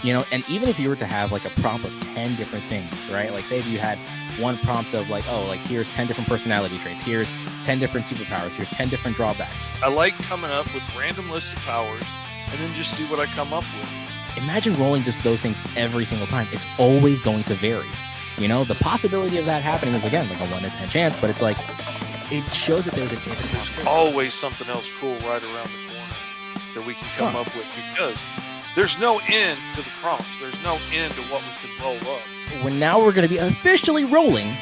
And even if you were to have like a prompt of 10 different things, right? Like say if you had one prompt of like, oh, like here's 10 different personality traits, here's 10 different superpowers, here's 10 different drawbacks. I like coming up with random list of powers and then just see what I come up with. Imagine rolling just those things every single time. It's always going to vary. The possibility of that happening is, again, like a 1 in 10 chance, but it's like, it shows that there's an infinite possibility. Always something else cool right around the corner that we can come up with, because there's no end to the prompts. There's no end to what we can roll up. We're going to be officially rolling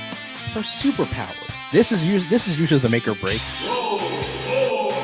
for superpowers. This is usually the make or break. Roll for Hero!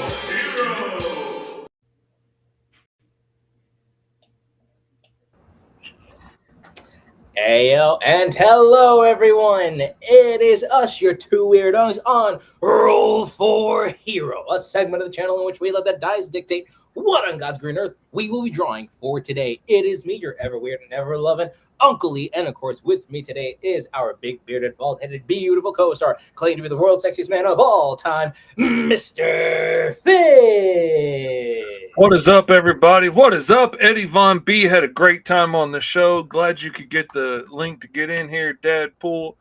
Heyo, and hello everyone! It is us, your two weirdos, on Roll for Hero, a segment of the channel in which we let the dice dictate what on God's green earth we will be drawing for today. It is me, your ever weird and ever loving Uncle Lee, and of course with me today is our big bearded, bald-headed, beautiful co-star, claimed to be the world's sexiest man of all time, Mr. Fish. What is up, everybody? What is up? Eddie Von B had a great time on the show. Glad you could get the link to get in here. Dadpool,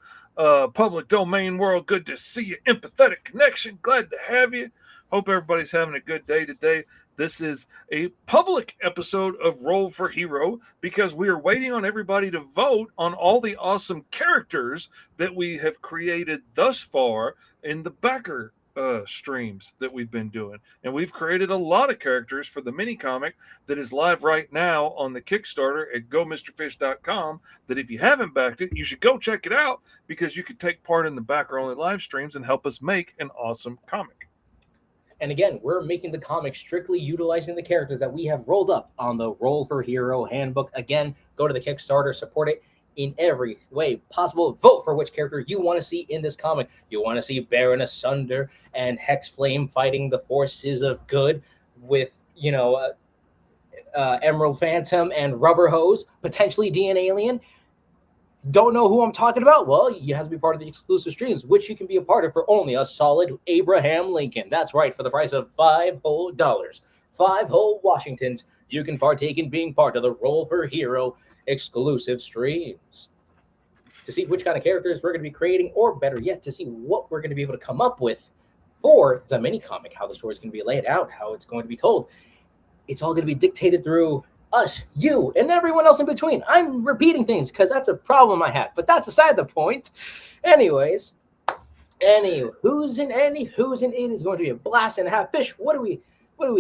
public domain world, good to see you. Empathetic connection, glad to have you. Hope everybody's having a good day today. This is a public episode of Roll for Hero because we are waiting on everybody to vote on all the awesome characters that we have created thus far in the backer streams that we've been doing. And we've created a lot of characters for the mini comic that is live right now on the Kickstarter at gomrfish.com, that if you haven't backed it, you should go check it out, because you could take part in the backer only live streams and help us make an awesome comic. And again, we're making the comic strictly utilizing the characters that we have rolled up on the Roll for Hero handbook. Again, go to the Kickstarter, support it in every way possible. Vote for which character you want to see in this comic. You want to see Baron Asunder and Hex Flame fighting the forces of good with, Emerald Phantom and Rubber Hose, potentially D&A Alien. Don't know who I'm talking about? Well, you have to be part of the exclusive streams, which you can be a part of for only a solid Abraham Lincoln. That's right, for the price of $5 whole, 5 whole Washingtons, you can partake in being part of the Roll for Hero exclusive streams. To see which kind of characters we're going to be creating, or better yet, to see what we're going to be able to come up with for the mini comic, how the story is going to be laid out, how it's going to be told. It's all going to be dictated through us, you, and everyone else in between. I'm repeating things because that's a problem I have, but that's aside the point. Anyways, who's in it is going to be a blast and a half. Fish, what are we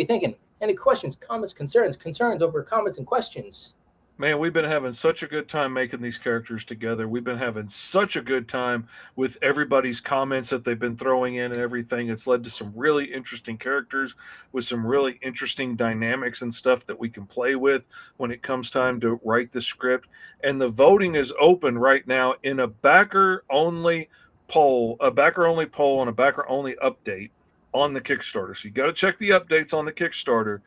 thinking? Any questions, comments, concerns over comments and questions? Man, we've been having such a good time making these characters together. We've been having such a good time with everybody's comments that they've been throwing in and everything. It's led to some really interesting characters with some really interesting dynamics and stuff that we can play with when it comes time to write the script. And the voting is open right now in a backer-only poll and a backer-only update on the Kickstarter. So you got to check the updates on the Kickstarter.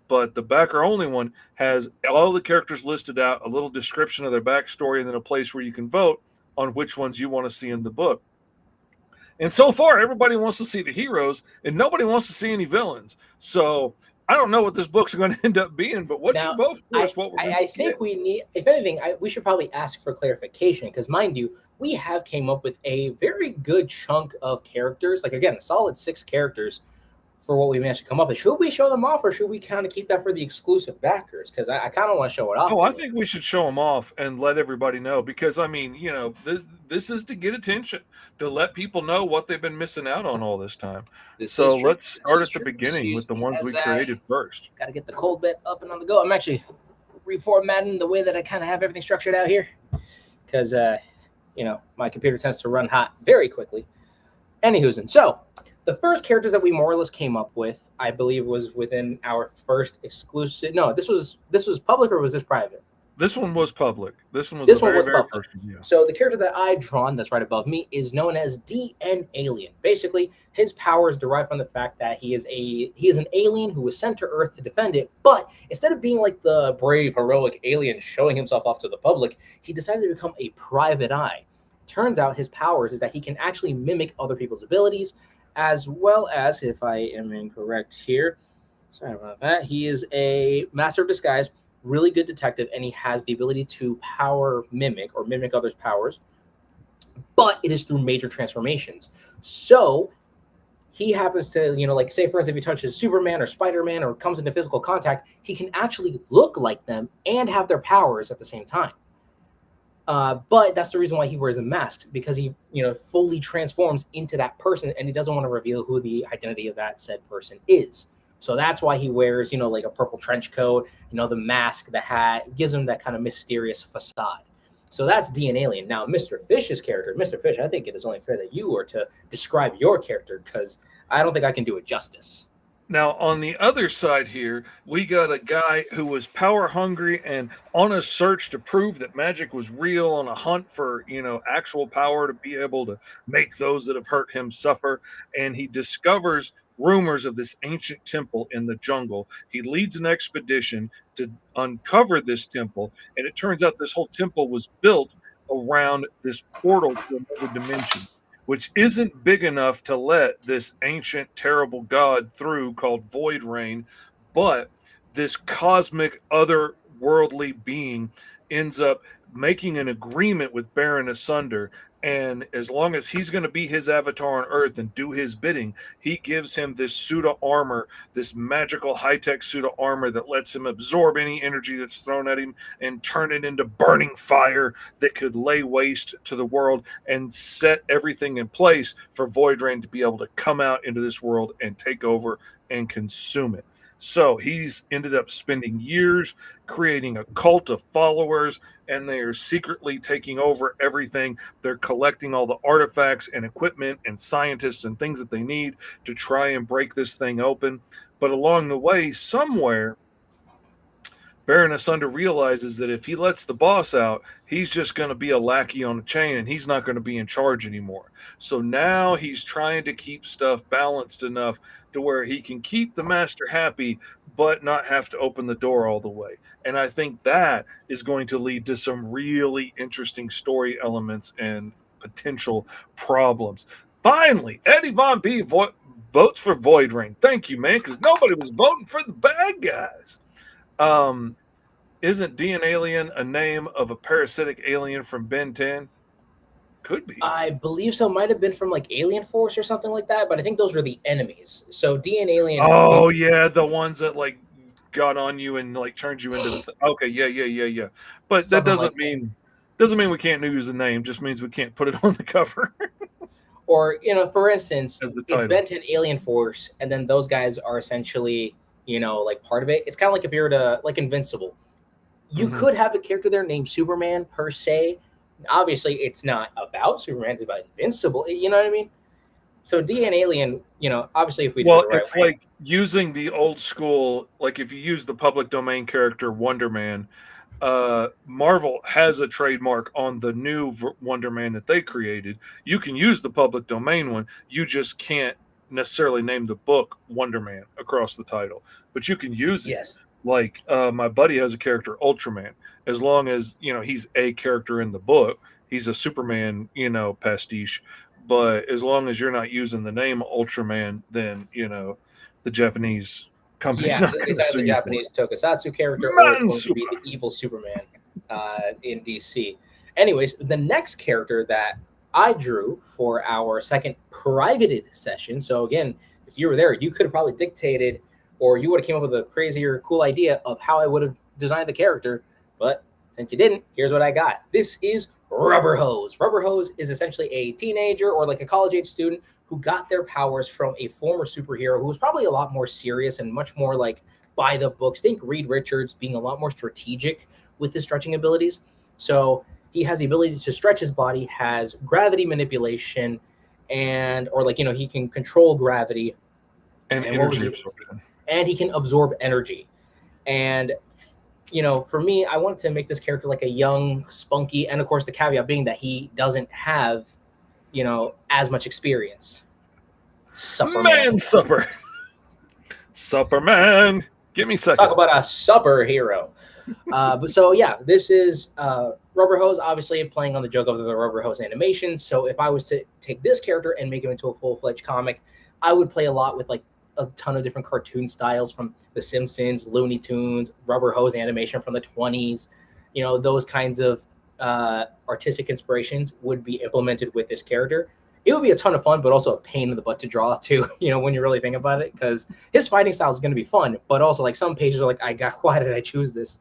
But the backer-only one has all the characters listed out, a little description of their backstory, and then a place where you can vote on which ones you want to see in the book. And so far, everybody wants to see the heroes, and nobody wants to see any villains. So I don't know what this book's going to end up being, but what you vote for is what we're going to get. I think we need, if anything, we should probably ask for clarification, because mind you, we have came up with a very good chunk of characters, like again, a solid 6 characters for what we managed to come up with. Should we show them off, or should we kind of keep that for the exclusive backers? Because I kind of want to show it off. Oh, I think we should show them off and let everybody know, because, I mean, this is to get attention, to let people know what they've been missing out on all this time. So let's start at the beginning with the ones we created first. Got to get the cold bit up and on the go. I'm actually reformatting the way that I kind of have everything structured out here, because, my computer tends to run hot very quickly. Anywho's, so the first characters that we more or less came up with, I believe, was within our first exclusive. No, this was public, or was this private? This one was public. This one was very public. First one, yeah. So the character that I drawn, that's right above me, is known as D&A Alien. Basically, his powers derive from the fact that he is an alien who was sent to Earth to defend it. But instead of being like the brave, heroic alien showing himself off to the public, he decided to become a private eye. Turns out his powers is that he can actually mimic other people's abilities, as well as, if I am incorrect here, sorry about that, he is a master of disguise, really good detective, and he has the ability to power mimic or mimic others' powers, but it is through major transformations. So he happens to, like, say for instance, if he touches Superman or Spider-Man or comes into physical contact, he can actually look like them and have their powers at the same time. But that's the reason why he wears a mask, because he, fully transforms into that person, and he doesn't want to reveal who the identity of that said person is. So that's why he wears, like a purple trench coat, the mask, the hat, gives him that kind of mysterious facade. So that's D Alien. Now, Mr. Fish's character, Mr. Fish, I think it is only fair that you were to describe your character, because I don't think I can do it justice. Now, on the other side here, we got a guy who was power hungry and on a search to prove that magic was real, on a hunt for, actual power to be able to make those that have hurt him suffer. And he discovers rumors of this ancient temple in the jungle. He leads an expedition to uncover this temple. And it turns out this whole temple was built around this portal to another dimension, which isn't big enough to let this ancient, terrible god through, called Void Rain. But this cosmic, otherworldly being ends up making an agreement with Baron Asunder. And as long as he's going to be his avatar on Earth and do his bidding, he gives him this suit of armor, this magical high-tech suit of armor that lets him absorb any energy that's thrown at him and turn it into burning fire that could lay waste to the world and set everything in place for Void Rain to be able to come out into this world and take over and consume it. So he's ended up spending years creating a cult of followers, and they are secretly taking over everything. They're collecting all the artifacts and equipment and scientists and things that they need to try and break this thing open. But along the way, somewhere, Baron Asunder realizes that if he lets the boss out, he's just going to be a lackey on a chain, and he's not going to be in charge anymore. So now he's trying to keep stuff balanced enough to where he can keep the master happy, but not have to open the door all the way. And I think that is going to lead to some really interesting story elements and potential problems. Finally, Eddie Von B votes for Void Rain. Thank you, man, because nobody was voting for the bad guys. Isn't D Alien a name of a parasitic alien from Ben 10? Could be. I believe so. Might have been from like Alien Force or something like that, but I think those were the enemies. So D and Alien. Oh yeah, the ones that like got on you and like turned you into the okay, yeah. But that doesn't mean we can't use the name. Just means we can't put it on the cover. Or for instance, As the it's title. Ben 10 Alien Force, and then those guys are essentially like part of it. It's kind of like if you were to like Invincible. You could have a character there named Superman per se. Obviously, it's not about Superman; it's about Invincible. You know what I mean? So D and Alien, obviously, if we it's like using the old school. Like if you use the public domain character Wonder Man, Marvel has a trademark on the new Wonder Man that they created. You can use the public domain one. You just can't necessarily name the book Wonder Man across the title, but you can use it. Yes. Like my buddy has a character Ultraman. As long as he's a character in the book, he's a Superman pastiche. But as long as you're not using the name Ultraman, then the Japanese company's not going to it's sue either you Japanese Tokusatsu character or Man it's going to be the evil Superman in DC. Anyways, the next character that I drew for our second privated session. So again, if you were there, you could have probably dictated, or you would have came up with a crazier, cool idea of how I would have designed the character. But since you didn't, here's what I got. This is Rubber Hose. Rubber Hose is essentially a teenager or like a college-age student who got their powers from a former superhero who was probably a lot more serious and much more like by the books. Think Reed Richards being a lot more strategic with his stretching abilities. So he has the ability to stretch his body, has gravity manipulation, or he can control gravity. and energy absorption. And he can absorb energy. And, for me, I wanted to make this character like a young, spunky, and of course the caveat being that he doesn't have, as much experience. Man supper. Supperman. Give me seconds. Talk about a supper hero. But so, yeah, this is Rubber Hose, obviously playing on the joke of the Rubber Hose animation. So if I was to take this character and make him into a full-fledged comic, I would play a lot with like a ton of different cartoon styles from The Simpsons, Looney Tunes, Rubber Hose animation from the 20s. You know, those kinds of artistic inspirations would be implemented with this character. It would be a ton of fun, but also a pain in the butt to draw too, you know, when you really think about it, because his fighting style is going to be fun, but also like some pages are like, why did I choose this?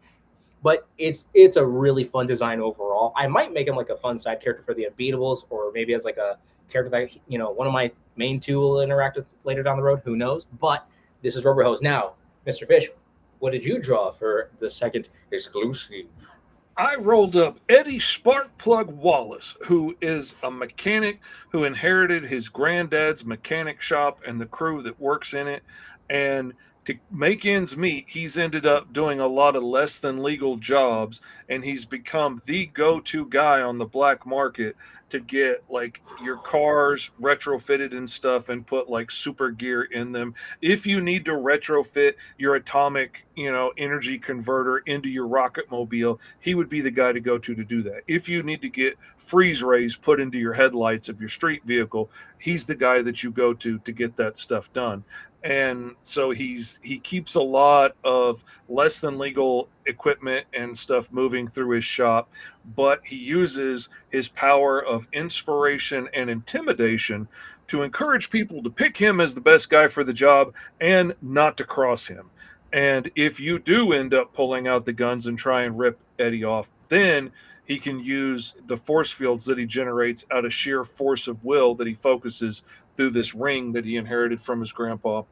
But it's a really fun design overall. I might make him like a fun side character for the Unbeatables, or maybe as like a character that, you know, one of my main two will interact with later down the road. Who knows? But this is Rubber Hose. Now, Mr. Fish, what did you draw for the second exclusive? I rolled up Eddie Sparkplug Wallace, who is a mechanic who inherited his granddad's mechanic shop and the crew that works in it. And to make ends meet, he's ended up doing a lot of less than legal jobs, and he's become the go-to guy on the black market to get like your cars retrofitted and stuff and put like super gear in them. If you need to retrofit your atomic, you know, energy converter into your rocket mobile, he would be the guy to go to do that. If you need to get freeze rays put into your headlights of your street vehicle, he's the guy that you go to get that stuff done. And so he keeps a lot of less than legal equipment and stuff moving through his shop, but he uses his power of inspiration and intimidation to encourage people to pick him as the best guy for the job and not to cross him. And if you do end up pulling out the guns and try and rip Eddie off, then he can use the force fields that he generates out of sheer force of will that he focuses through this ring that he inherited from his grandpa.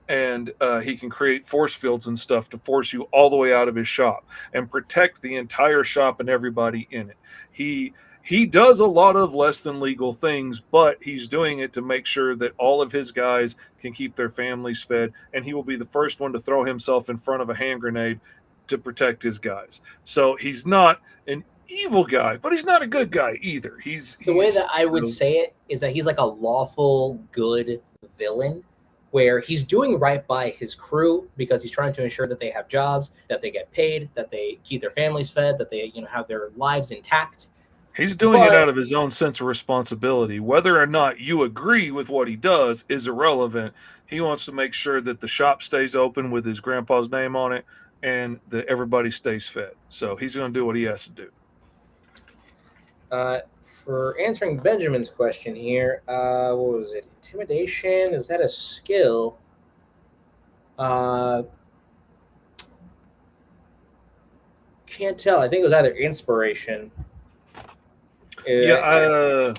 And he can create force fields and stuff to force you all the way out of his shop and protect the entire shop and everybody in it. He does a lot of less than legal things, but he's doing it to make sure that all of his guys can keep their families fed. And he will be the first one to throw himself in front of a hand grenade to protect his guys. So he's not an evil guy, but he's not a good guy either. He's the way that I would say it is that he's like a lawful good villain, where he's doing right by his crew because he's trying to ensure that they have jobs, that they get paid, that they keep their families fed, that they, you know, have their lives intact. He's doing it out of his own sense of responsibility. Whether or not you agree with what he does is irrelevant. He wants to make sure that the shop stays open with his grandpa's name on it and that everybody stays fed. So he's going to do what he has to do. For answering Benjamin's question here, what was it? Intimidation? Is that a skill? Can't tell. I think it was either inspiration. I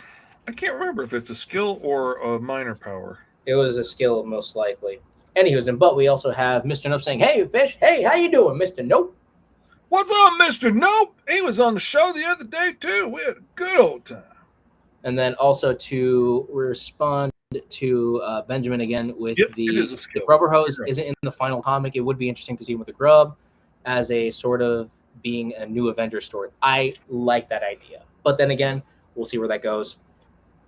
can't remember if it's a skill or a minor power. It was a skill, most likely. Anywho's, but we also have Mr. Nope saying, "Hey, Fish. Hey, how you doing, Mr. Nope?" What's up, Mr. Nope? He was on the show the other day, too. We had a good old time. And then also to respond to Benjamin again with the Rubber Hose isn't in the final comic. It would be interesting to see him with the Grub as a sort of being a new Avenger story. I like that idea. But then again, we'll see where that goes.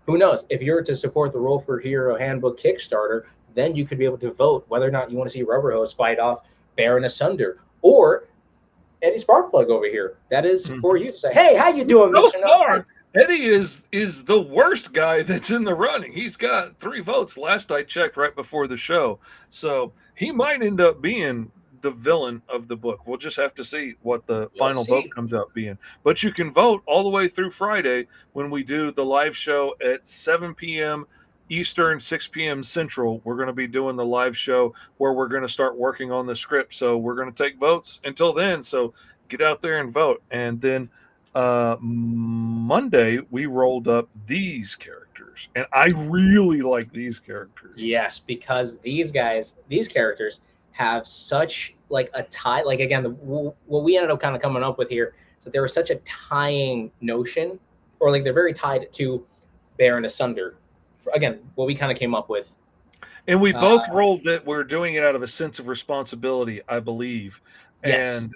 Who knows? If you're to support the Roll for Hero Handbook Kickstarter, then you could be able to vote whether or not you want to see Rubber Hose fight off Baron Asunder or Eddie Sparkplug over here. That is for you to say, "Hey, how you doing, Mr. Nope?" Eddie is the worst guy that's in the running. He's got 3 votes last I checked right before the show. So he might end up being the villain of the book. We'll just have to see what the final vote comes out being. But you can vote all the way through Friday when we do the live show at 7 p.m. Eastern, 6 p.m. Central. We're going to be doing the live show where we're going to start working on the script. So we're going to take votes until then. So get out there and vote. And then Monday, we rolled up these characters. And I really like these characters. Yes, because these characters have such like a tie. Like, again, what we ended up kind of coming up with here is that there was such a tying notion, or like they're very tied to Baron Asunder. Again, what we kind of came up with. And we both rolled that we're doing it out of a sense of responsibility, I believe. Yes.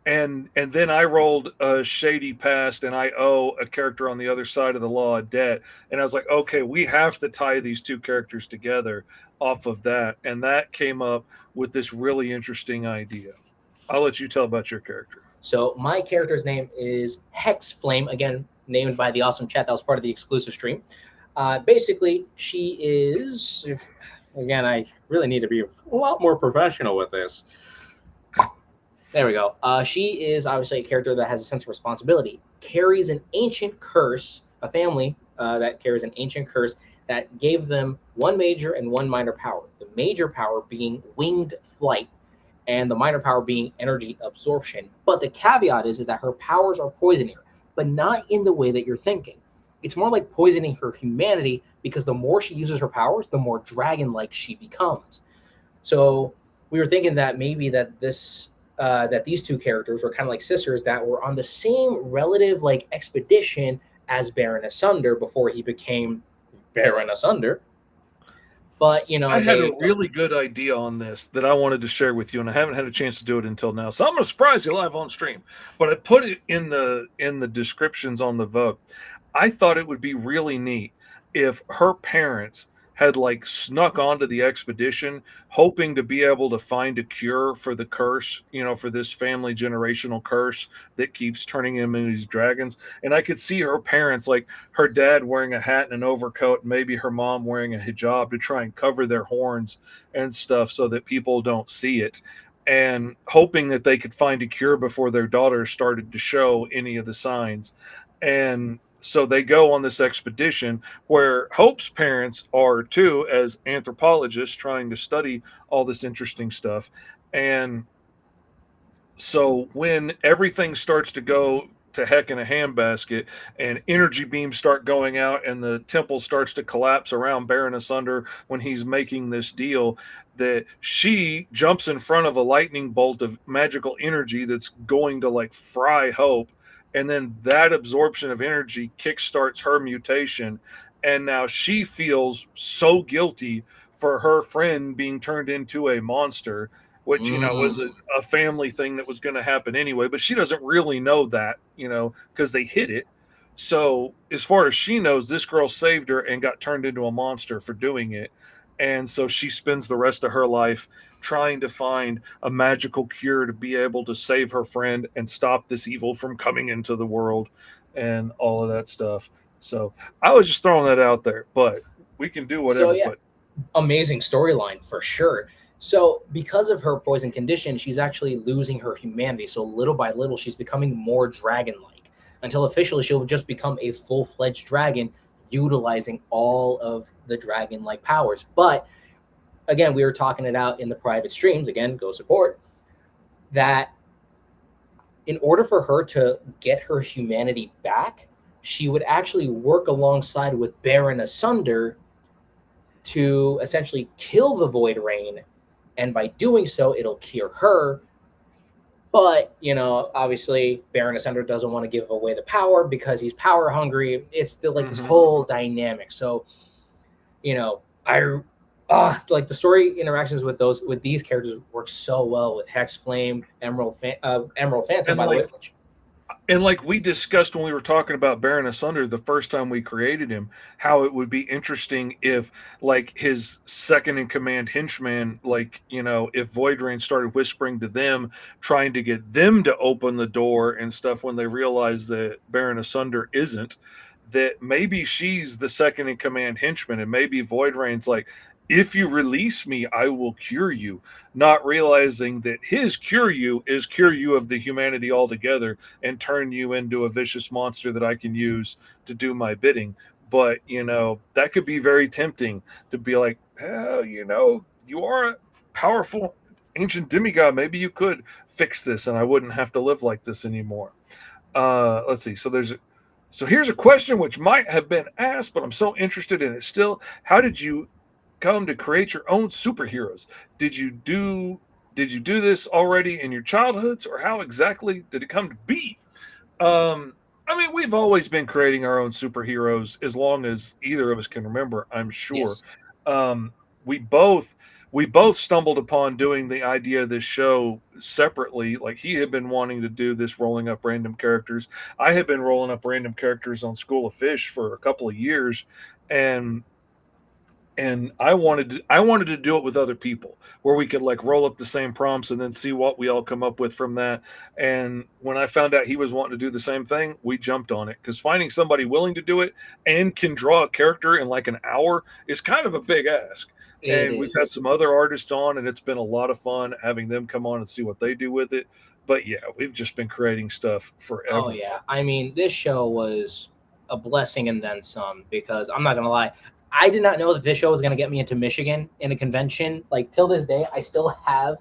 And then I rolled a shady past, and I owe a character on the other side of the law a debt. And I was like, okay, we have to tie these 2 characters together off of that. And that came up with this really interesting idea. I'll let you tell about your character. So my character's name is Hex Flame, again, named by the awesome chat that was part of the exclusive stream. Basically, she is, Again, I really need to be a lot more professional with this. There we go. She is obviously a character that has a sense of responsibility, carries an ancient curse, a family that carries an ancient curse that gave them one major and one minor power. The major power being winged flight, and the minor power being energy absorption. But the caveat is that her powers are poisoning her, but not in the way that you're thinking. It's more like poisoning her humanity because the more she uses her powers, the more dragon-like she becomes. So we were thinking that maybe that these two characters were kind of like sisters that were on the same relative like expedition as Baron Asunder before he became Baron Asunder. But I had a really good idea on this that I wanted to share with you, and I haven't had a chance to do it until now. So I'm going to surprise you live on stream. But I put it in the descriptions on the vote. I thought it would be really neat if her parents had like snuck onto the expedition, hoping to be able to find a cure for the curse, for this family generational curse that keeps turning him into these dragons. And I could see her parents, like her dad wearing a hat and an overcoat, and maybe her mom wearing a hijab to try and cover their horns and stuff so that people don't see it. And hoping that they could find a cure before their daughter started to show any of the signs. And so they go on this expedition where Hope's parents are too, as anthropologists trying to study all this interesting stuff. And so when everything starts to go to heck in a handbasket and energy beams start going out and the temple starts to collapse around Baron Asunder when he's making this deal, that she jumps in front of a lightning bolt of magical energy that's going to like fry Hope, and then that absorption of energy kickstarts her mutation, and now she feels so guilty for her friend being turned into a monster, which was a family thing that was going to happen anyway, but she doesn't really know that, because they hid it. So as far as she knows, this girl saved her and got turned into a monster for doing it. And so she spends the rest of her life trying to find a magical cure to be able to save her friend and stop this evil from coming into the world and all of that stuff. So I was just throwing that out there, but we can do whatever. So yeah, but amazing storyline for sure. So because of her poison condition, she's actually losing her humanity. So little by little, she's becoming more dragon-like until officially she'll just become a full-fledged dragon, utilizing all of the dragon-like powers. But again, we were talking it out in the private streams. Again, go support that. In order for her to get her humanity back, she would actually work alongside with Baron Asunder to essentially kill the Void Rain, and by doing so, it'll cure her. But, obviously, Baron Asunder doesn't want to give away the power because he's power hungry. It's still like this whole dynamic. So, like the story interactions with these characters work so well with Hex Flame, Emerald Phantom, by the way. And like we discussed when we were talking about Baron Asunder the first time we created him, how it would be interesting if like his second in command henchman, like, if Void Rain started whispering to them, trying to get them to open the door and stuff when they realize that Baron Asunder isn't, that maybe she's the second in command henchman, and maybe Void Rain's like, if you release me, I will cure you, not realizing that his cure you is cure you of the humanity altogether and turn you into a vicious monster that I can use to do my bidding. But, that could be very tempting to be like, oh, you are a powerful ancient demigod. Maybe you could fix this and I wouldn't have to live like this anymore. Let's see. So here's a question which might have been asked, but I'm so interested in it still. How did you come to create your own superheroes? Did you do this already in your childhoods, or how exactly did it come to be? We've always been creating our own superheroes as long as either of us can remember, I'm sure. Yes. We both stumbled upon doing the idea of this show separately. Like, he had been wanting to do this rolling up random characters. I had been rolling up random characters on School of Fish for a couple of years, and and I wanted to do it with other people where we could like roll up the same prompts and then see what we all come up with from that. And when I found out he was wanting to do the same thing, we jumped on it, because finding somebody willing to do it and can draw a character in like an hour is kind of a big ask. It And we've had is. some other artists on, and it's been a lot of fun having them come on and see what they do with it. But yeah, we've just been creating stuff forever. Oh yeah. I mean, this show was a blessing and then some, because I'm not gonna lie, I did not know that this show was gonna get me into Michigan in a convention. Like till this day, I still have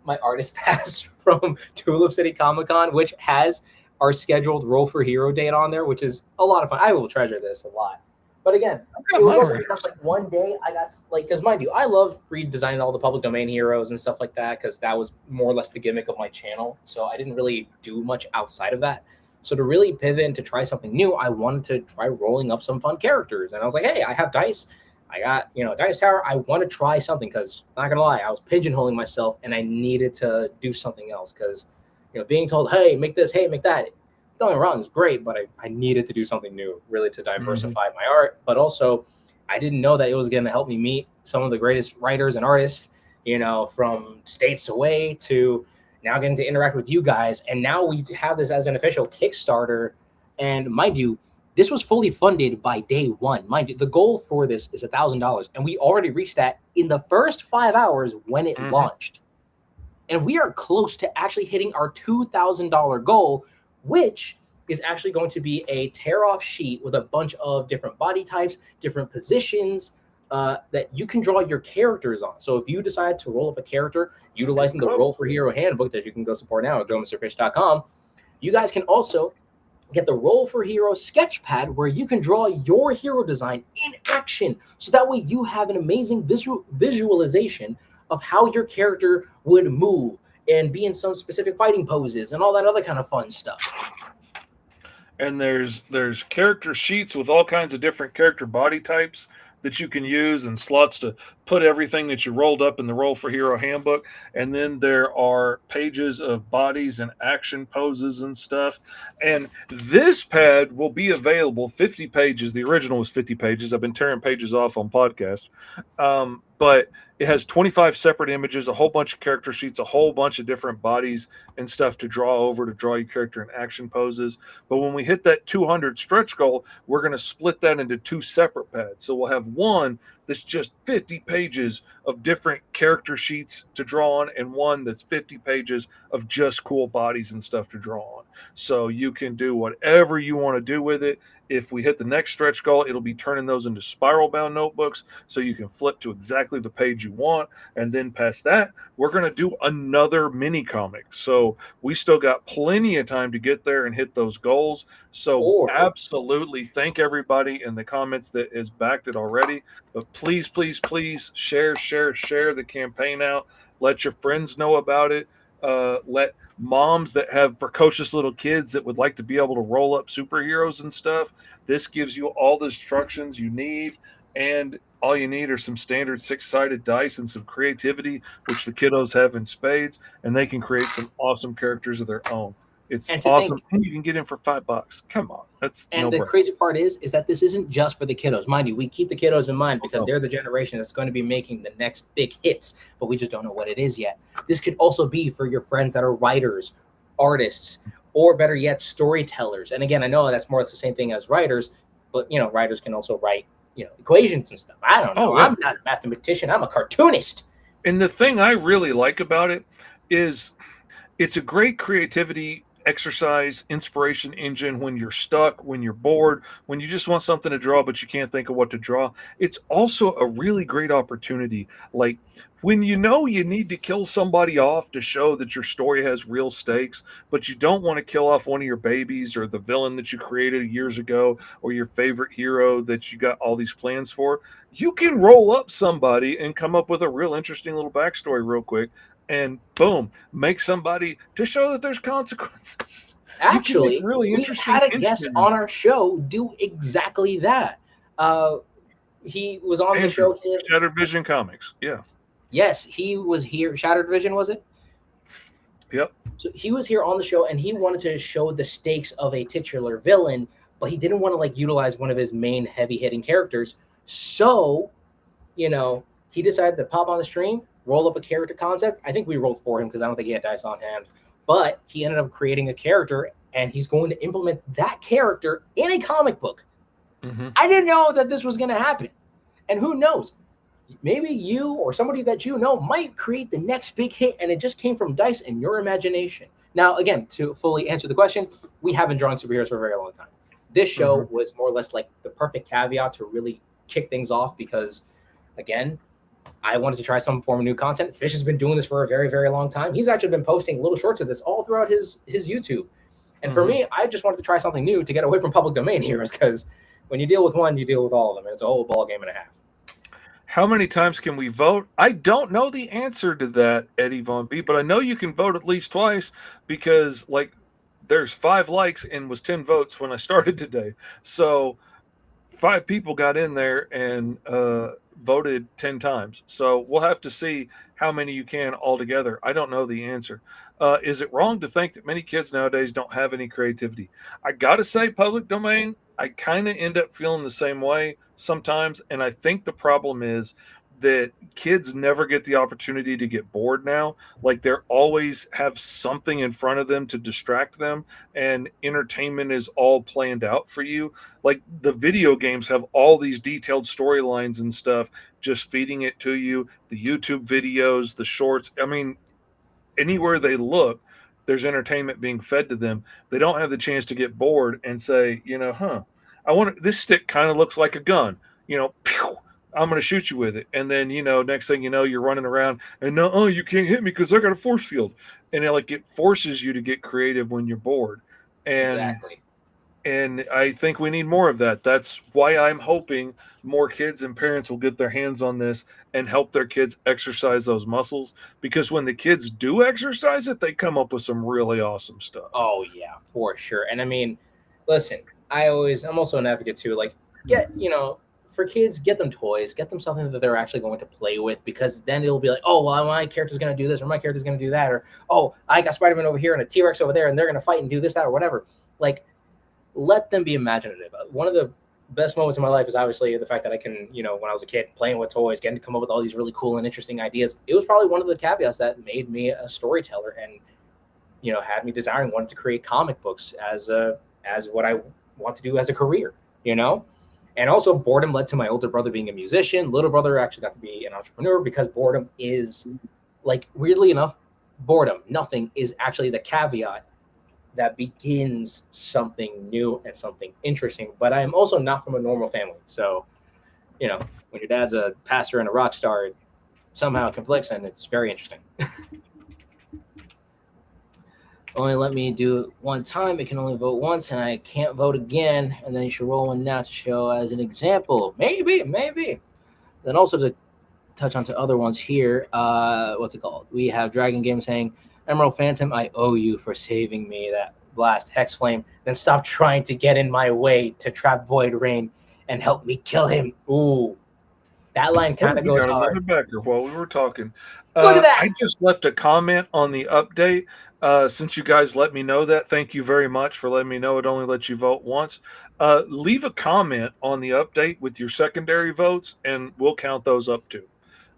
my artist pass from Tulip City Comic Con, which has our scheduled Roll for Hero date on there, which is a lot of fun. I will treasure this a lot. But again, it was also because like one day I got like, because mind you, I love redesigning all the public domain heroes and stuff like that, because that was more or less the gimmick of my channel. So I didn't really do much outside of that. So to really pivot and to try something new, I wanted to try rolling up some fun characters. And I was like, hey, I have dice. I got, Dice Tower. I want to try something, because not going to lie, I was pigeonholing myself and I needed to do something else, because, being told, hey, make this, hey, make that. Don't get me wrong, it's great, but I needed to do something new, really, to diversify my art. But also, I didn't know that it was going to help me meet some of the greatest writers and artists, from states away, to now getting to interact with you guys. And now we have this as an official Kickstarter. And mind you, this was fully funded by day one. Mind you, the goal for this is $1,000. And we already reached that in the first 5 hours when it launched. And we are close to actually hitting our $2,000 goal, which is actually going to be a tear-off sheet with a bunch of different body types, different positions that you can draw your characters on. So if you decide to roll up a character utilizing the Roll for Hero Handbook that you can go support now at GoMrFish.com, you guys can also get the Roll for Hero Sketchpad, where you can draw your hero design in action. So that way you have an amazing visualization of how your character would move and be in some specific fighting poses and all that other kind of fun stuff. And there's character sheets with all kinds of different character body types that you can use, and slots to put everything that you rolled up in the Roll for Hero Handbook. And then there are pages of bodies and action poses and stuff. And this pad will be available 50 pages. The original was 50 pages. I've been tearing pages off on podcast. But it has 25 separate images, a whole bunch of character sheets, a whole bunch of different bodies and stuff to draw over, to draw your character in action poses. But when we hit that 200 stretch goal, we're going to split that into 2 separate pads. So we'll have one that's just 50 pages of different character sheets to draw on, and one that's 50 pages of just cool bodies and stuff to draw on. So you can do whatever you want to do with it. If we hit the next stretch goal, it'll be turning those into spiral bound notebooks, so you can flip to exactly the page you want. And then past that, we're going to do another mini comic. So we still got plenty of time to get there and hit those goals. So absolutely thank everybody in the comments that has backed it already. But please, please, please share the campaign out. Let your friends know about it. Let moms that have precocious little kids that would like to be able to roll up superheroes and stuff. This gives you all the instructions you need, and all you need are some standard 6-sided dice and some creativity, which the kiddos have in spades, and they can create some awesome characters of their own. It's awesome. And you can get in for $5. Come on. The crazy part is that this isn't just for the kiddos. Mind you, we keep the kiddos in mind, because they're the generation that's going to be making the next big hits, but we just don't know what it is yet. This could also be for your friends that are writers, artists, or better yet, storytellers. And again, I know that's more or less the same thing as writers, but writers can also write, equations and stuff. I don't know. I'm not a mathematician. I'm a cartoonist. And the thing I really like about it is it's a great creativity exercise, inspiration engine when you're stuck, when you're bored, when you just want something to draw but you can't think of what to draw. It's also a really great opportunity, like when you need to kill somebody off to show that your story has real stakes, but you don't want to kill off one of your babies or the villain that you created years ago or your favorite hero that you got all these plans for. You can roll up somebody and come up with a real interesting little backstory real quick, and boom, make somebody to show that there's consequences. Actually, we've had a guest on our show do exactly that. He was on the show here. Shattered Vision Comics, yeah. Yes, he was here. Shattered Vision, was it? Yep. So he was here on the show, and he wanted to show the stakes of a titular villain, but he didn't want to utilize one of his main heavy-hitting characters. So he decided to pop on the stream, roll up a character concept. I think we rolled for him because I don't think he had dice on hand. But he ended up creating a character, and he's going to implement that character in a comic book. Mm-hmm. I didn't know that this was going to happen. And who knows? Maybe you or somebody that you know might create the next big hit, and it just came from dice and your imagination. Now, again, to fully answer the question, we have been drawing superheroes for a very long time. This show was more or less like the perfect caveat to really kick things off because, again, I wanted to try some form of new content. Fish has been doing this for a very, very long time. He's actually been posting little shorts of this all throughout his YouTube. And for me, I just wanted to try something new to get away from public domain heroes because when you deal with one, you deal with all of them. And it's a whole ball game and a half. How many times can we vote? I don't know the answer to that, Eddie Von B, but I know you can vote at least twice because, like, there's 5 likes and was 10 votes when I started today. So 5 people got in there and voted 10 times. So we'll have to see how many you can altogether. I don't know the answer. Is it wrong to think that many kids nowadays don't have any creativity? I got to say, public domain, I kind of end up feeling the same way sometimes. And I think the problem is that kids never get the opportunity to get bored now. Like, they're always have something in front of them to distract them, and entertainment is all planned out for you. Like, the video games have all these detailed storylines and stuff just feeding it to you. The YouTube videos, the shorts. I mean, anywhere they look, there's entertainment being fed to them. They don't have the chance to get bored and say, I want this stick kind of looks like a gun, pew, I'm going to shoot you with it. And then, next thing you know, you're running around and no, you can't hit me because I got a force field. And it forces you to get creative when you're bored. And, Exactly. And I think we need more of that. That's why I'm hoping more kids and parents will get their hands on this and help their kids exercise those muscles. Because when the kids do exercise it, they come up with some really awesome stuff. Oh, yeah, for sure. And I mean, listen, I'm also an advocate too. Like, for kids, get them toys, get them something that they're actually going to play with, because then it'll be like, oh, well, my character's going to do this or my character's going to do that. Or, oh, I got Spider-Man over here and a T-Rex over there and they're going to fight and do this, that, or whatever. Like, let them be imaginative. One of the best moments in my life is obviously the fact that I can, when I was a kid playing with toys, getting to come up with all these really cool and interesting ideas. It was probably one of the caveats that made me a storyteller and, had me desiring wanting to create comic books as what I want to do as a career, And also boredom led to my older brother being a musician. Little brother actually got to be an entrepreneur because boredom is, like, weirdly enough, nothing is actually the caveat that begins something new and something interesting. But I'm also not from a normal family. So, when your dad's a pastor and a rock star, it somehow conflicts, and it's very interesting. Only let me do it one time. It can only vote once, and I can't vote again. And then you should roll one now to show as an example. Maybe. Then also to touch on to other ones here. What's it called? We have Dragon Game saying, Emerald Phantom, I owe you for saving me that blast Hex Flame. Then stop trying to get in my way to trap Void Rain and help me kill him. Ooh. That line kind of goes hard. Another backer while we were talking. Look at that. I just left a comment on the update. Since you guys let me know that, thank you very much for letting me know it only lets you vote once. Leave a comment on the update with your secondary votes, and we'll count those up too.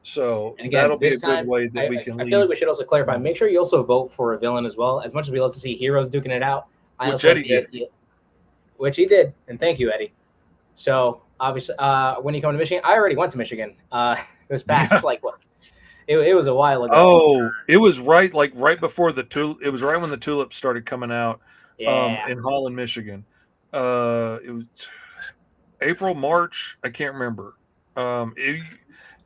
So again, that'll be a good way that we can leave. I feel like we should also clarify. Make sure you also vote for a villain as well. As much as we love to see heroes duking it out, which he did, and thank you, Eddie. So obviously, when you come to Michigan, I already went to Michigan. This past It was a while ago. Oh, it was right before it was right when the tulips started coming out. In Holland, Michigan. It was April, March. I can't remember.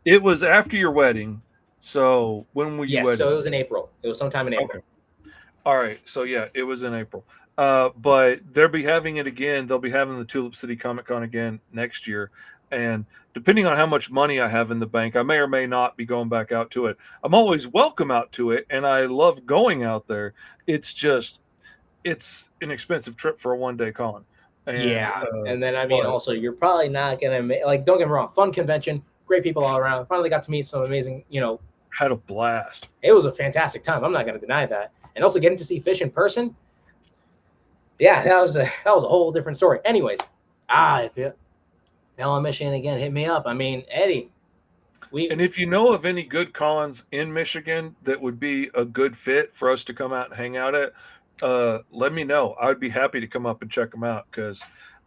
It was after your wedding. So when were you wedding? So it was in April. It was sometime in April. Okay. All right. So yeah, it was in April. But they'll be having it again. They'll be having the Tulip City Comic Con again next year. And depending on how much money I have in the bank, I may or may not be going back out to it. I'm always welcome out to it, and I love going out there. It's just, it's an expensive trip for a one-day con. And, and then, also, you're probably not going to make, don't get me wrong, fun convention, great people all around. Finally got to meet some amazing, had a blast. It was a fantastic time. I'm not going to deny that. And also getting to see Fish in person, that was a whole different story. Anyways, if you... Now I'm Michigan again. Hit me up. Eddie, And if you know of any good cons in Michigan that would be a good fit for us to come out and hang out at, let me know. I would be happy to come up and check them out because,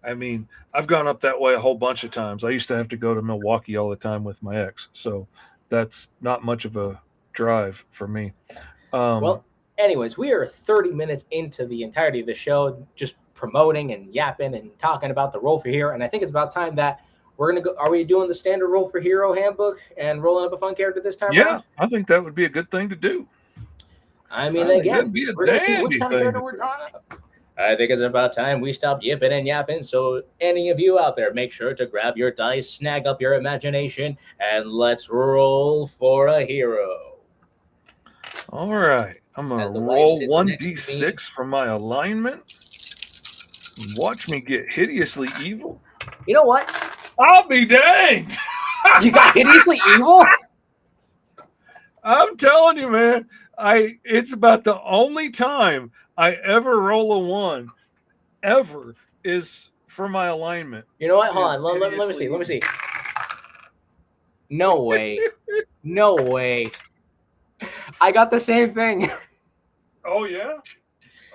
I mean, I've gone up that way a whole bunch of times. I used to have to go to Milwaukee all the time with my ex, so that's not much of a drive for me. Well, anyways, we are 30 minutes into the entirety of the show, just promoting and yapping and talking about the Roll for Hero, and I think it's about time that we're gonna go. Are we doing the standard Roll for Hero handbook and rolling up a fun character this time? Yeah, around? I think that would be a good thing to do. I mean, that'd again, be a we're gonna see which dandy kind of thing character to we're do. drawing up. I think it's about time we stop yipping and yapping. So, any of you out there, make sure to grab your dice, snag up your imagination, and let's roll for a hero. All right, I'm As gonna the wife roll sits next to me. 1d6 from my alignment. Watch me get hideously evil. You know what? I'll be danged. You got hideously evil? I'm telling you, man. It's about the only time I ever roll a 1 ever is for my alignment. You know what? Hold Is on. Let me hideously see. Let me see. evil. No way. No way. I got the same thing. Oh yeah.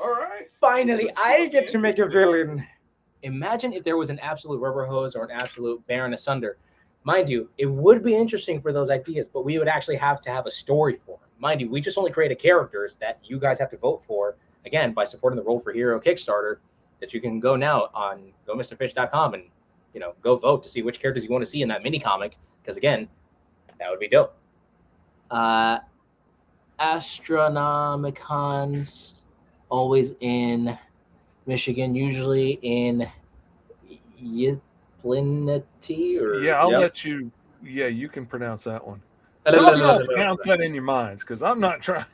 All right. Finally, This is I get to make a interesting. villain. Imagine if there was an absolute rubber hose or an absolute Baron Asunder. Mind you, it would be interesting for those ideas, but we would actually have to have a story for them. Mind you, we just only created characters that you guys have to vote for, again, by supporting the Roll for Hero Kickstarter, that you can go now on gomrfish.com and, go vote to see which characters you want to see in that mini comic, because, again, that would be dope. Astronomicons, always in Michigan, usually in Yplinity or Yeah, I'll let you. Yeah, you can pronounce that one. Hope you don't pronounce that in your minds, because I'm not trying.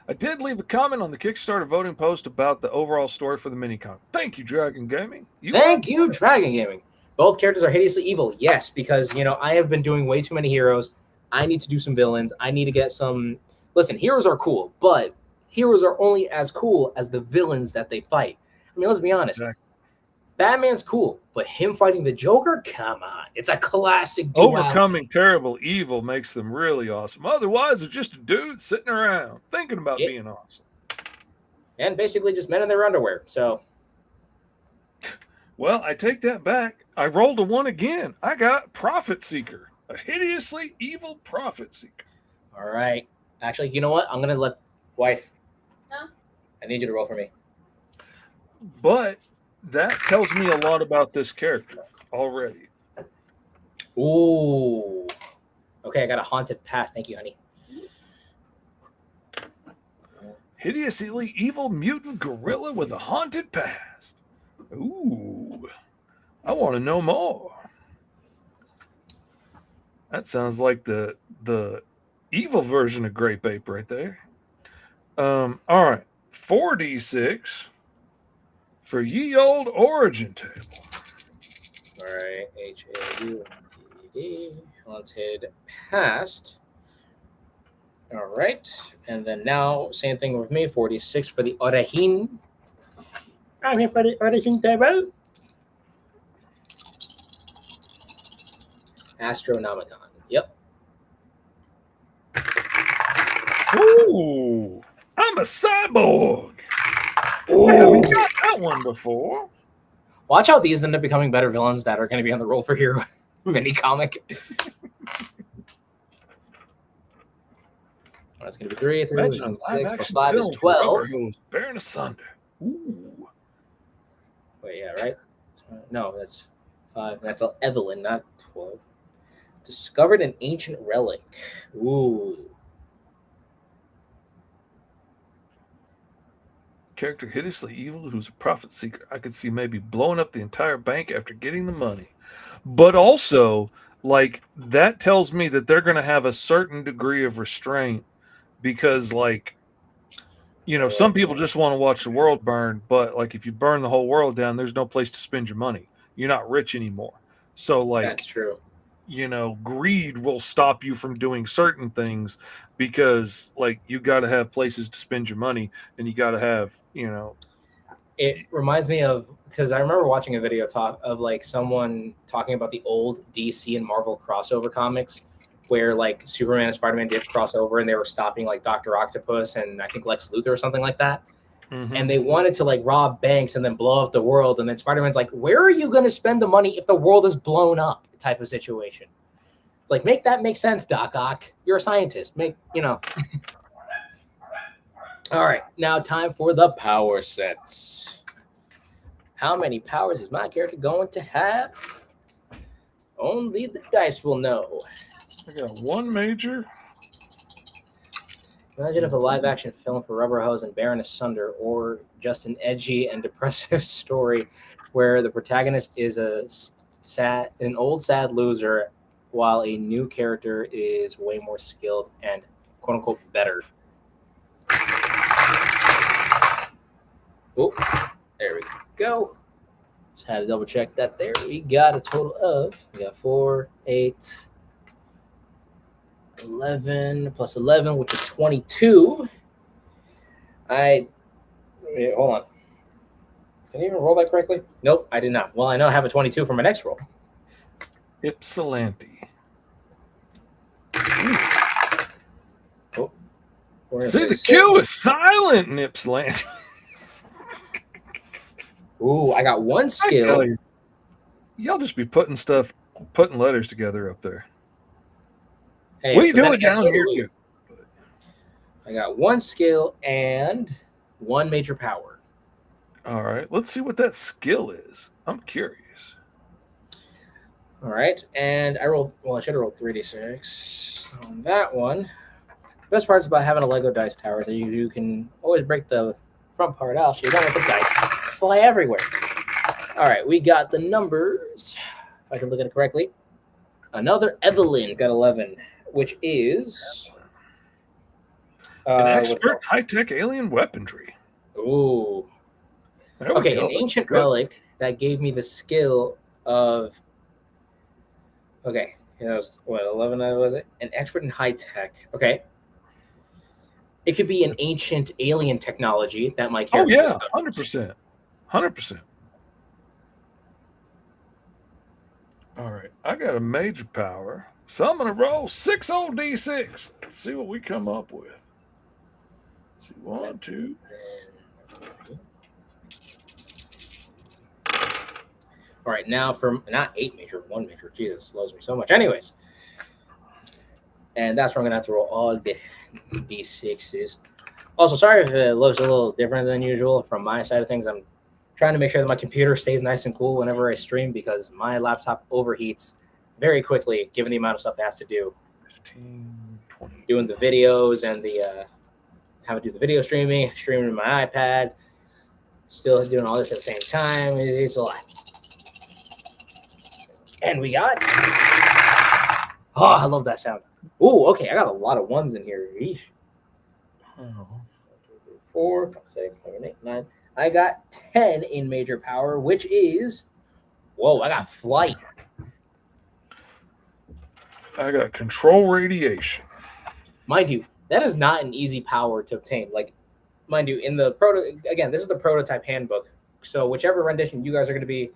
I did leave a comment on the Kickstarter voting post about the overall story for the minicomic. Thank you, Dragon Gaming. Thank you, Dragon Gaming. Both characters are hideously evil. Yes, because I have been doing way too many heroes. I need to do some villains. I need to get some. Listen, heroes are cool, but heroes are only as cool as the villains that they fight. I mean, let's be honest. Exactly. Batman's cool, but him fighting the Joker, come on. It's a classic duality. Overcoming terrible evil makes them really awesome. Otherwise, it's just a dude sitting around thinking about being awesome. And basically just men in their underwear. So, well, I take that back. I rolled a 1 again. I got Prophet Seeker, a hideously evil Prophet Seeker. All right. Actually, you know what? I'm going to let wife. Huh? I need you to roll for me. But that tells me a lot about this character already. Ooh. Okay, I got a haunted past. Thank you, honey. Hideously evil mutant gorilla with a haunted past. Ooh. I want to know more. That sounds like the evil version of Grape Ape right there. All right. 4d6 for ye old origin table. All right. H-A-U-N-T-E-D. Haunted past. All right. And then now, same thing with me. 46 for the origin. I'm here for the origin table. Astronomicon. Yep. Ooh. I'm a cyborg. Ooh. I haven't got that one before. Watch how these end up becoming better villains that are going to be on the Roll for Hero mini comic. That's going to be 3, 3, Imagine a 6 live-action plus 5 is film for 12. Rubber Hose, Baron Asunder. Ooh. Wait, yeah, right? No, that's 5. That's Evelyn, not 12. Discovered an ancient relic. Ooh. Character hideously evil who's a profit seeker. I could see maybe blowing up the entire bank after getting the money. But also, like, that tells me that they're going to have a certain degree of restraint because, like, some people just want to watch the world burn, but, like, if you burn the whole world down, there's no place to spend your money. You're not rich anymore. So, like, That's true. Greed will stop you from doing certain things because, like, you got to have places to spend your money and you got to have, It reminds me of because I remember watching a video talk of like someone talking about the old DC and Marvel crossover comics where like Superman and Spider-Man did crossover and they were stopping like Dr. Octopus and I think Lex Luthor or something like that. Mhm. And they wanted to like rob banks and then blow up the world. And then Spider-Man's like, where are you going to spend the money if the world is blown up type of situation? It's like, make that make sense, Doc Ock. You're a scientist. All right, now time for the power sets. How many powers is my character going to have? Only the dice will know. I got one major. Imagine if a live-action film for Rubber Hose and Baron Asunder, or just an edgy and depressive story where the protagonist is an old sad loser, while a new character is way more skilled and "quote unquote" better. Oh, there we go. Just had to double check that. There we got a total of 4, 8. 11 plus 11, which is 22. Wait, hold on. Did I even roll that correctly? Nope, I did not. Well, I know I have a 22 for my next roll. Ypsilanti. Oh, See, the Q is silent in Ypsilanti. Ooh, I got one skill. Y'all just be putting letters together up there. Hey, We but do then it again, down so here do we. too. I got one skill and one major power. All right, let's see what that skill is. I'm curious. All right, and I rolled. Well, I should have rolled 3d6 on that one. The best part is about having a Lego dice tower is that you can always break the front part out, so you don't let the dice fly everywhere. All right, we got the numbers. If I can look at it correctly, another Evelyn got 11, which is An expert high-tech alien weaponry. Ooh. There we Okay, go. an That's ancient good. relic that gave me the skill of. Okay, it was what 11 was it? An expert in high tech. Okay, it could be an ancient alien technology that my Oh character. yeah, discovers. 100%. All right, I got a major power, so I'm gonna roll 6 old d6. Let's see what we come up with. Let's see, 1, 2. All right, now for not 8 major, 1 major. Jesus, slows me so much. Anyways, and that's where I'm gonna have to roll all the d6s. Also, sorry if it looks a little different than usual from my side of things. I'm trying to make sure that my computer stays nice and cool whenever I stream because my laptop overheats very quickly given the amount of stuff it has to do. 15, 20. Doing the videos and the having to do the video streaming to my iPad, still doing all this at the same time. It's a lot. And we got. Oh, I love that sound. Ooh, okay, I got a lot of ones in here. Eesh. Oh. 1, 2, 3, 4, 5, 6, 7, 8, 9. I got 10 in major power, which is. Whoa, I got flight. I got control radiation. Mind you, that is not an easy power to obtain. Like, mind you, in the this is the prototype handbook. So whichever rendition you guys are going to be,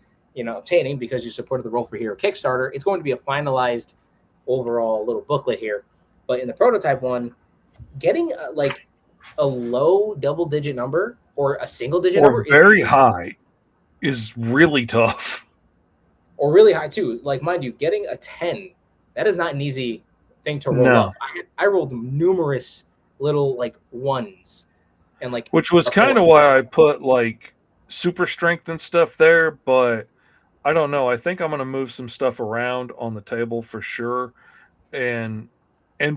obtaining because you supported the Roll for Hero Kickstarter, it's going to be a finalized overall little booklet here. But in the prototype one, getting like a low double-digit number or a single-digit number Or very high is really tough. Or really high too. Like, mind you, getting a 10, that is not an easy thing to roll No. up. I rolled numerous little like ones, and like Which was kind of why I put like super strength and stuff there, but I don't know. I think I'm going to move some stuff around on the table for sure, and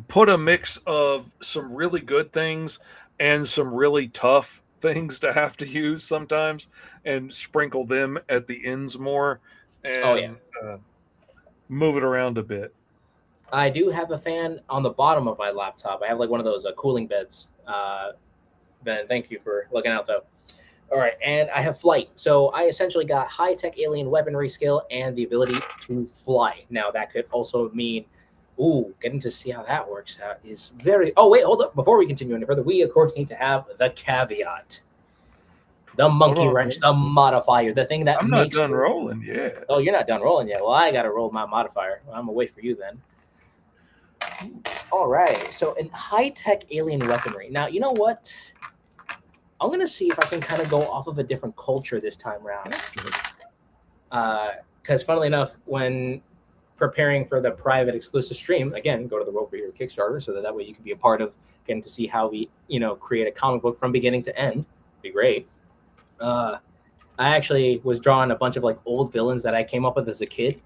put a mix of some really good things and some really tough things to have to use sometimes, and sprinkle them at the ends more, and move it around a bit. I do have a fan on the bottom of my laptop. I have like one of those cooling beds. Ben, thank you for looking out though. All right, and I have flight. So I essentially got high-tech alien weaponry skill and the ability to fly. Now that could also mean, getting to see how that works out is very. Oh wait, hold up! Before we continue any further, we of course need to have the caveat. The monkey Hold on, wrench, the modifier, the thing that I'm not makes done rolling yet. Oh, you're not done rolling yet. Well, I gotta roll my modifier. I'm gonna wait for you then. All right. So in high-tech alien weaponry. Now, you know what? I'm gonna see if I can kind of go off of a different culture this time around. Because funnily enough, when preparing for the private exclusive stream, again, go to the Roll for Hero Kickstarter so that way you can be a part of getting to see how we, create a comic book from beginning to end. Be great. I actually was drawing a bunch of like old villains that I came up with as a kid.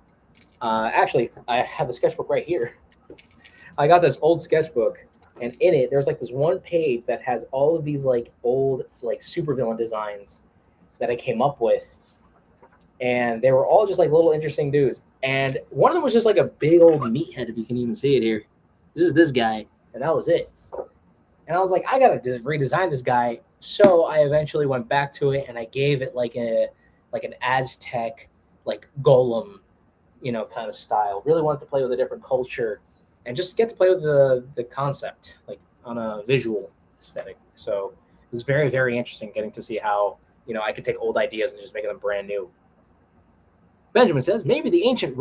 Actually, I have the sketchbook right here. I got this old sketchbook, and in it, there's like this one page that has all of these like old like supervillain designs that I came up with, and they were all just like little interesting dudes. And one of them was just like a big old meathead, if you can even see it here. This is this guy, and that was it. And I was like, I gotta redesign this guy. So I eventually went back to it, and I gave it like an Aztec, like golem, kind of style. Really wanted to play with a different culture, and just get to play with the concept, like on a visual aesthetic. So it was very, very interesting getting to see how I could take old ideas and just make them brand new. Benjamin says maybe the ancient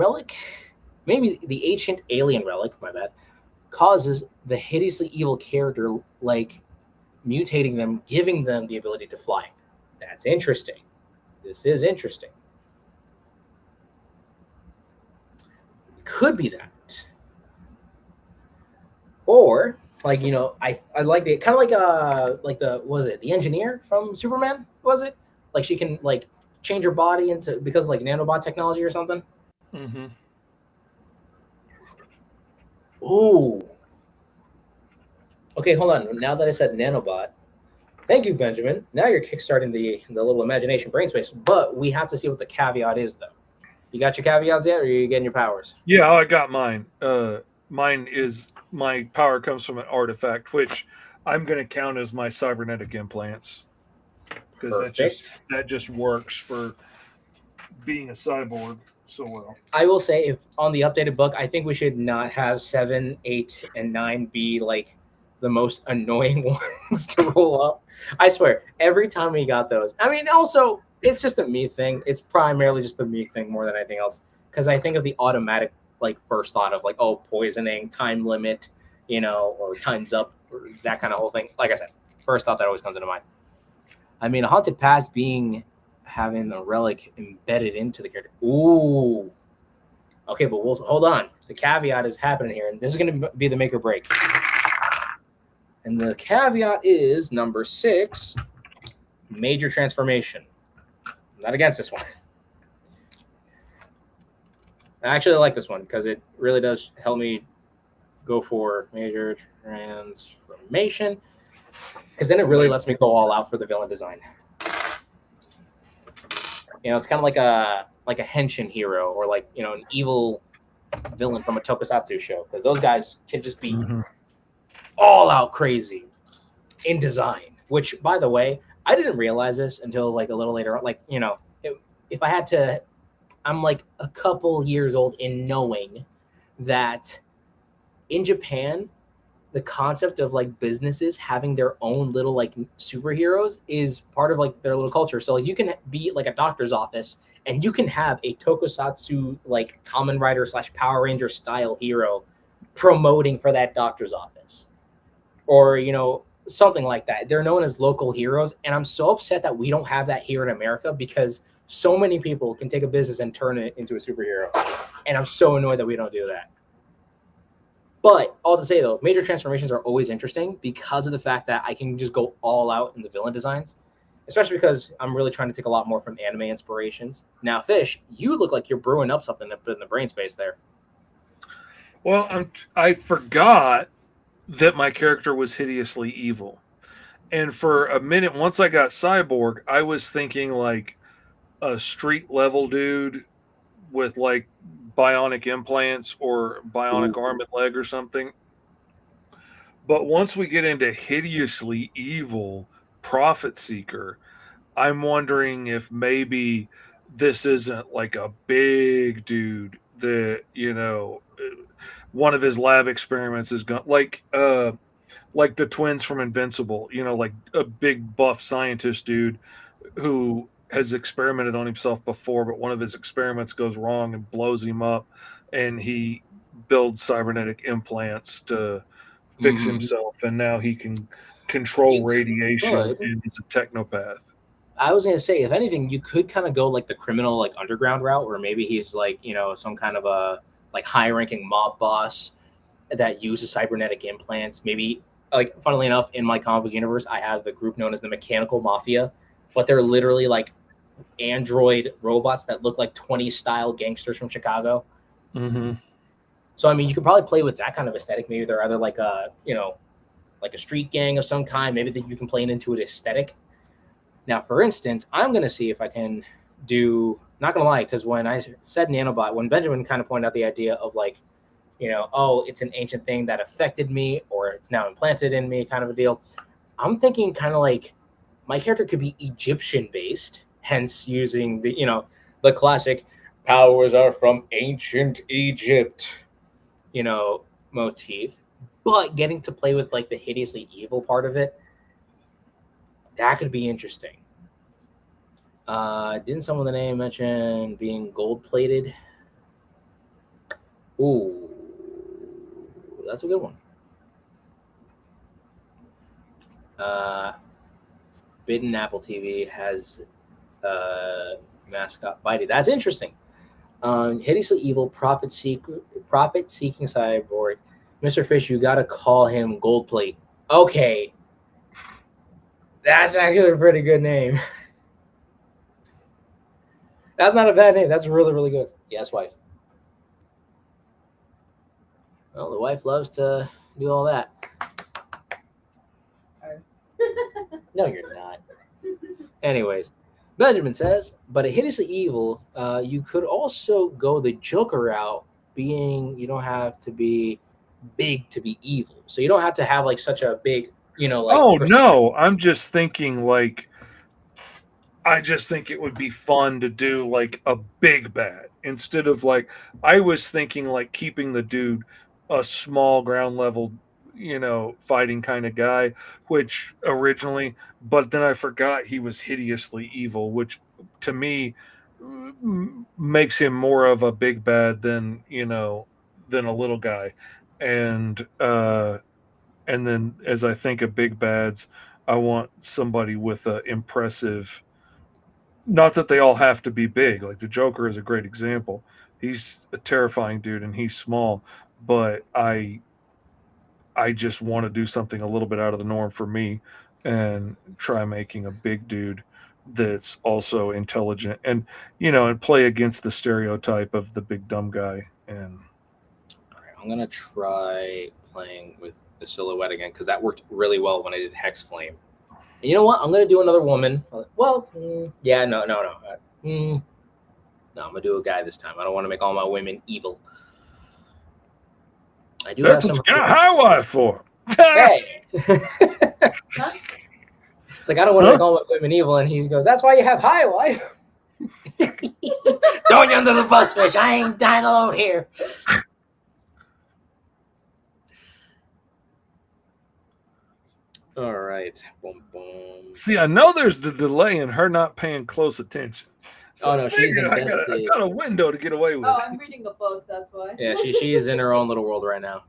alien relic, my bad, causes the hideously evil character, like mutating them, giving them the ability to fly. That's interesting. This is interesting. Could be that. Or like, I like the kind of like the was it the engineer from Superman? Was it? Like she can like change her body into because of like nanobot technology or something? Mm-hmm. Ooh. Okay, hold on. Now that I said nanobot, thank you, Benjamin. Now you're kickstarting the little imagination brain space, but we have to see what the caveat is, though. You got your caveats yet, or are you getting your powers? Yeah, I got mine. Mine is my power comes from an artifact, which I'm going to count as my cybernetic implants because that just works for being a cyborg so well. I will say, if on the updated book, I think we should not have 7, 8, and 9 be like the most annoying ones to roll up. I swear, every time we got those. I mean, also, it's just a me thing. It's primarily just the me thing more than anything else. Because I think of the automatic, like, first thought of, like, oh, poisoning, time limit, or time's up, or that kind of whole thing. Like I said, first thought that always comes into mind. I mean, a haunted past having a relic embedded into the character. Ooh. Okay, but we'll hold on. The caveat is happening here, and this is going to be the make or break. And the caveat is number 6, major transformation. I'm not against this one. I actually like this one because it really does help me go for major transformation, because then it really lets me go all out for the villain design. It's kind of like a henshin hero, or like an evil villain from a tokusatsu show, because those guys can just be all out crazy in design. Which, by the way, I didn't realize this until like a little later on. Like, if I had to, I'm like a couple years old in knowing that in Japan, the concept of like businesses having their own little like superheroes is part of like their little culture. So like you can be like a doctor's office and you can have a tokusatsu like Kamen Rider / Power Ranger style hero promoting for that doctor's office, or something like that. They're known as local heroes, and I'm so upset that we don't have that here in America, because so many people can take a business and turn it into a superhero, and I'm so annoyed that we don't do that. But all to say, though, major transformations are always interesting because of the fact that I can just go all out in the villain designs, especially because I'm really trying to take a lot more from anime inspirations. Now, Fish, you look like you're brewing up something in the brain space there. Well, I forgot that my character was hideously evil. And for a minute, once I got cyborg, I was thinking like a street level dude with like bionic implants or bionic arm and leg or something. But once we get into hideously evil profit seeker, I'm wondering if maybe this isn't like a big dude that, one of his lab experiments is going like the twins from Invincible, like a big buff scientist dude who has experimented on himself before, but one of his experiments goes wrong and blows him up, and he builds cybernetic implants to fix Mhm. himself, and now he can control You radiation, could. and he's a technopath. I was gonna say, if anything, you could kind of go like the criminal, like underground route, where maybe he's like, some kind of a like high-ranking mob boss that uses cybernetic implants. Maybe, like, funnily enough, in my comic book universe, I have the group known as the Mechanical Mafia, but they're literally like android robots that look like 20s style gangsters from Chicago. Mm-hmm. So I mean, you could probably play with that kind of aesthetic. Maybe they're either like like a street gang of some kind. Maybe that you can play into an aesthetic. Now, for instance, I'm gonna see if I can do. Not gonna lie, because when I said nanobot, when Benjamin kind of pointed out the idea of like, oh, it's an ancient thing that affected me, or it's now implanted in me, kind of a deal. I'm thinking kind of like my character could be Egyptian based, hence using the classic powers are from ancient Egypt, motif, but getting to play with like the hideously evil part of it, that could be interesting. Didn't someone with the name mention being gold plated? Ooh, that's a good one. Bidden Apple TV has mascot Bitey. That's interesting. Hideously evil profit seeking cyborg. Mr. Fish, you gotta call him Gold Plate. Okay. That's actually a pretty good name. That's not a bad name. That's really, really good. Yes, wife. Well, the wife loves to do all that. No, you're not. Anyways, Benjamin says, but a hideously evil, you could also go the Joker route, being you don't have to be big to be evil. So you don't have to have like such a big, like. Oh no, I'm just thinking like I just think it would be fun to do like a big bad instead of like I was thinking like keeping the dude a small ground level, fighting kind of guy, which originally, but then I forgot he was hideously evil, which to me makes him more of a big bad than, than a little guy. And then as I think of big bads, I want somebody with a impressive, not that they all have to be big. Like the Joker is a great example. He's a terrifying dude and he's small, but I just want to do something a little bit out of the norm for me and try making a big dude that's also intelligent and and play against the stereotype of the big dumb guy. And All right, I'm gonna try playing with the silhouette again because that worked really well when I did Hex Flame. And you know what? I'm gonna do another woman. Well, yeah, no. No, I'm gonna do a guy this time. I don't want to make all my women evil. I do that's have what some. you got high wife for. Hey. Huh? It's like I don't want to make all my women evil, and he goes, "That's why you have high wife." Throwing you under the bus, Fish. I ain't dying alone here. All right. Boom, boom. See, I know there's the delay in her not paying close attention. So Oh, no, I she's figured I invested. got a window to get away with Oh, it. I'm reading a book, that's why. Yeah, she is in her own little world right now.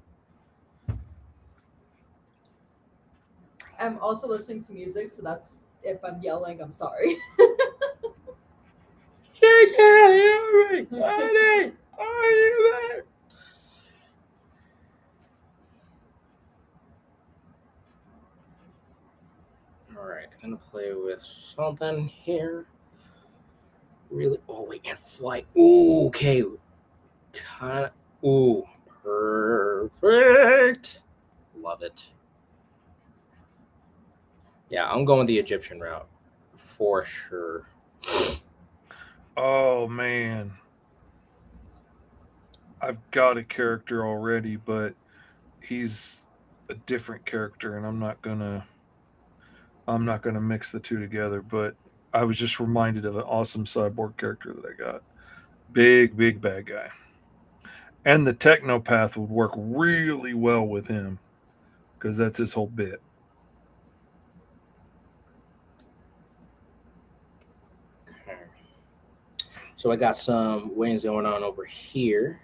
I'm also listening to music, so that's if I'm yelling, I'm sorry. She can't hear me. Honey, are you there? All right, gonna play with something here. Really? Oh wait, and fly. Ooh, okay. Kind of. Ooh, perfect. Love it. Yeah, I'm going the Egyptian route for sure. Oh man. I've got a character already, but he's a different character and I'm not gonna mix the two together, but I was just reminded of an awesome cyborg character that I got. Big bad guy. And the technopath would work really well with him because that's his whole bit. So I got some wings going on over here.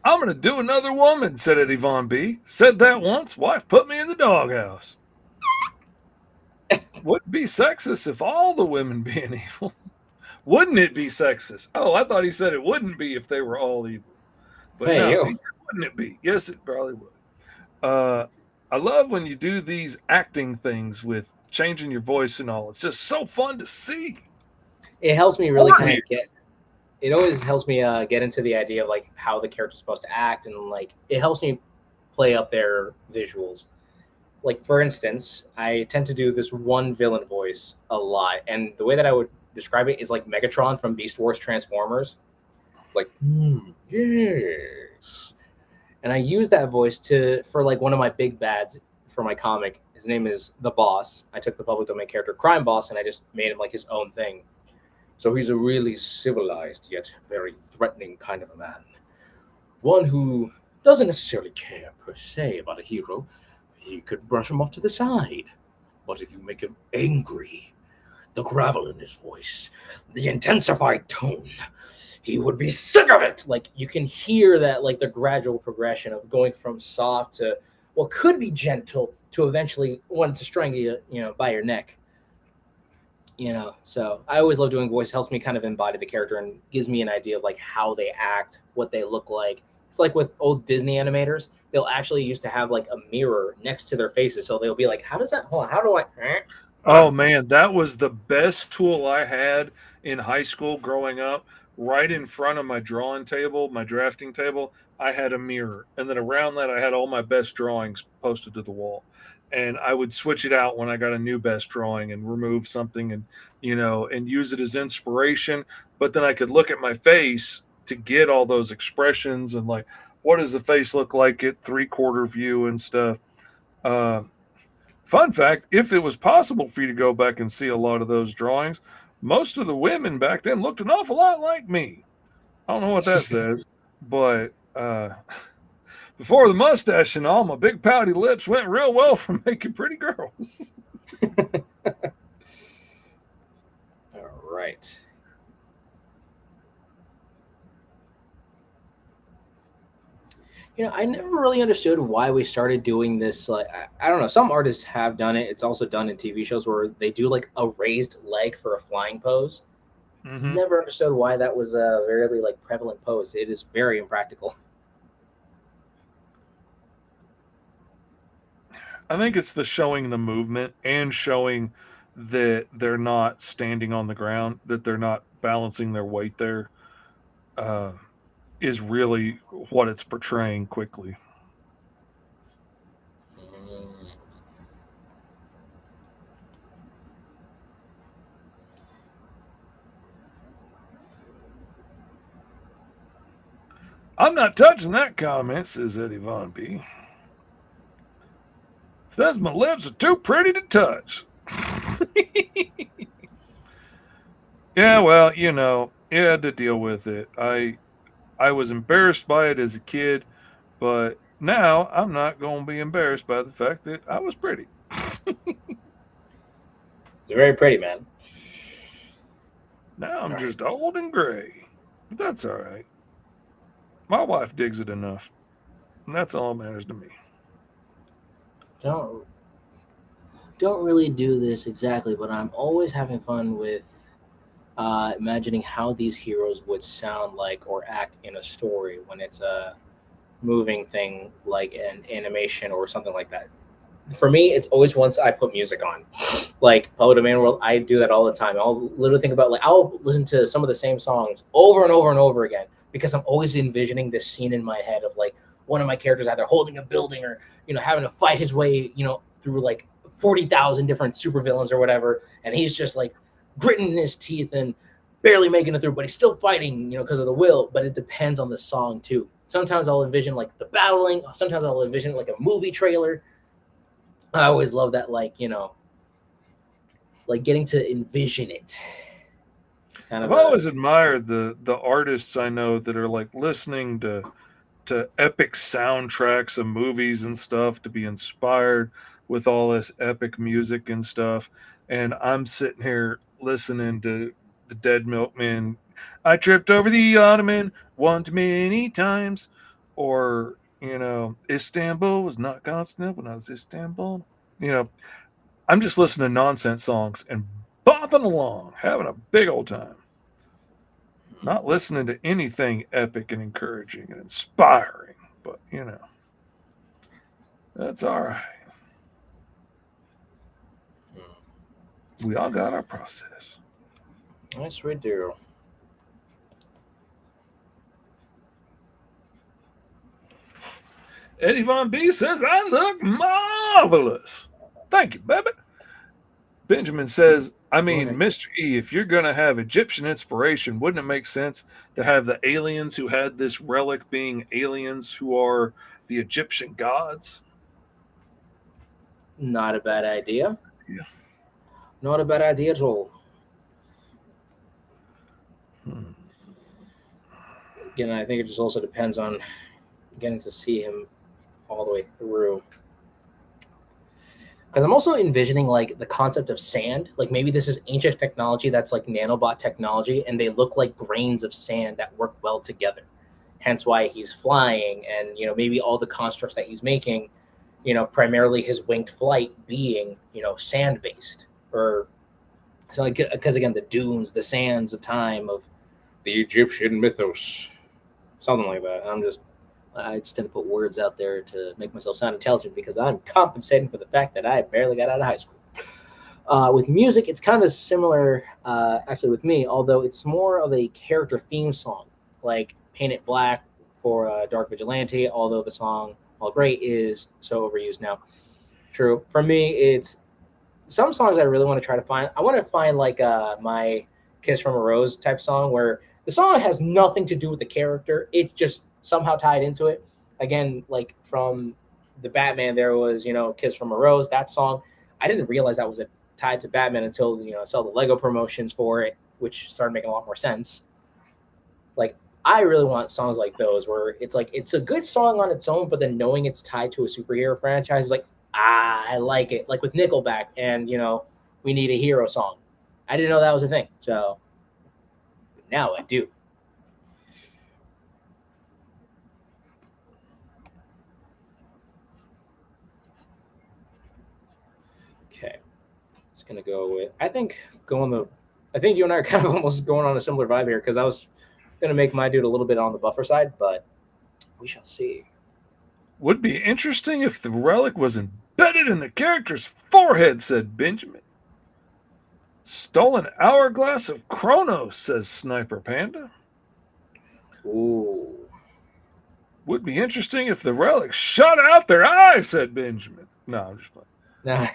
I'm gonna do another woman, said Eddie Von B. Said that once, wife put me in the doghouse. Wouldn't be sexist if all the women being evil. Wouldn't it be sexist? Oh, I thought he said it wouldn't be if they were all evil. But Hey, no, yo. he said, wouldn't it be? Yes, it probably would. I love when you do these acting things with changing your voice and all. It's just so fun to see. It helps me really Or kind hear. of get. It always helps me get into the idea of like how the character's supposed to act, and like it helps me play up their visuals. Like for instance, I tend to do this one villain voice a lot, and the way that I would describe it is like Megatron from Beast Wars Transformers. Like, yes. And I use that voice to for like one of my big bads for my comic. His name is the Boss. I took the public domain character Crime Boss and I just made him like his own thing. So he's a really civilized yet very threatening kind of a man. One who doesn't necessarily care per se about a hero. He could brush him off to the side. But if you make him angry, the gravel in his voice, the intensified tone, he would be sick of it. Like you can hear that, like the gradual progression of going from soft to what could be gentle to eventually wanting to strangle you, by your neck. So I always love doing voice. Helps me kind of embody the character and gives me an idea of like how they act, what they look like. It's like with old Disney animators, they'll actually used to have like a mirror next to their faces, so they'll be like, "How does that? Hold on, how do I?" Oh man, that was the best tool I had in high school growing up. Right in front of my drawing table, my drafting table, I had a mirror. And then around that, I had all my best drawings posted to the wall. And I would switch it out when I got a new best drawing and remove something and use it as inspiration. But then I could look at my face to get all those expressions and like, what does the face look like at 3/4 view and stuff. Uh, Fun fact, if it was possible for you to go back and see a lot of those drawings, most of the women back then looked an awful lot like me. I don't know what that says, but before the mustache and all, my big pouty lips went real well for making pretty girls. All right. I never really understood why we started doing this. Like, I don't know. Some artists have done it. It's also done in TV shows where they do like a raised leg for a flying pose. Mm-hmm. Never understood why that was a very like prevalent pose. It is very impractical. I think it's the showing the movement and showing that they're not standing on the ground, that they're not balancing their weight there, uh, is really what it's portraying quickly. Mm. I'm not touching that comment, says Eddie Von B. Says my lips are too pretty to touch. Yeah, well, you had to deal with it. I was embarrassed by it as a kid, but now I'm not going to be embarrassed by the fact that I was pretty. It's very pretty, man. Now I'm just old and gray. But that's all right. My wife digs it enough. And that's all that matters to me. Don't really do this exactly, but I'm always having fun with imagining how these heroes would sound like or act in a story when it's a moving thing like an animation or something like that. For me, it's always once I put music on, like Public Domain World. I do that all the time. I'll literally think about like I'll listen to some of the same songs over and over and over again because I'm always envisioning this scene in my head of like one of my characters either holding a building or having to fight his way through like 40,000 different supervillains or whatever, and he's just like gritting his teeth and barely making it through, but he's still fighting because of the will. But it depends on the song too. Sometimes I'll envision like the battling. Sometimes I'll envision like a movie trailer. I always love that, like getting to envision it. I've always admired the artists I know that are like listening to epic soundtracks of movies and stuff to be inspired with all this epic music and stuff. And I'm sitting here listening to the dead milkman. I tripped over the ottoman one too many times. Or, Istanbul was not Constantinople, when I was Istanbul. I'm just listening to nonsense songs and bopping along, having a big old time. Not listening to anything epic and encouraging and inspiring, but, that's all right. We all got our process. Yes, we do. Eddie Von B says, I look marvelous. Thank you, baby. Benjamin says, Mr. E, if you're going to have Egyptian inspiration, wouldn't it make sense to have the aliens who had this relic being aliens who are the Egyptian gods? Not a bad idea. Yeah. Not a bad idea at all. Again, I think it just also depends on getting to see him all the way through. Because I'm also envisioning like the concept of sand. Like maybe this is ancient technology that's like nanobot technology, and they look like grains of sand that work well together. Hence why he's flying, and maybe all the constructs that he's making, primarily his winged flight being sand based, or so like, because again the dunes, the sands of time of the Egyptian mythos, something like that. I just tend to put words out there to make myself sound intelligent because I'm compensating for the fact that I barely got out of high school. With music, it's kind of similar, actually, with me, although it's more of a character theme song, like Paint It Black for Dark Vigilante, although the song All Great is so overused now. True. For me, it's some songs I really want to try to find. I want to find like my Kiss from a Rose type song where the song has nothing to do with the character. It's just somehow tied into it. Again, like from the Batman, there was, Kiss from a Rose, that song. I didn't realize that was tied to Batman until, I saw the Lego promotions for it, which started making a lot more sense. Like, I really want songs like those where it's like, it's a good song on its own, but then knowing it's tied to a superhero franchise is like, I like it. Like with Nickelback and, We Need a Hero song. I didn't know that was a thing. So now I do. Okay, just gonna go with. I think you and I are kind of almost going on a similar vibe here because I was gonna make my dude a little bit on the buffer side, but we shall see. Would be interesting if the relic was embedded in the character's forehead, said Benjamin. Stolen hourglass of Kronos, says Sniper Panda. Ooh. Would be interesting if the relic shot out their eye, said Benjamin. No, I'm just playing. Nah.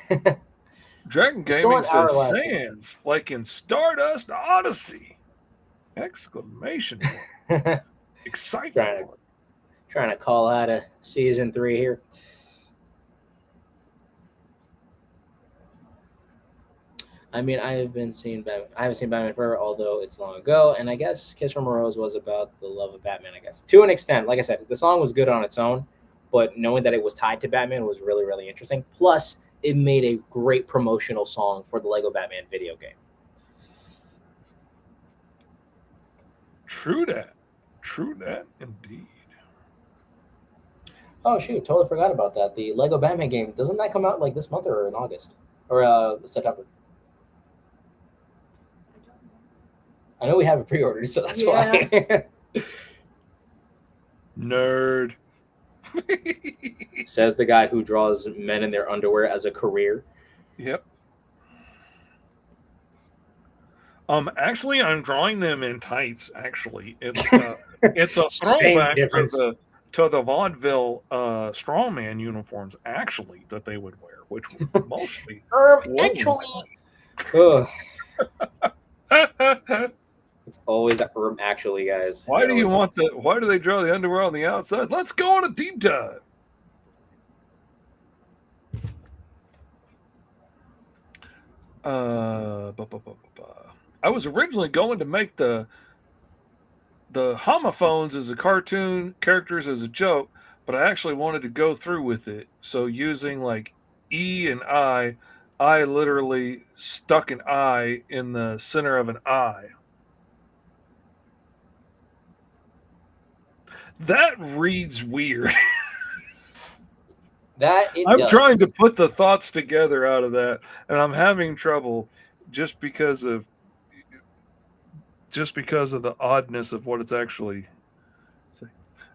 Dragon Gaming says sands, like in Stardust Odyssey! Exclamation point. Excitement. Trying to call out a season 3 here. I haven't seen Batman Forever, although it's long ago, and I guess Kiss from a Rose was about the love of Batman, I guess. To an extent, like I said, the song was good on its own, but knowing that it was tied to Batman was really, really interesting. Plus, it made a great promotional song for the Lego Batman video game. True that. True that, indeed. Oh, shoot. Totally forgot about that. The Lego Batman game, doesn't that come out like this month or in August? Or September? I know we have it pre-ordered, so that's why. Nerd. Says the guy who draws men in their underwear as a career. Yep. Actually, I'm drawing them in tights. Actually, it's a throwback to the vaudeville strongman uniforms. Actually, that they would wear, which were mostly. It's always that actually, guys. Why do they draw the underwear on the outside? Let's go on a deep dive. I was originally going to make the homophones as a cartoon characters as a joke, but I actually wanted to go through with it. So using like E and I literally stuck an I in the center of an I That reads weird. That it I'm does. trying to put the thoughts together out of that, and I'm having trouble just because of the oddness of what it's actually.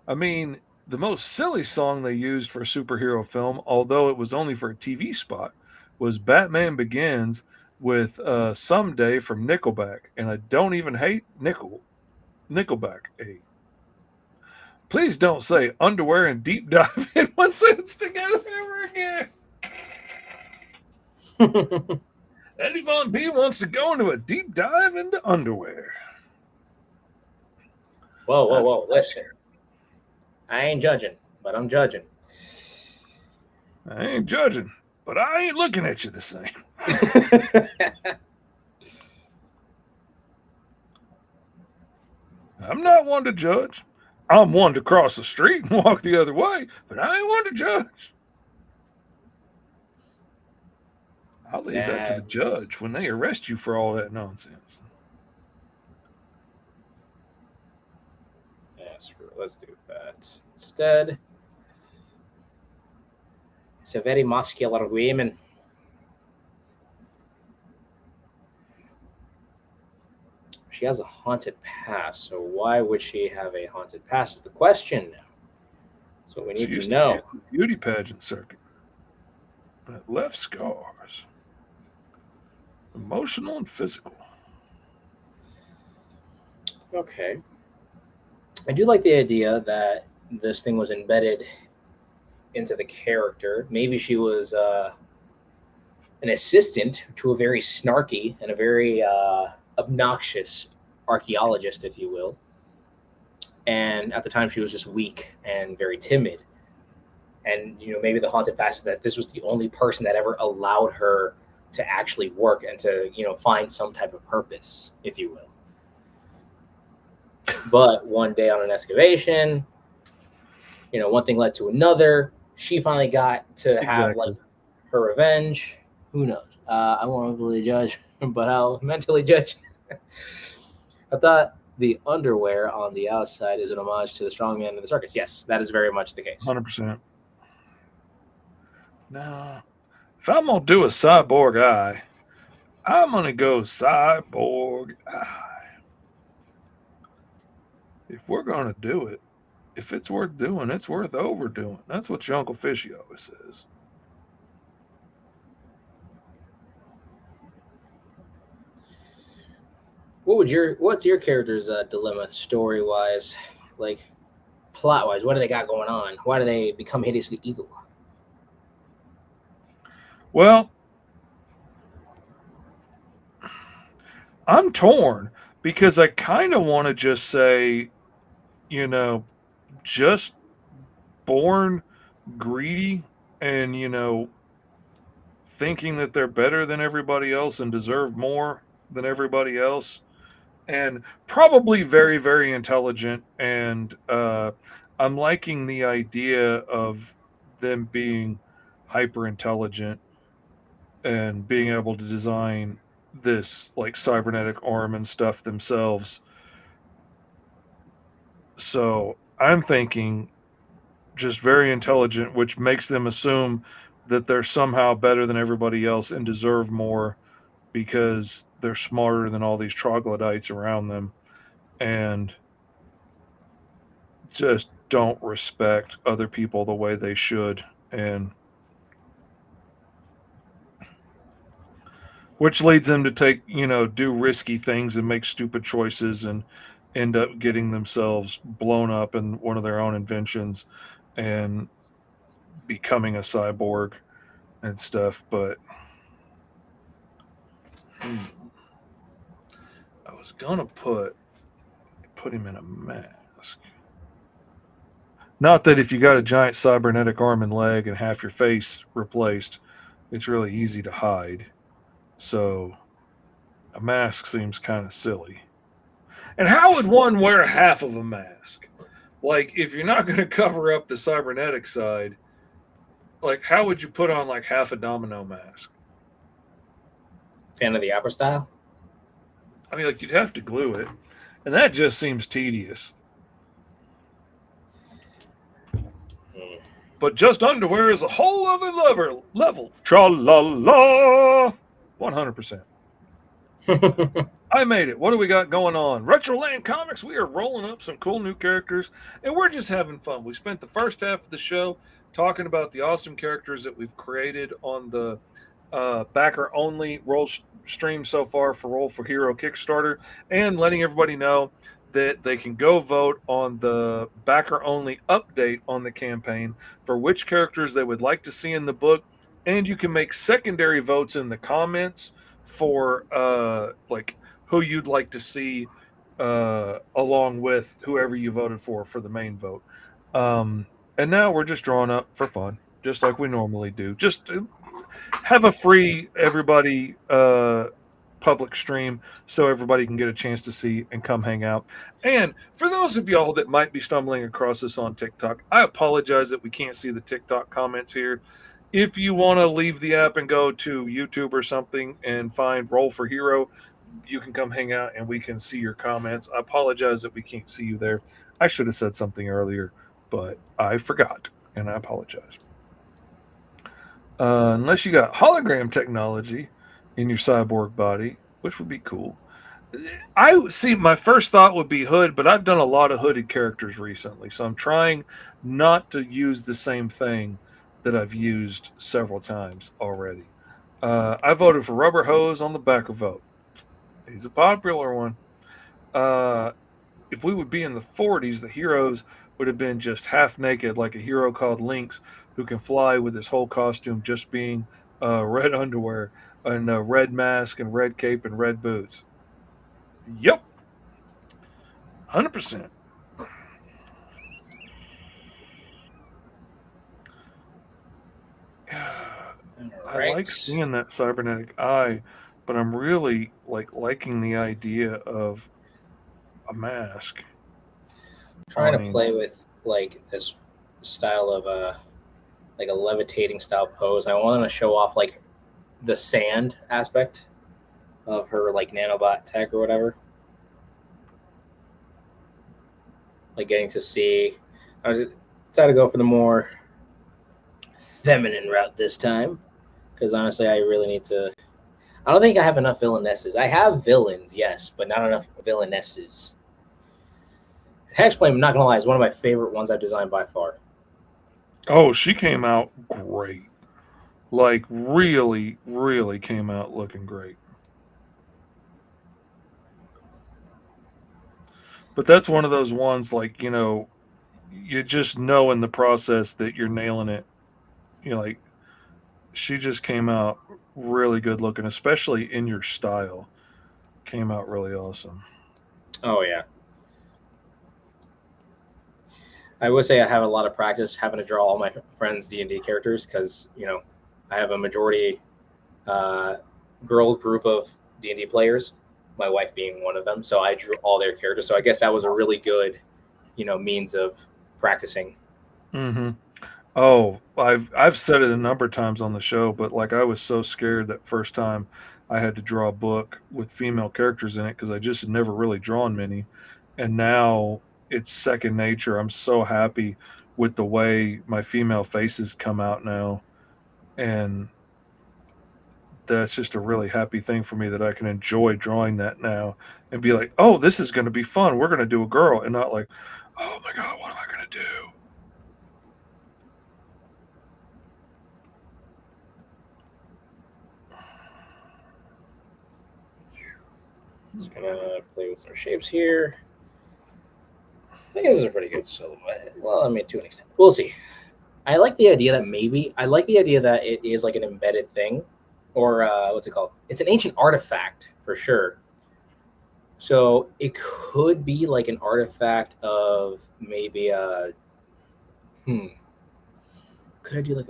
I mean, the most silly song they used for a superhero film, although it was only for a TV spot, was Batman Begins with Someday from Nickelback. And I don't even hate Nickelback. Hey, please don't say underwear and deep dive in one sentence together ever again. Eddie Von B wants to go into a deep dive into underwear. Whoa. Listen. I ain't judging, but I'm judging. I ain't judging, but I ain't looking at you the same. I'm not one to judge. I'm one to cross the street and walk the other way, but I ain't one to judge. I'll leave that to the judge when they arrest you for all that nonsense. Yeah, screw it. Let's do that instead. It's a very muscular woman. She has a haunted past, so why would she have a haunted past is the question now. So we need to know. Be on the beauty pageant circuit. But left scars. Emotional and physical. Okay. I do like the idea that this thing was embedded into the character. Maybe she was an assistant to a very snarky and a very obnoxious archaeologist, if you will. And at the time, she was just weak and very timid. And, you know, maybe the haunted past is that this was the only person that ever allowed her to actually work and to, you know, find some type of purpose, if you will. But one day on an excavation, you know, one thing led to another. She finally got to have like her revenge. Who knows? I won't really judge, but I'll mentally judge. I thought the underwear on the outside is an homage to the strongman in the circus. Yes, that is very much the case. 100%. Now, if I'm going to do a cyborg eye, I'm going to go cyborg eye. If we're going to do it, if it's worth doing, it's worth overdoing. That's what your Uncle Fishy always says. What's your character's dilemma story wise, like plot wise? What do they got going on? Why do they become hideously evil? Well, I'm torn because I kind of want to just say, you know, just born greedy and, you know, thinking that they're better than everybody else and deserve more than everybody else, and probably very, very intelligent. And I'm liking the idea of them being hyper intelligent and being able to design this like cybernetic arm and stuff themselves. So I'm thinking just very intelligent, which makes them assume that they're somehow better than everybody else and deserve more because they're smarter than all these troglodytes around them and just don't respect other people the way they should. And which leads them to take, you know, do risky things and make stupid choices and end up getting themselves blown up in one of their own inventions and becoming a cyborg and stuff. But I was gonna put him in a mask. Not that if you got a giant cybernetic arm and leg and half your face replaced, it's really easy to hide. So a mask seems kind of silly. And how would one wear half of a mask? Like, if you're not going to cover up the cybernetic side, like, how would you put on like half a domino mask? Fan of the opera style? I mean, like, you'd have to glue it, and that just seems tedious. but just underwear is a whole other level. Tra la la. 100%. I made it. What do we got going on? Retroland Comics, we are rolling up some cool new characters, and we're just having fun. We spent the first half of the show talking about the awesome characters that we've created on the backer only stream so far for Roll for Hero Kickstarter, and letting everybody know that they can go vote on the backer only update on the campaign for which characters they would like to see in the book, and you can make secondary votes in the comments for like who you'd like to see along with whoever you voted for the main vote. And now we're just drawing up for fun, just like we normally do. Just have a free everybody public stream so everybody can get a chance to see and come hang out. And for those of y'all that might be stumbling across this on TikTok, I apologize that we can't see the TikTok comments here. If you want to leave the app and go to YouTube or something and find Roll for Hero, you can come hang out and we can see your comments. I apologize that we can't see you there. I should have said something earlier, but I forgot, and I apologize. Unless you got hologram technology in your cyborg body, which would be cool. I see. My first thought would be Hood, but I've done a lot of hooded characters recently, so I'm trying not to use the same thing that I've used several times already. I voted for Rubber Hose on the backer vote. He's a popular one. If we would be in the 40s, the heroes would have been just half naked, like a hero called Lynx, who can fly with his whole costume just being red underwear and a red mask and red cape and red boots. Yep. 100%. I like seeing that cybernetic eye, but I'm really liking the idea of a mask. I'm trying to play with like this style of like a levitating style pose. I want to show off like the sand aspect of her like nanobot tech or whatever. Like getting to see, I was decided to go for the more feminine route this time because honestly, I really need to. I don't think I have enough villainesses. I have villains, yes, but not enough villainesses. Hexflame, I'm not gonna lie, is one of my favorite ones I've designed by far. Oh, she came out great. Like really, really came out looking great. But that's one of those ones like, you just know in the process that you're nailing it. Like she just came out really good looking, especially in your style. Came out really awesome. Oh yeah. I would say I have a lot of practice having to draw all my friends' D&D characters because, I have a majority girl group of D&D players, my wife being one of them. So I drew all their characters. So I guess that was a really good, means of practicing. Mm-hmm. Oh, I've said it a number of times on the show, but like I was so scared that first time I had to draw a book with female characters in it because I just had never really drawn many. And now it's second nature. I'm so happy with the way my female faces come out now. And that's just a really happy thing for me that I can enjoy drawing that now and be like, oh, this is going to be fun. We're going to do a girl, and not like, oh my God, what am I going to do? Just going to play with some shapes here. I think this is a pretty good silhouette. Well, I mean, to an extent. We'll see. I like the idea that it is like an embedded thing, or what's it called? It's an ancient artifact for sure. So it could be like an artifact of maybe Could I do like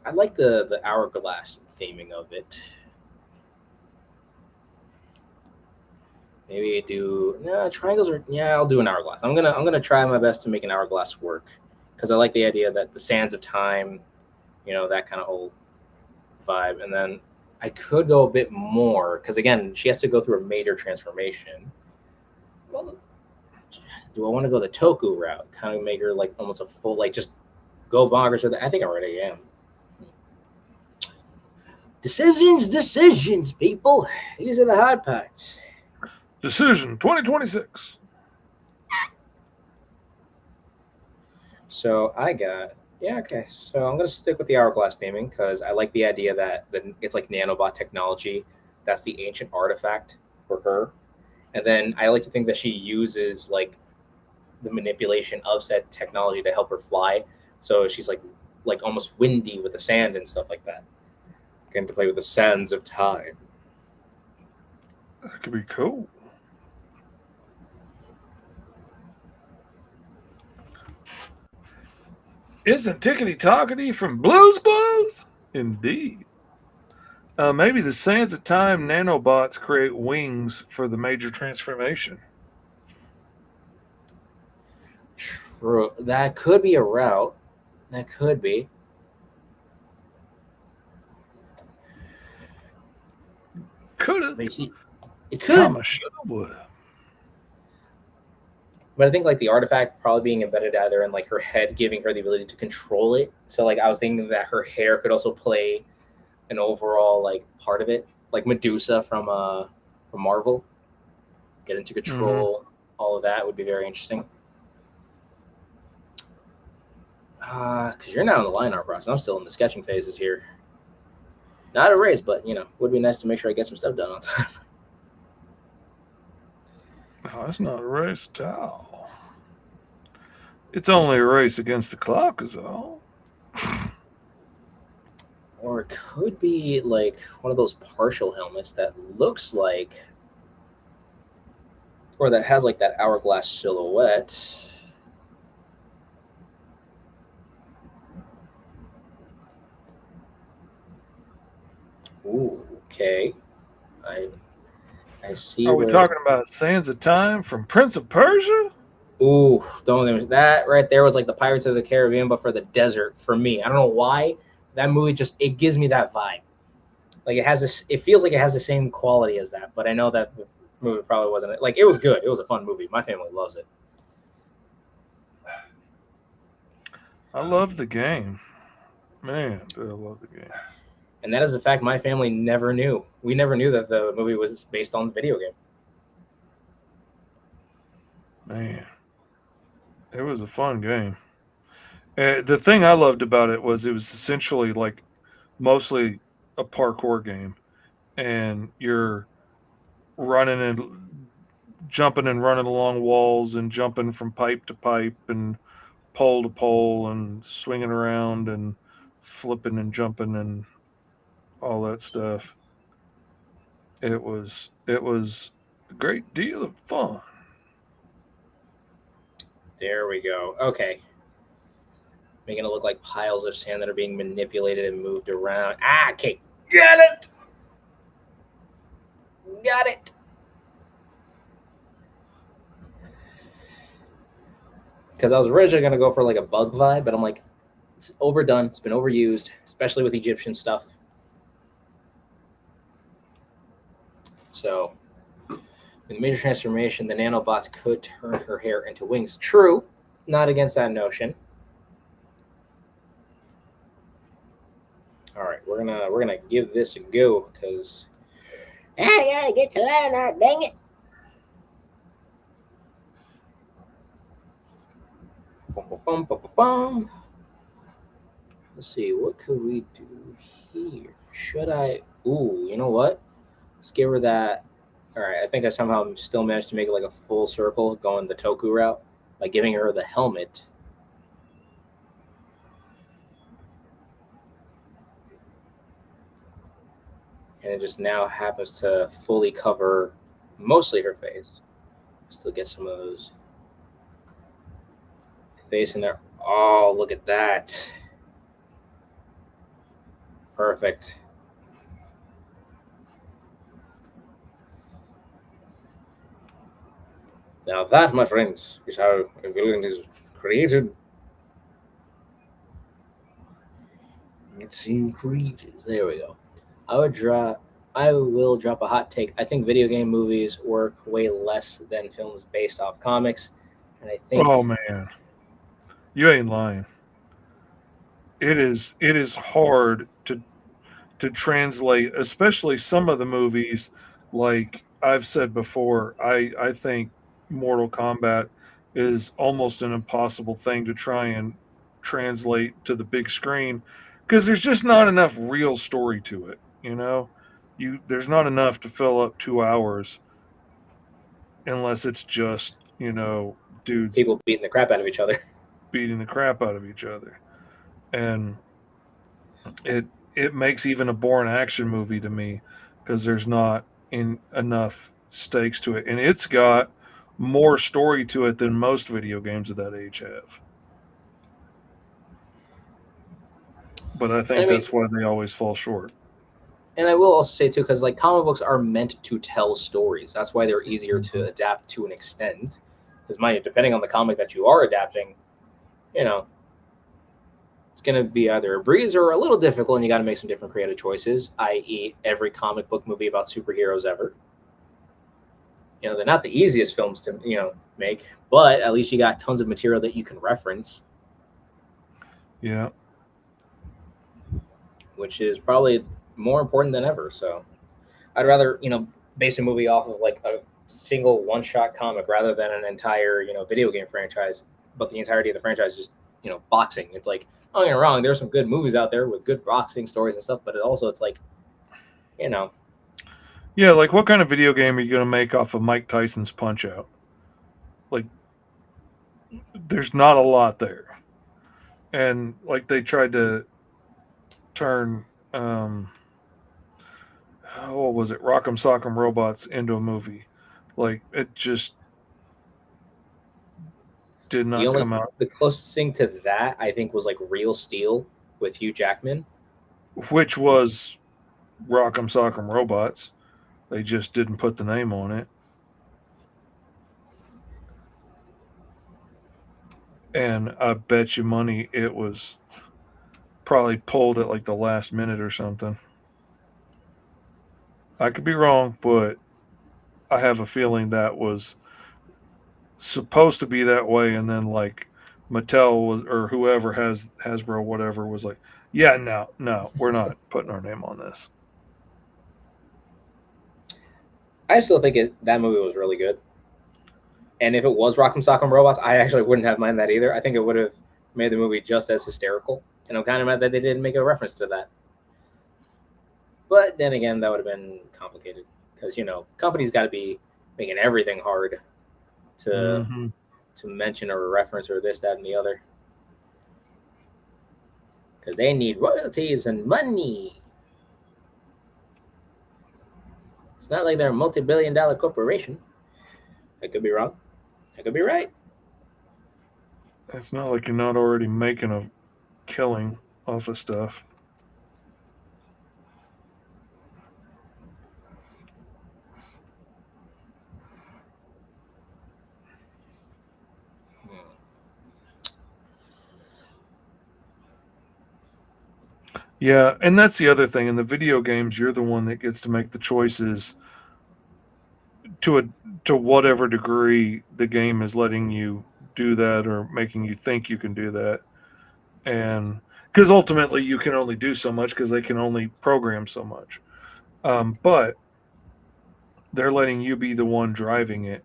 I like the hourglass theming of it. Maybe triangles are I'll do an hourglass. I'm gonna try my best to make an hourglass work because I like the idea that the sands of time, that kind of whole vibe. And then I could go a bit more because again, she has to go through a major transformation. Well, do I want to go the Toku route? Kind of make her like almost a full, like just go bonkers with it. I think I already am. Decisions, people. These are the hard parts. Decision 2026. So I got okay. So I'm gonna stick with the hourglass theming because I like the idea that it's like nanobot technology. That's the ancient artifact for her, and then I like to think that she uses like the manipulation of said technology to help her fly. So she's like almost windy with the sand and stuff like that. Getting to play with the sands of time. That could be cool. Isn't Tickety Tockety from Blues Clues? Indeed. Maybe the sands of time nanobots create wings for the major transformation. True. That could be a route. That could be. Coulda. But you see, it could. Comma, shoulda, woulda. But I think like the artifact probably being embedded either in like her head, giving her the ability to control it. So like I was thinking that her hair could also play an overall like part of it, like Medusa from Marvel. Get into control. All of that would be very interesting. Because you're now in the line art process. I'm still in the sketching phases here. Not a race, but would be nice to make sure I get some stuff done on time. Oh, it's not a race at all. It's only a race against the clock is all. Or it could be like one of those partial helmets that looks like, or that has like that hourglass silhouette. Ooh, okay. I see. Are we talking about Sands of Time from Prince of Persia? Ooh, don't get me. That right there was like the Pirates of the Caribbean, but for the desert for me. I don't know why. That movie it gives me that vibe. Like it feels like it has the same quality as that, but I know that the movie probably wasn't. Like it was good. It was a fun movie. My family loves it. I love the game. Man, do I love the game. And that is a fact my family never knew. We never knew that the movie was based on the video game. Man, it was a fun game. The thing I loved about it was essentially like mostly a parkour game. And you're running and jumping and running along walls and jumping from pipe to pipe and pole to pole and swinging around and flipping and jumping and all that stuff. It was a great deal of fun. There we go. Okay. Making it look like piles of sand that are being manipulated and moved around. Okay. Got it. Got it. Because I was originally going to go for like a bug vibe, but I'm like, it's overdone. It's been overused, especially with Egyptian stuff. So, in the major transformation, the nanobots could turn her hair into wings. True. Not against that notion. All right, we're gonna give this a go because I gotta get to line art, dang it. Bum, bum, bum, bum. Let's see, what could we do here? Should I? Ooh, you know what? Let's give her that. All right, I think I somehow still managed to make it like a full circle going the Toku route by giving her the helmet. And it just now happens to fully cover mostly her face. Still get some of those face in there. Oh, look at that. Perfect. Now that, my friends, is how a villain is created. It's in creatures. There we go. I will drop a hot take. I think video game movies work way less than films based off comics. And I think Oh man. You ain't lying. it is hard to translate, especially some of the movies. Like I've said before, I think Mortal Kombat is almost an impossible thing to try and translate to the big screen because there's just not enough real story to it. There's not enough to fill up 2 hours unless it's just dudes People beating the crap out of each other. beating the crap out of each other, and it makes even a boring action movie to me because there's not enough stakes to it, and it's got more story to it than most video games of that age have. But I think that's why they always fall short. And I will also say too, because like comic books are meant to tell stories. That's why they're easier to adapt to an extent. Because mind you, depending on the comic that you are adapting, it's going to be either a breeze or a little difficult, and you got to make some different creative choices, i.e. every comic book movie about superheroes ever. They're not the easiest films to, make, but at least you got tons of material that you can reference. Yeah. Which is probably more important than ever. So I'd rather, base a movie off of like a single one-shot comic rather than an entire, video game franchise, but the entirety of the franchise is just, boxing. It's like, don't get me wrong, there's some good movies out there with good boxing stories and stuff, but it's like, Yeah, like what kind of video game are you going to make off of Mike Tyson's Punch-Out? Like, there's not a lot there. And like they tried to turn, what was it, Rock'em Sock'em Robots into a movie. Like, it just did not come out. The closest thing to that, I think, was like Real Steel with Hugh Jackman. Which was Rock'em Sock'em Robots. They just didn't put the name on it. And I bet you money it was probably pulled at like the last minute or something. I could be wrong, but I have a feeling that was supposed to be that way, and then like Mattel was, or whoever has Hasbro, whatever, was like, yeah, no, we're not putting our name on this. I still think that movie was really good. And if it was Rock'em Sock'em Robots, I actually wouldn't have minded that either. I think it would have made the movie just as hysterical. And I'm kind of mad that they didn't make a reference to that. But then again, that would have been complicated. Because, companies got to be making everything hard to mention or reference or this, that, and the other. Because they need royalties and money. It's not like they're a multi-billion-dollar corporation. I could be wrong. I could be right. It's not like you're not already making a killing off of stuff. Yeah, and that's the other thing. In the video games, you're the one that gets to make the choices to whatever degree the game is letting you do that or making you think you can do that. And because ultimately you can only do so much because they can only program so much. But they're letting you be the one driving it.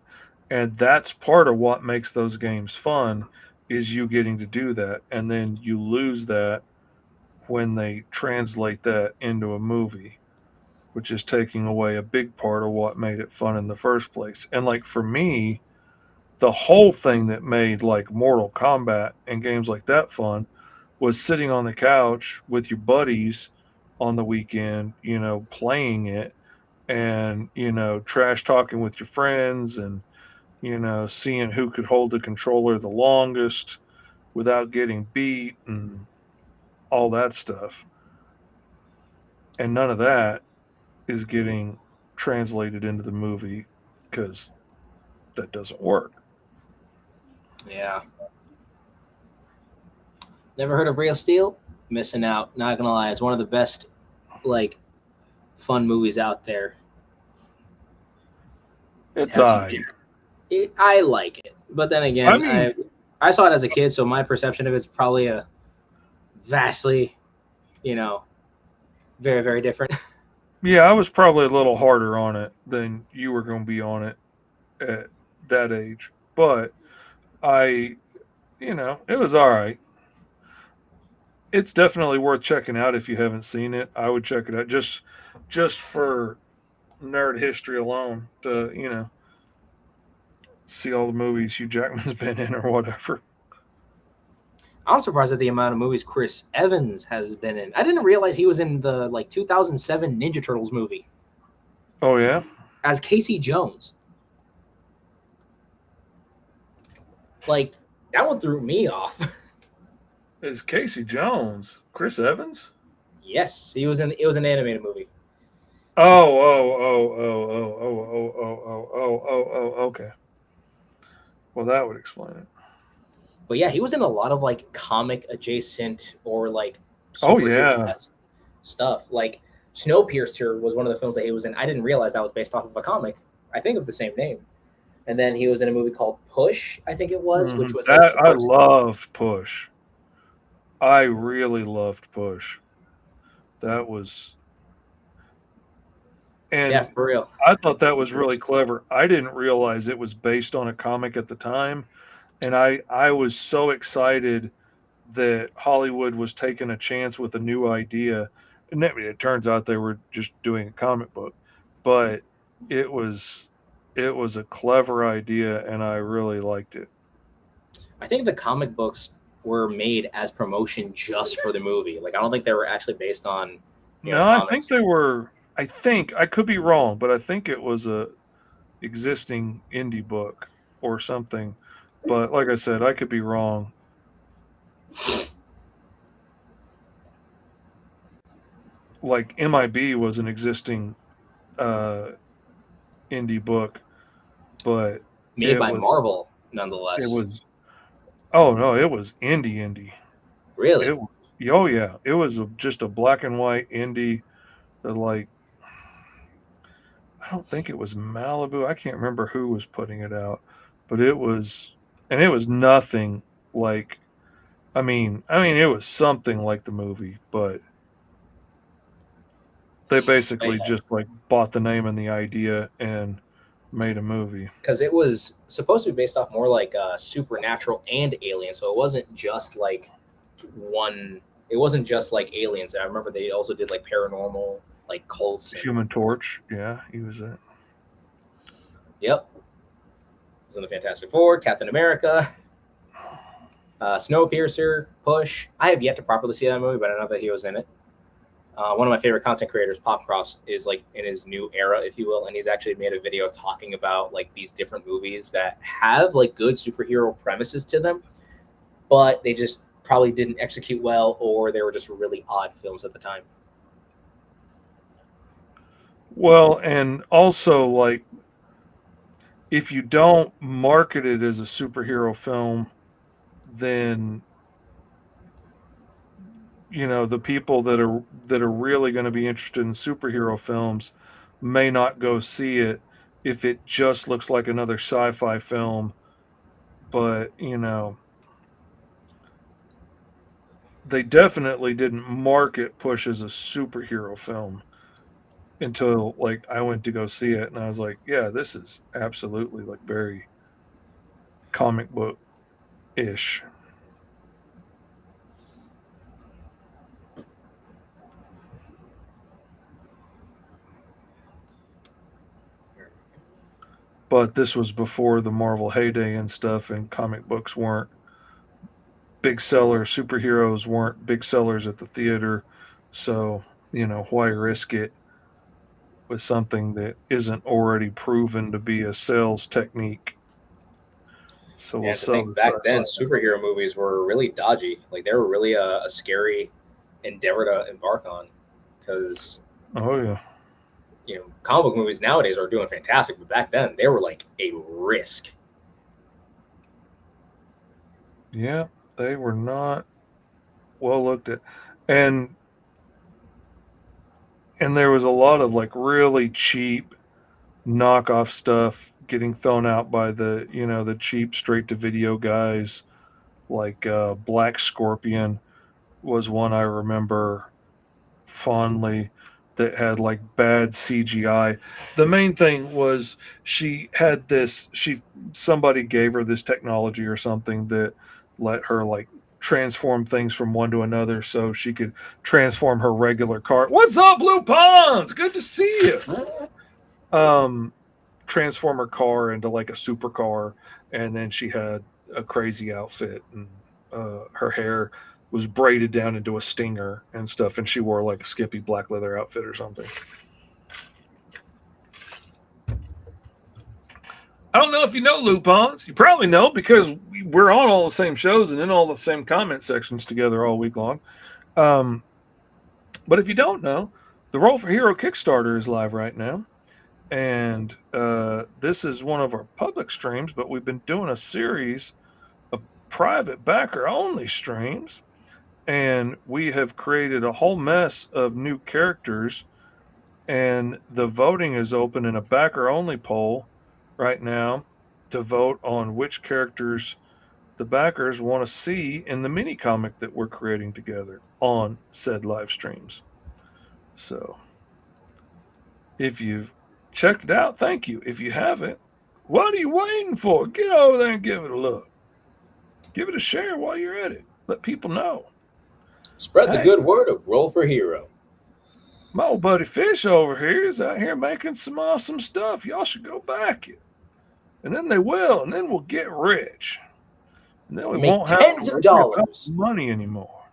And that's part of what makes those games fun, is you getting to do that. And then you lose that when they translate that into a movie, which is taking away a big part of what made it fun in the first place. And like for me, the whole thing that made like Mortal Kombat and games like that fun was sitting on the couch with your buddies on the weekend, playing it and, trash talking with your friends and, seeing who could hold the controller the longest without getting beat and all that stuff. And none of that is getting translated into the movie because that doesn't work. Yeah. Never heard of Real Steel? Missing out. Not gonna lie, it's one of the best, fun movies out there. It's I like it, but then again, I saw it as a kid, so my perception of it's probably a vastly, very, very different. Yeah, I was probably a little harder on it than you were going to be on it at that age, but I, it was all right. It's definitely worth checking out if you haven't seen it. I would check it out just for nerd history alone to see all the movies Hugh Jackman's been in or whatever. I'm surprised at the amount of movies Chris Evans has been in. I didn't realize he was in the 2007 Ninja Turtles movie Oh yeah, as Casey Jones. Like, that one threw me off. it's Casey Jones, Chris Evans. Yes, it was an animated movie. Oh. Okay. Well, that would explain it. But yeah, he was in a lot of comic adjacent or Oh yeah, superhero-esque stuff. Like Snowpiercer was one of the films that he was in. I didn't realize that was based off of a comic, I think of the same name. And then he was in a movie called Push, I think it was, which was that I sports. loved Push. I really loved Push. That was, and Yeah, for real. I thought that was really clever. I didn't realize it was based on a comic at the time, and I was so excited that Hollywood was taking a chance with a new idea. And it turns out they were just doing a comic book, but it was a clever idea, and I really liked it. I think the comic books were made as promotion just for the movie. Like, I don't think they were actually based on No, I think comics. they were. I think I could be wrong, but I think it was a existing indie book or something. But like I said, I could be wrong. Like MIB was an existing uh, indie book, but Made it by was Marvel, nonetheless. it was. Oh no, it was indie. Really? It was. Oh yeah, it was just a black and white indie. That I don't think it was Malibu. I can't remember who was putting it out, but it was, and it was nothing like. I mean, it was something like the movie, but they basically just bought the name and the idea and made a movie. Because it was supposed to be based off more supernatural and alien, so it wasn't just one. It wasn't just like aliens. I remember they also did paranormal, cults. Human Torch, yeah, he was it. Yep. He was in the Fantastic Four, Captain America, Snowpiercer, Push. I have yet to properly see that movie, but I know that he was in it. One of my favorite content creators, Popcross, is in his new era, if you will, and he's actually made a video talking about these different movies that have good superhero premises to them, but they just probably didn't execute well, or they were just really odd films at the time. Well, and also if you don't market it as a superhero film, then the people that are really going to be interested in superhero films may not go see it if it just looks like another sci-fi film. But they definitely didn't market Push as a superhero film until I went to go see it, and I was like, yeah, this is absolutely very comic book ish. But this was before the Marvel heyday and stuff, and comic books weren't big sellers. Superheroes weren't big sellers at the theater. So, why risk it with something that isn't already proven to be a sales technique? So we'll And to sell think the back sci-fi. then, superhero movies were really dodgy. They were really a scary endeavor to embark on, because Oh yeah. comic book movies nowadays are doing fantastic, but back then they were a risk. Yeah, they were not well looked at. And there was a lot of really cheap knockoff stuff getting thrown out by the cheap straight to video guys, like Black Scorpion was one I remember fondly that had like bad CGI. The main thing was she had this, somebody gave her this technology or something that let her like transform things from one to another so she could transform her regular car. What's up, Blue Ponds? Good to see you. Transform her car into like a supercar, and then she had a crazy outfit, and her hair was braided down into a stinger and stuff, and she wore like a skippy black leather outfit or something. I don't know if you know Lupons. You probably know because we're on all the same shows and in all the same comment sections together all week long. But if you don't know, the Roll for Hero Kickstarter is live right now. And this is one of our public streams, but we've been doing a series of private backer only streams. And we have created a whole mess of new characters. And the voting is open in a backer only poll right now to vote on which characters the backers want to see in the mini comic that we're creating together on said live streams. So if you've checked it out, thank you. If you haven't, what are you waiting for? Get over there and give it a look. Give it a share while you're at it. Let people know. Spread the good word of Roll for Hero. My old buddy Fish over here is out here making some awesome stuff. Y'all should go back it. And then they will, and then we'll get rich. And then we Make won't tens have of dollars. money anymore.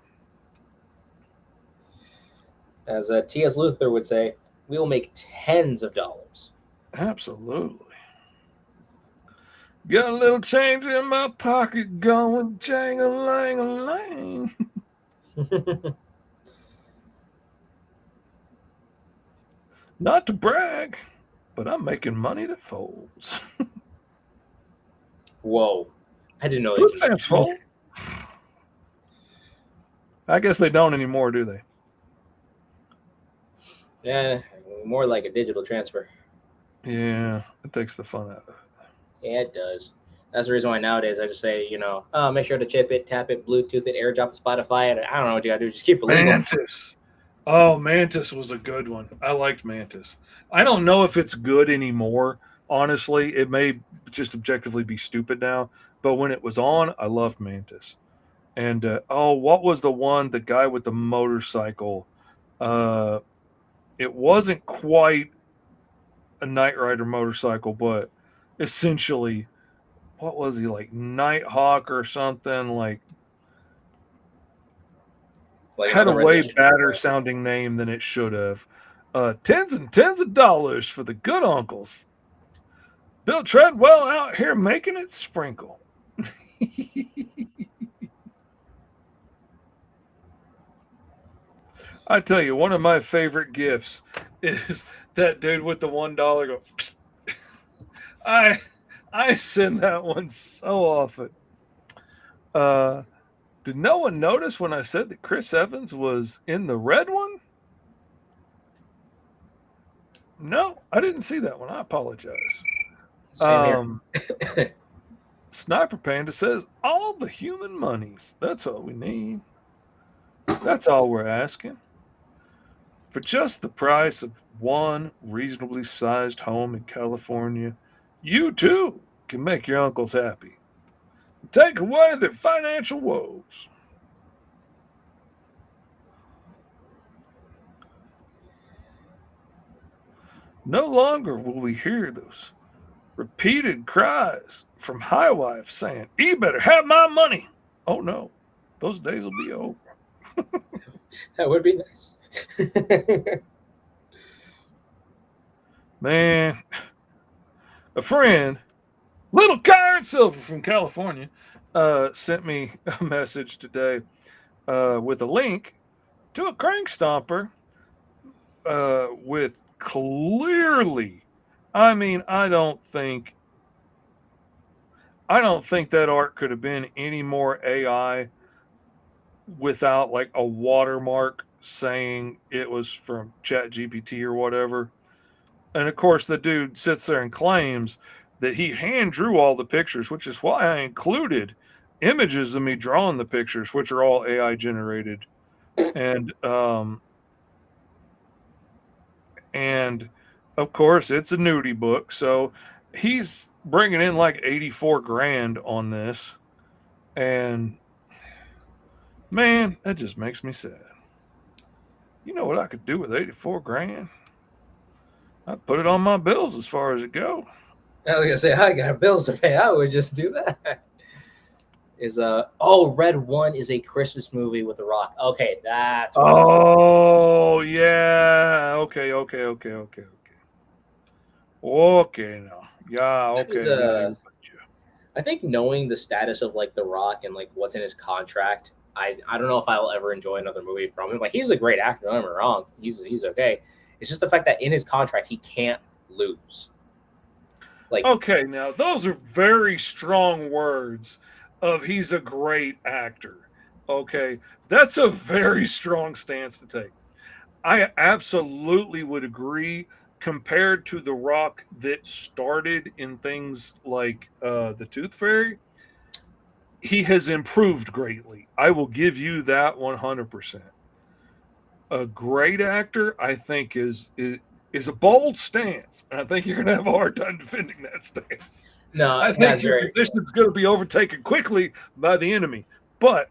As T.S. Luther would say, we will make tens of dollars. Absolutely. Got a little change in my pocket going jang-a-lang-a-lang. Not to brag, but I'm making money that folds. Whoa. I didn't know Food that. stamps fold. I guess they don't anymore, do they? Yeah, more like a digital transfer. Yeah, it takes the fun out of it. Yeah, it does. That's the reason why nowadays I just say, make sure to chip it, tap it, Bluetooth it, AirDrop it, Spotify it. I don't know what you got to do. Just keep it legal. Mantis. Oh, Mantis was a good one. I liked Mantis. I don't know if it's good anymore. Honestly, it may just objectively be stupid now. But when it was on, I loved Mantis. And, what was the one, the guy with the motorcycle? It wasn't quite a Knight Rider motorcycle, but essentially, what was he, like Nighthawk or something? Like had a way better sounding name than it should have. Tens and tens of dollars for the good uncles. Bill Treadwell out here making it sprinkle. I tell you, one of my favorite gifts is that dude with the $1 go. I send that one so often. Did no one notice when I said that Chris Evans was in the red one? No, I didn't see that one. I apologize. Sniper Panda says, all the human monies. That's all we need. That's all we're asking. For just the price of one reasonably sized home in California, you too can make your uncles happy. Take away their financial woes. No longer will we hear those repeated cries from high wife saying, "You better have my money." Oh no, those days will be over. That would be nice. Man, a friend, little Kyron Silver from California, sent me a message today with a link to a crank stomper with clearly, I mean, I don't think that art could have been any more AI without like a watermark saying it was from ChatGPT or whatever. And of course, the dude sits there and claims that he hand drew all the pictures, which is why I included images of me drawing the pictures, which are all AI generated and and of course it's a nudie book, so he's bringing in like 84 grand on this, and man, that just makes me sad. You know what I could do with 84 grand? I'd put it on my bills as far as it go. I was gonna say I got bills to pay. I would just do that. Red One is a Christmas movie with The Rock. Okay, that's what Oh yeah. Okay now. Yeah, That okay. is, Yeah, you betcha. I think knowing the status of like The Rock and like what's in his contract, I don't know if I'll ever enjoy another movie from him. Like he's a great actor, don't get me wrong. He's okay. It's just the fact that in his contract he can't lose. Like Okay, now those are very strong words of he's a great actor. Okay, that's a very strong stance to take. I absolutely would agree compared to The Rock that started in things like The Tooth Fairy, he has improved greatly. I will give you that 100%. A great actor, I think, is a bold stance, and I think you're going to have a hard time defending that stance. no, I think that's your very position is going to be overtaken quickly by the enemy. But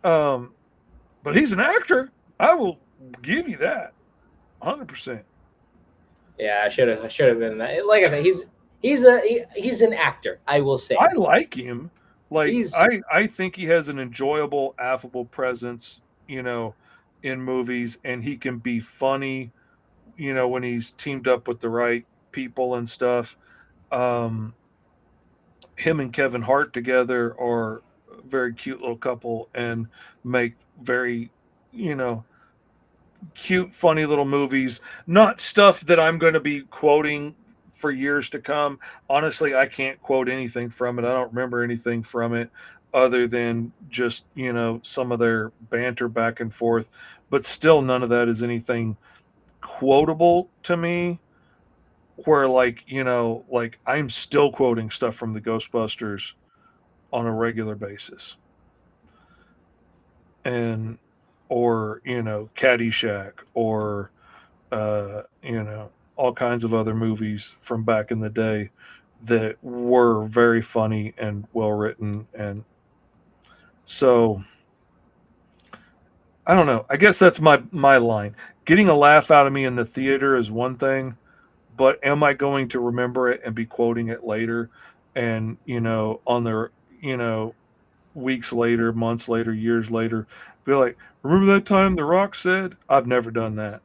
he's an actor. I will give you that, 100%. yeah. I should have been that. Like I said, he's an actor. I will say I like him. Like he's I think he has an enjoyable, affable presence, in movies, and he can be funny, when he's teamed up with the right people and stuff. Um, Him and Kevin Hart together are a very cute little couple and make very, you know, cute, funny little movies. Not stuff that I'm going to be quoting for years to come. Honestly, I can't quote anything from it. I don't remember anything from it other than just, some of their banter back and forth. But still, none of that is anything quotable to me. Where, like I'm still quoting stuff from the Ghostbusters on a regular basis. And, or, Caddyshack, or, all kinds of other movies from back in the day that were very funny and well written. And so I don't know. I guess that's my line. Getting a laugh out of me in the theater is one thing, but am I going to remember it and be quoting it later? And, on the, weeks later, months later, years later, be like, remember that time The Rock said? I've never done that.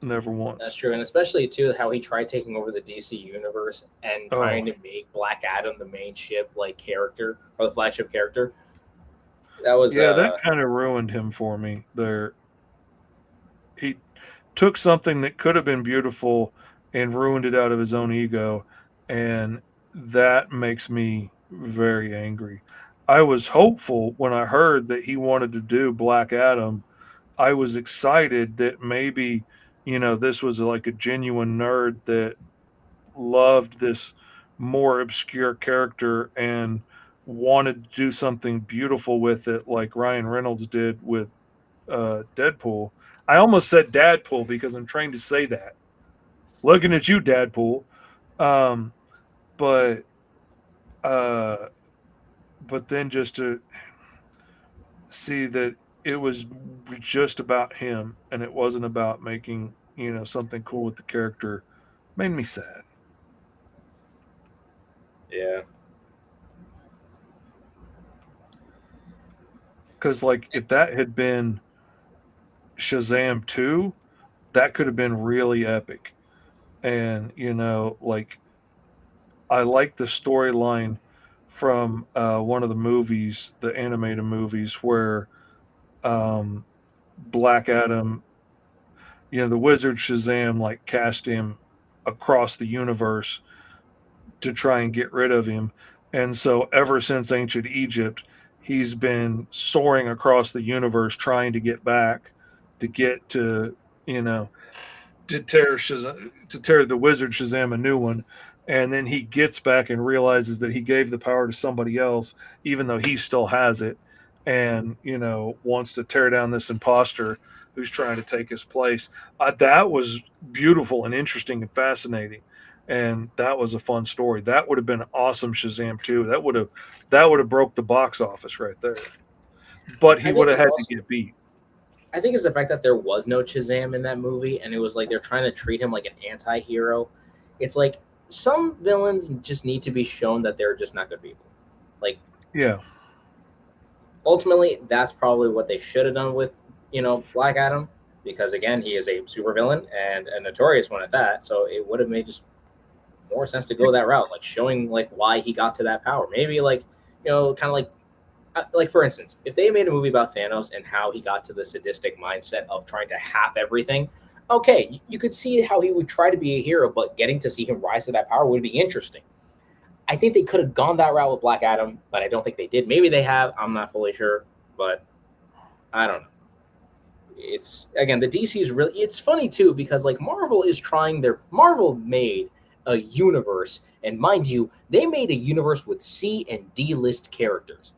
Never once. That's true, and especially too how he tried taking over the DC universe and trying to make Black Adam the main ship like character or the flagship character. That was that kind of ruined him for me. He took something that could have been beautiful and ruined it out of his own ego, and that makes me very angry. I was hopeful when I heard that he wanted to do Black Adam. I was excited that maybe, this was like a genuine nerd that loved this more obscure character and wanted to do something beautiful with it, like Ryan Reynolds did with Deadpool. I almost said Dadpool because I'm trying to say that. Looking at you, Dadpool. But then just to see that it was just about him and it wasn't about making, something cool with the character made me sad. yeah. Because, like, if that had been Shazam 2, that could have been really epic. And, like, I like the storyline from one of the movies, the animated movies, where Black Adam, the wizard Shazam, like, cast him across the universe to try and get rid of him. And so, ever since ancient Egypt, he's been soaring across the universe trying to get back, to get to, to tear the wizard Shazam a new one. And then he gets back and realizes that he gave the power to somebody else, even though he still has it. and wants to tear down this imposter who's trying to take his place. That was beautiful and interesting and fascinating, and that was a fun story. That would have been awesome Shazam too. That would have broke the box office right there. But he I would think have it's had also, to get beat. I think it's the fact that there was no Shazam in that movie, and it was like they're trying to treat him like an anti-hero. It's like some villains just need to be shown that they're just not good people. Like Yeah. ultimately, that's probably what they should have done with Black Adam, because again, he is a supervillain and a notorious one at that. So it would have made just more sense to go that route, like showing like why he got to that power. Maybe like kind of like for instance, if they made a movie about Thanos and how he got to the sadistic mindset of trying to half everything, okay, you could see how he would try to be a hero, but getting to see him rise to that power would be interesting. I think they could have gone that route with Black Adam, but I don't think they did. Maybe they have. I'm not fully sure, but I don't know. It's again the DC is really. It's funny too because like Marvel made a universe, and mind you, they made a universe with C and D list characters.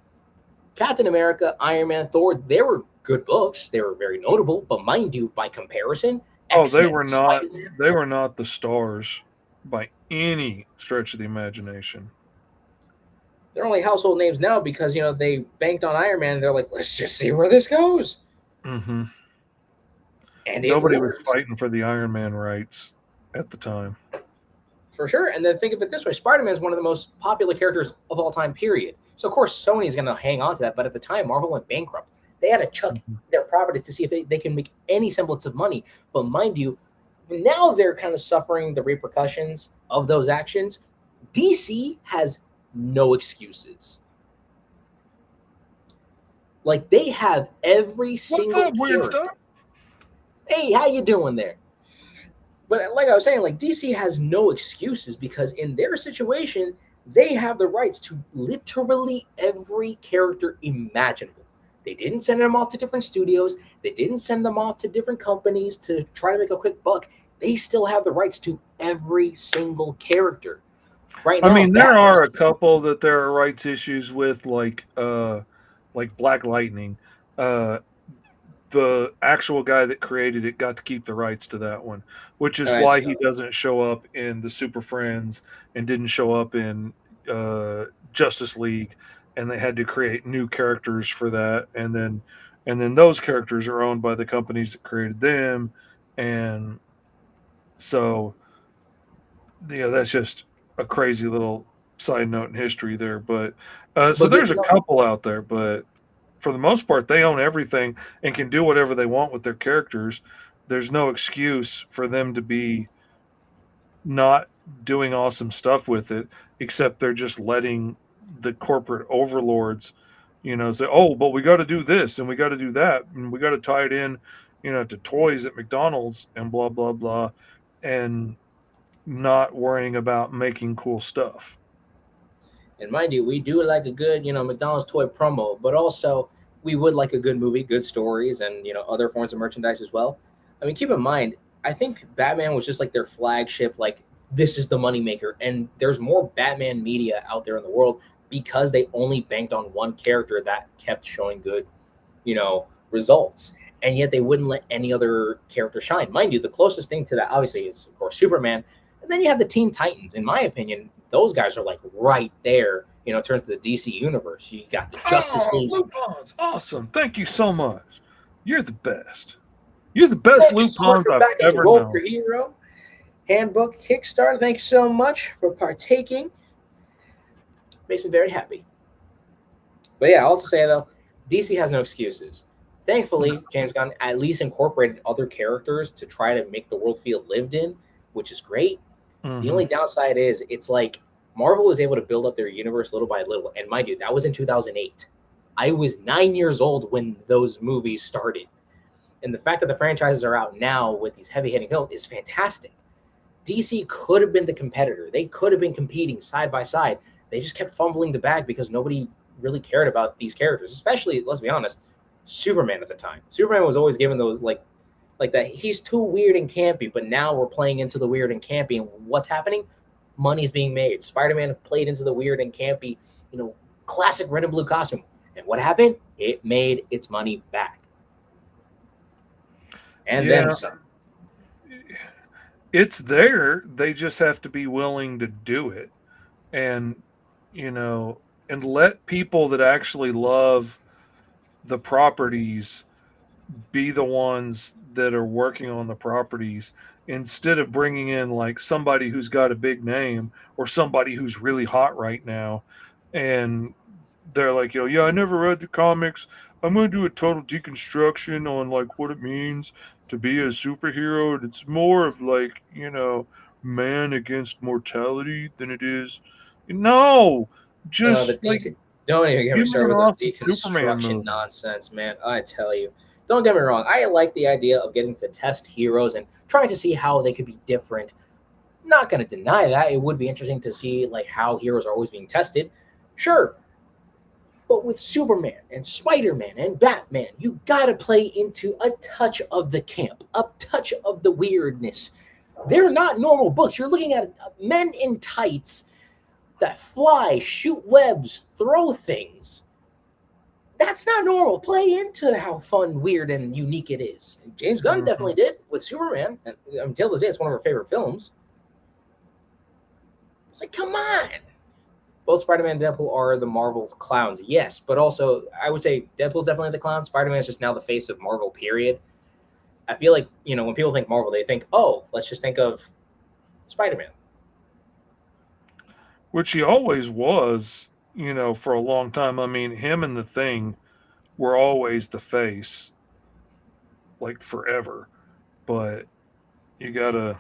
Captain America, Iron Man, Thor, they were good books. They were very notable, but mind you, by comparison, Oh, they X-Men, were not. Spider-Man, They were not the stars by any stretch of the imagination. they're only household names now because they banked on Iron Man. And they're like, let's just see where this goes, Hmm. and it Nobody was worked fighting for the Iron Man rights at the time. for sure. And then think of it this way: Spider-Man is one of the most popular characters of all time. Period. So of course Sony is going to hang on to that, but at the time Marvel went bankrupt. They had to chuck Mhm. their properties to see if they can make any semblance of money. But mind you, now they're kind of suffering the repercussions of those actions. DC has no excuses. Like they have every What's single up, weird character. stuff? Hey, how you doing there? But like I was saying, like DC has no excuses because in their situation, they have the rights to literally every character imaginable. They didn't send them off to different studios. They didn't send them off to different companies to try to make a quick buck. They still have the rights to every single character. Right I now, mean, there Batman's are a couple that there are rights issues with, like Black Lightning. Uh, the actual guy that created it got to keep the rights to that one, which is right. why he doesn't show up in the Super Friends and didn't show up in Justice League, and they had to create new characters for that, and then those characters are owned by the companies that created them, and so that's just a crazy little side note in history there. But so But there's a couple out there, but for the most part, they own everything and can do whatever they want with their characters. There's no excuse for them to be not doing awesome stuff with it, except they're just letting the corporate overlords, say, "Oh, but we got to do this and we got to do that and we got to tie it in, to toys at McDonald's and blah blah blah," and not worrying about making cool stuff. And mind you, we do like a good, McDonald's toy promo, but also we would like a good movie, good stories, and other forms of merchandise as well. I mean, keep in mind, I think Batman was just like their flagship, like this is the moneymaker. And there's more Batman media out there in the world because they only banked on one character that kept showing good, results. And yet they wouldn't let any other character shine. Mind you, the closest thing to that obviously is of course Superman. And then you have the Teen Titans. In my opinion, those guys are like right there, in terms of the DC universe. You got the Justice Oh, League. Lupon's awesome. Thank you so much. You're the best. You're the best Thank you so much Lupons for I've backing ever Roll for known. Hero Handbook Kickstarter. Thank you so much for partaking. Makes me very happy. But yeah, all to say though, DC has no excuses. Thankfully, James Gunn at least incorporated other characters to try to make the world feel lived in, which is great. The Mhm. only downside is it's like Marvel was able to build up their universe little by little. And mind you, that was in 2008. I was 9 years old when those movies started. And the fact that the franchises are out now with these heavy hitting films is fantastic. DC could have been the competitor. They could have been competing side by side. They just kept fumbling the bag because nobody really cared about these characters, especially, let's be honest, Superman at the time. Superman was always given those like that he's too weird and campy, but now we're playing into the weird and campy, and what's happening? Money's being made. Spider-Man played into the weird and campy, classic red and blue costume, And what happened? It made its money back. And Yeah. then some. It's there. They just have to be willing to do it. And, you know, and let people that actually love the properties be the ones that are working on the properties instead of bringing in like somebody who's got a big name or somebody who's really hot right now and they're like, yeah, I never read the comics. I'm going to do a total deconstruction on like what it means to be a superhero. And it's more of like, man against mortality than it is. No, No, just like don't even get me give me started an with those awesome Superman deconstruction movie. nonsense, man. I tell you. Don't get me wrong. I like the idea of getting to test heroes and trying to see how they could be different. Not going to deny that. It would be interesting to see like how heroes are always being tested. Sure. But with Superman and Spider-Man and Batman, you got to play into a touch of the camp, a touch of the weirdness. They're not normal books. You're looking at men in tights that fly, shoot webs, throw things. That's not normal. Play into how fun, weird, and unique it is. And James Gunn definitely did with Superman. And until this day, it's one of our favorite films. It's like, come on. Both Spider-Man and Deadpool are the Marvel's clowns, yes, but also I would say Deadpool's definitely the clown. Spider-Man is just now the face of Marvel, period. I feel like, when people think Marvel, they think, oh, let's just think of Spider-Man. Which he always was, for a long time. I mean, him and the Thing were always the face, like forever. But you gotta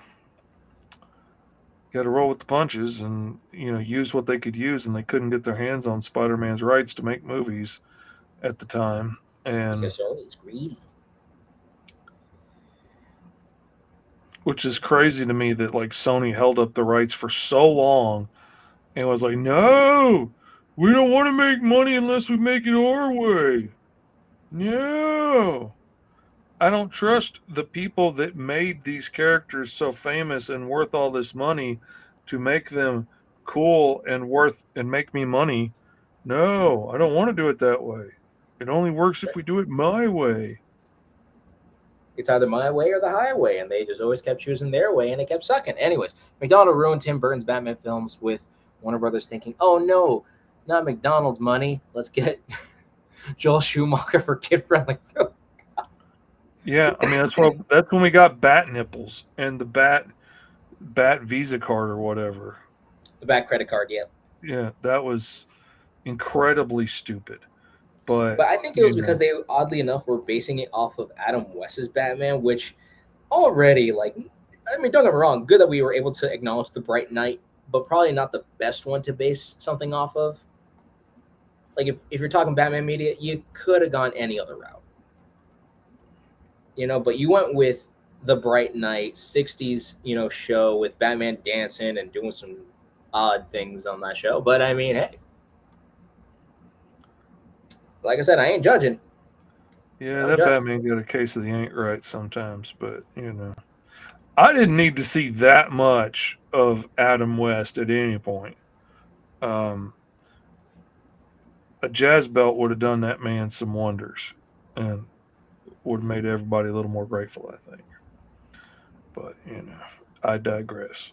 roll with the punches and use what they could use, and they couldn't get their hands on Spider-Man's rights to make movies at the time. And Because Sony's greedy. which is crazy to me that like Sony held up the rights for so long and was like, no, we don't want to make money unless we make it our way. No. I don't trust the people that made these characters so famous and worth all this money to make them cool and worth and make me money. No, I don't want to do it that way. It only works if we do it my way. It's either my way or the highway, and they just always kept choosing their way, and it kept sucking. Anyways, McDonald ruined Tim Burton's Batman films with Warner Brothers thinking, oh no, not McDonald's money. Let's get Joel Schumacher for kid-friendly film. Yeah, I mean that's when we got bat nipples and the bat Visa card or whatever. The Bat credit card, yeah. Yeah, that was incredibly stupid. But I think it was because they, oddly enough, were basing it off of Adam West's Batman, which already, don't get me wrong, good that we were able to acknowledge the Bright Knight, but probably not the best one to base something off of. Like, if you're talking Batman media, you could have gone any other route. But you went with the Bright Knight 60s, show with Batman dancing and doing some odd things on that show. But I mean, hey, like I said, I ain't judging. Yeah, that Batman got a case of the ain't right sometimes, but I didn't need to see that much of Adam West at any point. A jazz belt would have done that man some wonders and would have made everybody a little more grateful, I think. But, I digress.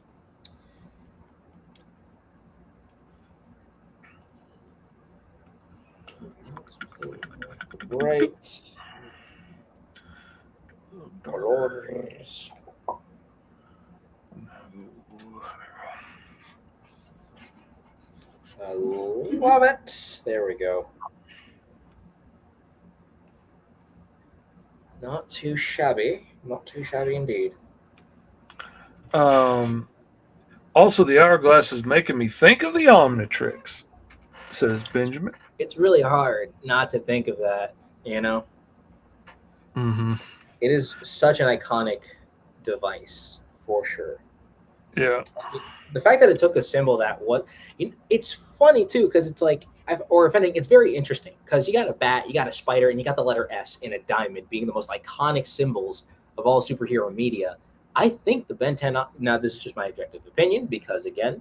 Right. Dolores. I love it. There we go. Not too shabby. Not too shabby indeed. Also, the hourglass is making me think of the Omnitrix, says Benjamin. It's really hard not to think of that, Mm-hmm. It is such an iconic device, for sure. Yeah. The fact that it took a symbol it's funny, too, because it's like, if anything, it's very interesting, because you got a bat, you got a spider, and you got the letter S in a diamond being the most iconic symbols of all superhero media. I think the Ben 10, now this is just my objective opinion, because, again,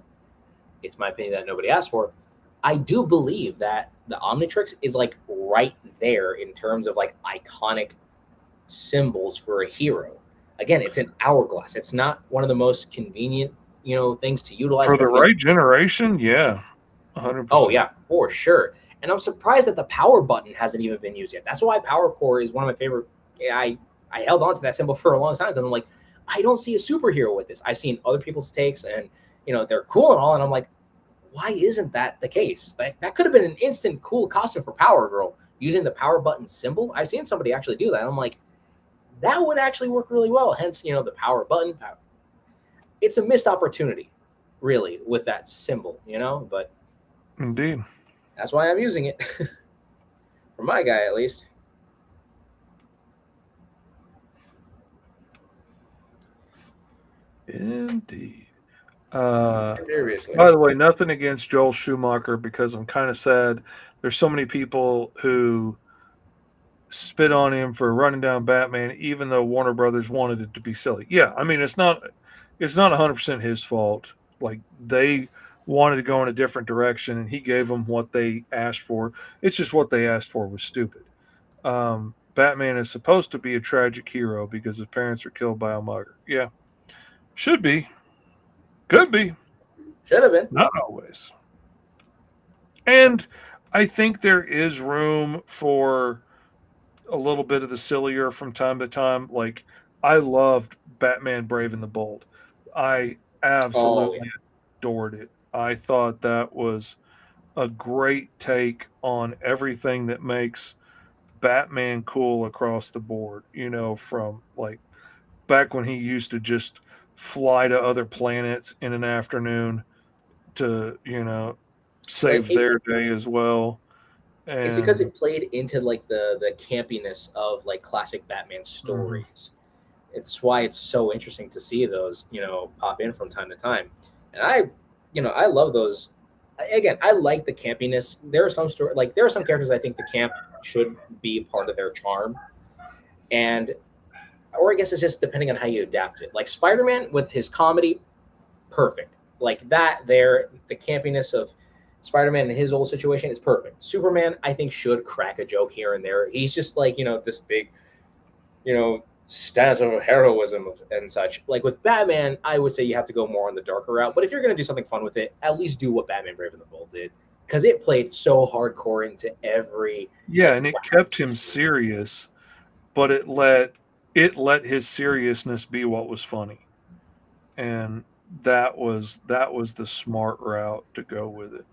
it's my opinion that nobody asked for. I do believe that the Omnitrix is like right there in terms of like iconic symbols for a hero. Again, it's an hourglass. It's not one of the most convenient, things to utilize. For the 'Cause, again, right generation, yeah, 100%. oh yeah, for sure. And I'm surprised that the power button hasn't even been used yet. That's why Power Core is one of my favorite. I held on to that symbol for a long time because I'm like, I don't see a superhero with this. I've seen other people's takes, and they're cool and all, and I'm like, why isn't that the case? That could have been an instant cool costume for Power Girl using the power button symbol. I've seen somebody actually do that. And I'm like, that would actually work really well. Hence, the power button. It's a missed opportunity, really, with that symbol, but Indeed. that's why I'm using it. For my guy, at least. Indeed. Seriously. By the way, nothing against Joel Schumacher, because I'm kind of sad. There's so many people who spit on him for running down Batman, even though Warner Brothers wanted it to be silly. Yeah, I mean, it's not 100% his fault. Like, they wanted to go in a different direction, and he gave them what they asked for. It's just what they asked for was stupid. Batman is supposed to be a tragic hero because his parents were killed by a mugger. Yeah, should be, could be, Should have been. not always. And I think there is room for a little bit of the sillier from time to time. Like, I loved Batman Brave and the Bold. I absolutely adored it. I thought that was a great take on everything that makes Batman cool across the board. From like back when he used to just fly to other planets in an afternoon to, save their day as well. And It's because it played into like the campiness of like classic Batman stories. It's why it's so interesting to see those, pop in from time to time. And I love those. Again, I like the campiness. There are some there are some characters I think the camp should be part of their charm. Or I guess it's just depending on how you adapt it. Like Spider-Man with his comedy, perfect. Like that there, the campiness of Spider-Man in his old situation is perfect. Superman, I think, should crack a joke here and there. He's just like, this big, stance of heroism and such. Like with Batman, I would say you have to go more on the darker route. But if you're going to do something fun with it, at least do what Batman Brave and the Bold did. Because it played so hardcore into every... Yeah, and it kept him serious, but it let his seriousness be what was funny. And that was the smart route to go with it.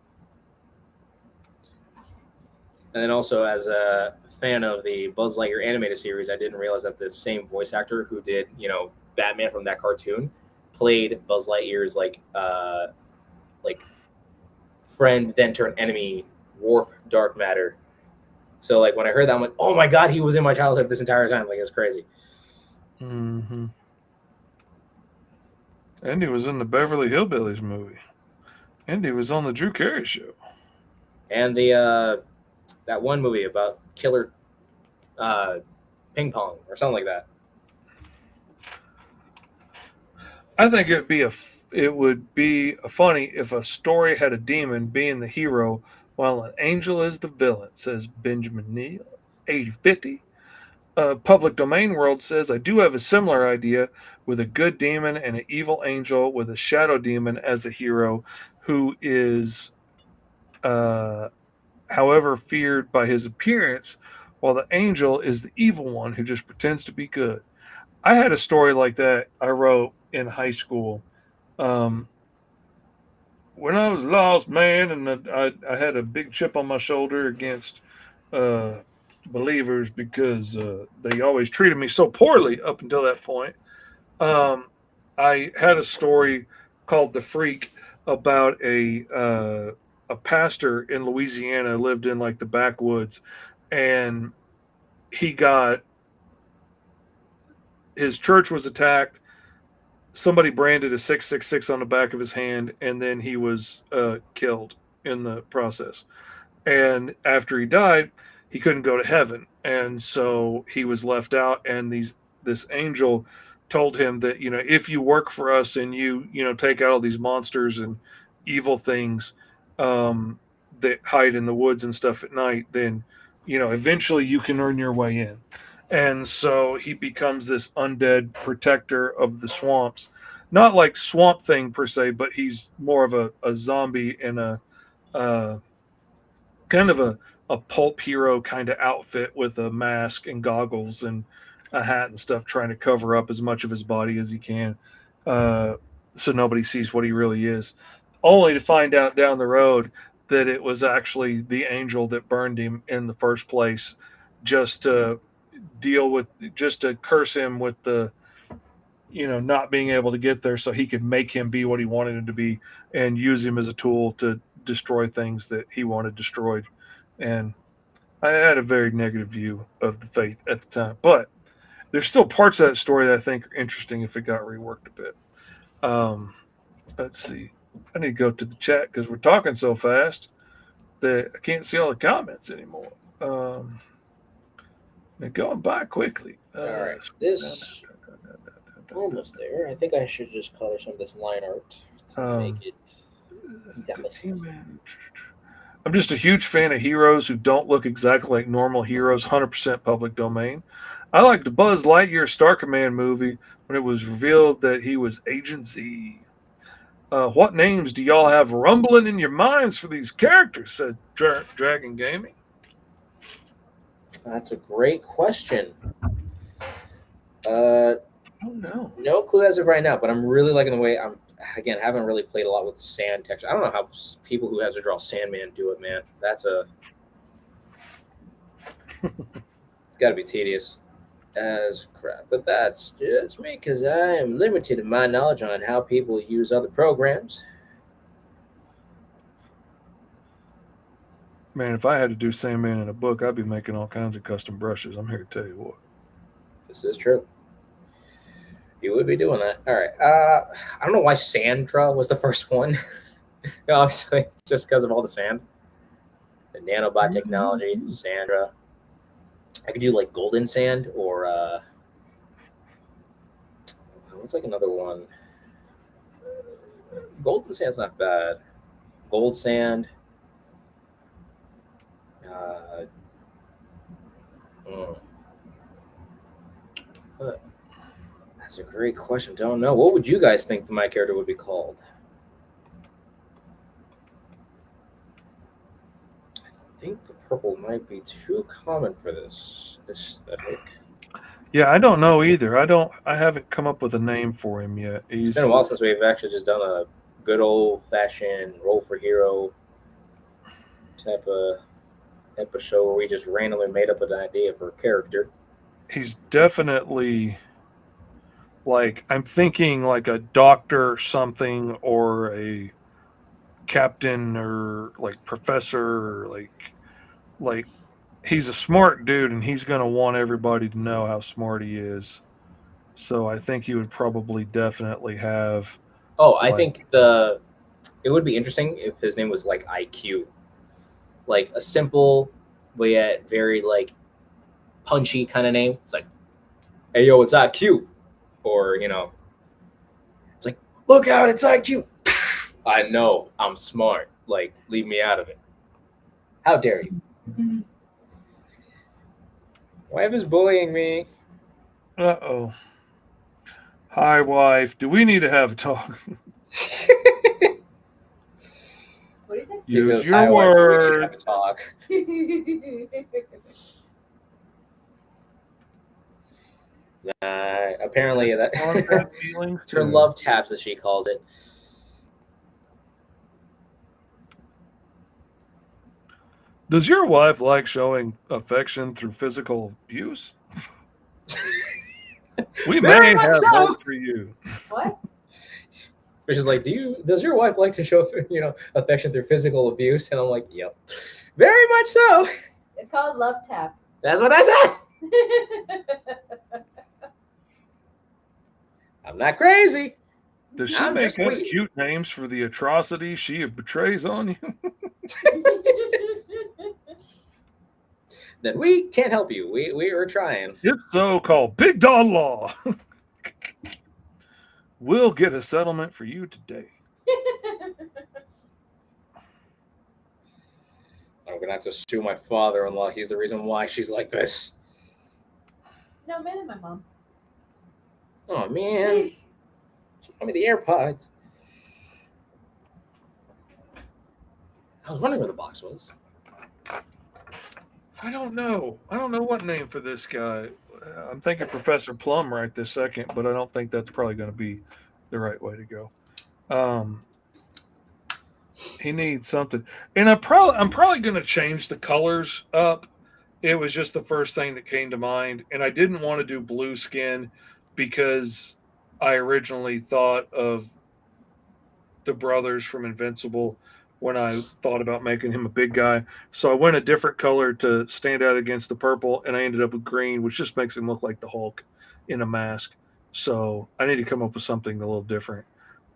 And then also, as a fan of the Buzz Lightyear animated series, I didn't realize that the same voice actor who did, Batman from that cartoon played Buzz Lightyear's like friend then turned enemy, Warp Dark Matter. So like when I heard that, I'm like, oh my god, he was in my childhood this entire time. Like, it's crazy. Mm-hmm. And he was in the Beverly Hillbillies movie. And he was on the Drew Carey Show. And the that one movie about killer ping pong or something like that. I think it would be funny if a story had a demon being the hero while an angel is the villain, says Benjamin Neal, 8050. Public Domain World says, I do have a similar idea with a good demon and an evil angel with a shadow demon as the hero who is, however, feared by his appearance, while the angel is the evil one who just pretends to be good. I had a story like that I wrote in high school. When I was a lost man and I had a big chip on my shoulder against believers because they always treated me so poorly up until that point. I had a story called The Freak about a pastor in Louisiana, lived in like the backwoods, and his church was attacked. Somebody branded a 666 on the back of his hand, and then he was killed in the process. And after he died, he couldn't go to heaven, and so he was left out. And this angel told him that, if you work for us and you take out all these monsters and evil things, that hide in the woods and stuff at night, then eventually you can earn your way in. And so he becomes this undead protector of the swamps. Not like Swamp Thing per se, but he's more of a zombie in a uh, kind of a pulp hero kind of outfit with a mask and goggles and a hat and stuff, trying to cover up as much of his body as he can, so nobody sees what he really is. Only to find out down the road that it was actually the angel that burned him in the first place, just to just to curse him with the not being able to get there, so he could make him be what he wanted him to be and use him as a tool to destroy things that he wanted destroyed. And I had a very negative view of the faith at the time, but there's still parts of that story that I think are interesting if it got reworked a bit. Let's see. I need to go to the chat because we're talking so fast that I can't see all the comments anymore. They're going by quickly. All right, this almost there. I think I should just color some of this line art to make it definitely. I'm just a huge fan of heroes who don't look exactly like normal heroes. 100% public domain. I liked the Buzz Lightyear Star Command movie when it was revealed that he was Agent Z. What names do y'all have rumbling in your minds for these characters? Said Dragon Gaming. That's a great question. Oh no. No clue as of right now, but I'm really liking the way haven't really played a lot with sand texture. I don't know how people who have to draw Sandman do it, man. It's got to be tedious as crap. But that's just me because I am limited in my knowledge on how people use other programs. Man, if I had to do Sandman in a book, I'd be making all kinds of custom brushes. I'm here to tell you what. This is true. You would be doing that. All right. I don't know why Sandra was the first one. Obviously, just because of all the sand. The nanobot technology, Sandra. I could do like golden sand or what's like another one? Golden sand's not bad. Gold sand. But that's a great question. Don't know. What would you guys think my character would be called? I think the purple might be too common for this aesthetic. Yeah, I don't know either. I haven't come up with a name for him yet. It's been a while since we've actually just done a good old-fashioned roll for hero type of show where we just randomly made up an idea for a character. He's definitely I'm thinking like a doctor something or a captain or like professor or like he's a smart dude and he's going to want everybody to know how smart he is. So I think he would probably definitely have. Oh, I think it would be interesting if his name was like IQ. Like a simple, but yet very like punchy kind of name. It's like, hey, yo, it's IQ. Or, it's like, look out, it's IQ. I know, I'm smart. Like, leave me out of it. How dare you? Wife is bullying me. Uh-oh. Hi, wife. Do we need to have a talk? What do you say? Use your word. Have a talk. Apparently that her love taps, as she calls it. Does your wife like showing affection through physical abuse? We may have hope for you. What? Which is like, does your wife like to show affection through physical abuse? And I'm like, yep, very much so. They're called love taps. That's what I said. I'm not crazy. Does she make up cute names for the atrocities she betrays on you? Then we can't help you. We are trying. If so, call Big Don Law. We'll get a settlement for you today. I'm gonna have to sue my father-in-law. He's the reason why she's like this. No, mainly my mom. Oh man, she got me the AirPods. I was wondering where the box was. I don't know. I don't know what name for this guy. I'm thinking Professor Plum right this second, but I don't think that's probably going to be the right way to go. He needs something, and I'm probably going to change the colors up. It was just the first thing that came to mind, and I didn't want to do blue skin because I originally thought of the brothers from Invincible when I thought about making him a big guy. So I went a different color to stand out against the purple, and I ended up with green, which just makes him look like the Hulk in a mask. So I need to come up with something a little different.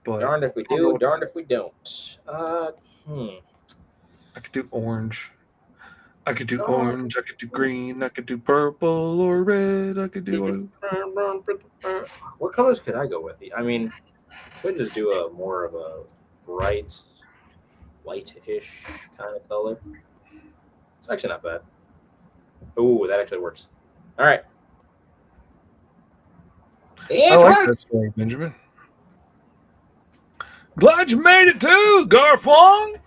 But Darned if we do, darned if we don't. I could do orange. I could do orange. I could do green. I could do purple or red. I could do. What colors could I go with? I mean, could just do a more of a bright, white-ish kind of color. It's actually not bad. Ooh, that actually works. All right. I like that story, Benjamin. Glad you made it too, Garfwong.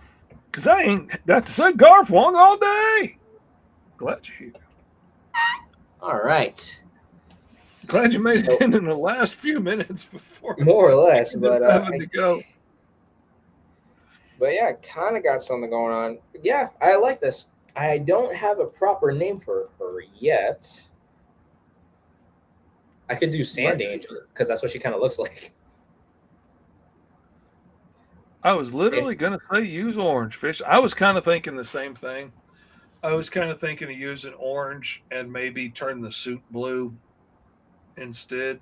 Because I ain't got to say Garfwong all day. Glad you're here. All right. Glad you made it in the last few minutes before. More or less, but having to go. But yeah, kind of got something going on. Yeah, I like this. I don't have a proper name for her yet. I could do Sand Angel because that's what she kind of looks like. I was literally going to say use orange fish. I was kind of thinking the same thing. I was kind of thinking of using orange and maybe turn the suit blue instead.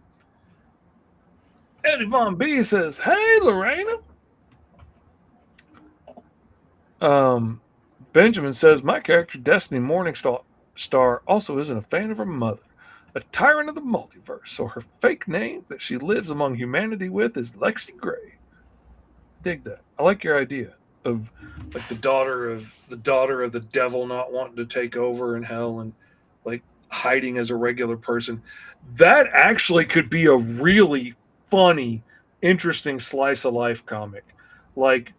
Eddie Von B says, "Hey, Lorena." Benjamin says, "My character, Destiny Morningstar, also isn't a fan of her mother, a tyrant of the multiverse. So her fake name that she lives among humanity with is Lexi Gray." Dig that. I like your idea of like the daughter of the devil not wanting to take over in hell and like hiding as a regular person. That actually could be a really funny, interesting slice of life comic. Like,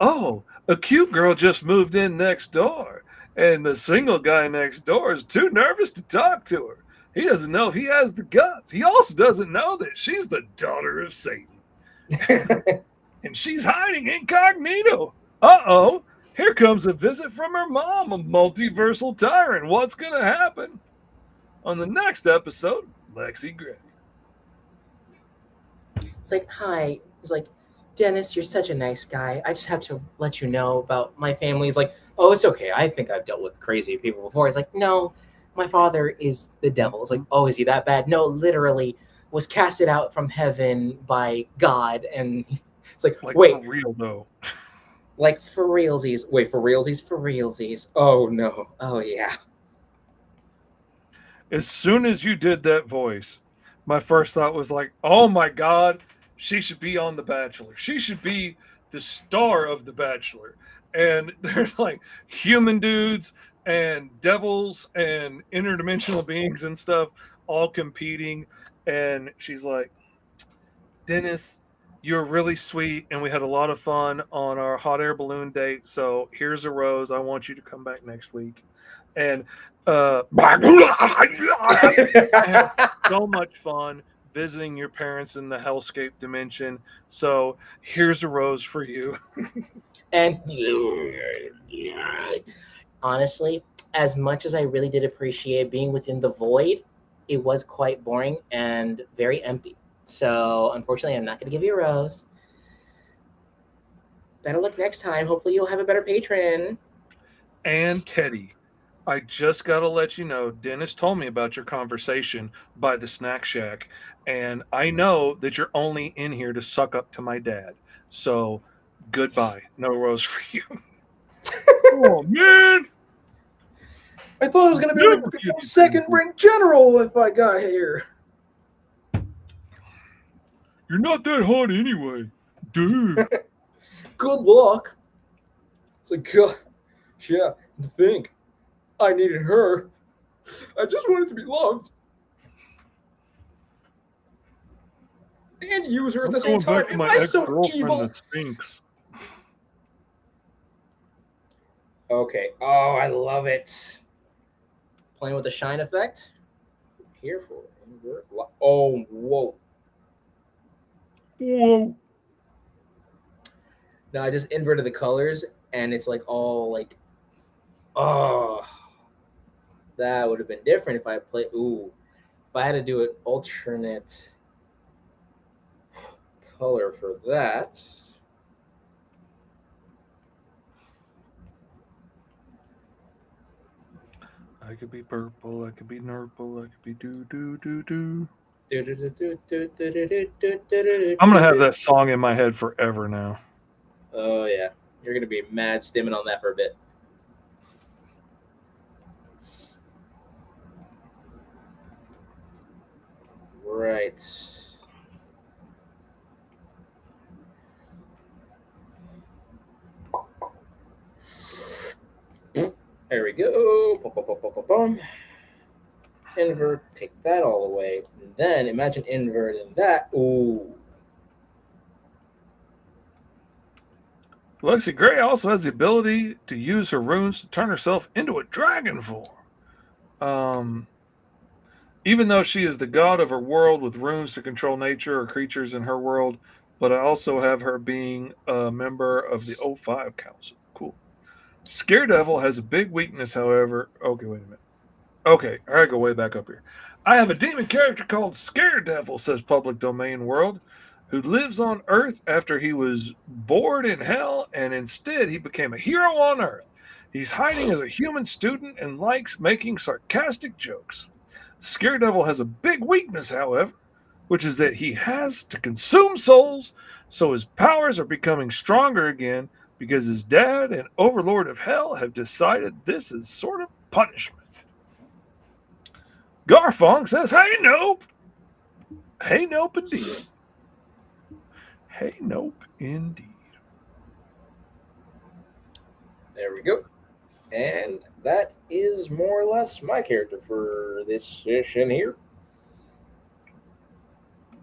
oh, a cute girl just moved in next door, and the single guy next door is too nervous to talk to her. He doesn't know if he has the guts. He also doesn't know that she's the daughter of Satan. And she's hiding incognito. Uh-oh, here comes a visit from her mom, a multiversal tyrant. What's going to happen? On the next episode, Lexi Gray. It's like, hi. It's like, Dennis, you're such a nice guy. I just have to let you know about my family. He's like, oh, it's okay. I think I've dealt with crazy people before. He's like, no, my father is the devil. It's like, oh, is he that bad? No, literally was casted out from heaven by God. And it's like wait. For real, though. Like, for realsies. Wait, for realsies? For realsies. Oh, no. Oh, yeah. As soon as you did that voice, my first thought was like, oh, my God, she should be on The Bachelor. She should be the star of The Bachelor. And there's like human dudes and devils and interdimensional beings and stuff all competing. And she's like, Dennis, you're really sweet, and we had a lot of fun on our hot air balloon date. So here's a rose. I want you to come back next week. And I had so much fun visiting your parents in the hellscape dimension. So here's a rose for you. And honestly, as much as I really did appreciate being within the void, it was quite boring and very empty. So unfortunately, I'm not going to give you a rose. Better luck next time. Hopefully you'll have a better patron. And Teddy, I just got to let you know, Dennis told me about your conversation by the Snack Shack, and I know that you're only in here to suck up to my dad. So goodbye. No rose for you. Oh, man. I thought I was going to be like a second ring general if I got here. You're not that hot anyway, dude. Good luck. It's like, Yeah, to think I needed her. I just wanted to be loved and use her at I'm the same going time. back to Am my I so ex-girlfriend, evil? the Sphinx. Okay. Oh, I love it. Playing with the shine effect. Here for invert. Oh, whoa. Whoa. No, I just inverted the colors, and it's like all like, oh, that would have been different if I played. Ooh, if I had to do an alternate color for that. I could be purple, I could be nurple, I could be do. I'm gonna have that song in my head forever now. Oh yeah, you're gonna be mad stimming on that for a bit. Right. There we go. Boom, boom, boom, boom, boom, boom. Invert, take that all away. And then imagine inverting that. Ooh. Lexi Gray also has the ability to use her runes to turn herself into a dragon form. Even though she is the god of her world with runes to control nature or creatures in her world, but I also have her being a member of the O5 Council. Cool. Scaredevil has a big weakness, however. Okay, wait a minute. Okay, I gotta go way back up here. I have a demon character called Scaredevil, says Public Domain World, who lives on Earth after he was bored in hell and instead he became a hero on Earth. He's hiding as a human student and likes making sarcastic jokes. Scaredevil has a big weakness, however, which is that he has to consume souls, so his powers are becoming stronger again because his dad and Overlord of Hell have decided this is sort of punishment. Garfunk says, "Hey, nope. Hey, nope, indeed. Hey, nope, indeed." There we go. And that is more or less my character for this session here.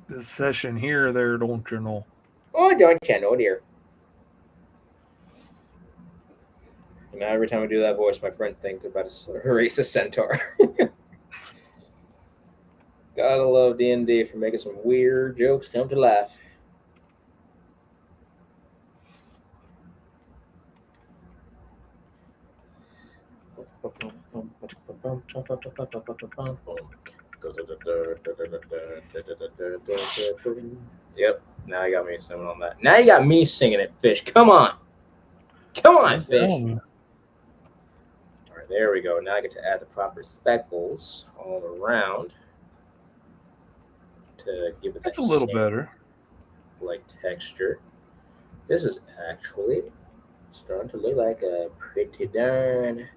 This session here, there, don't you know? Oh, don't you know, dear. And now every time I do that voice, my friends think about a racist centaur. Gotta love D&D for making some weird jokes come to life. Yep. Now you got me singing on that. Now you got me singing it, Fish. Come on. Come on, Fish. All right, there we go. Now I get to add the proper speckles all around to give it That's that a little same, better. like texture. This is actually starting to look like a pretty darn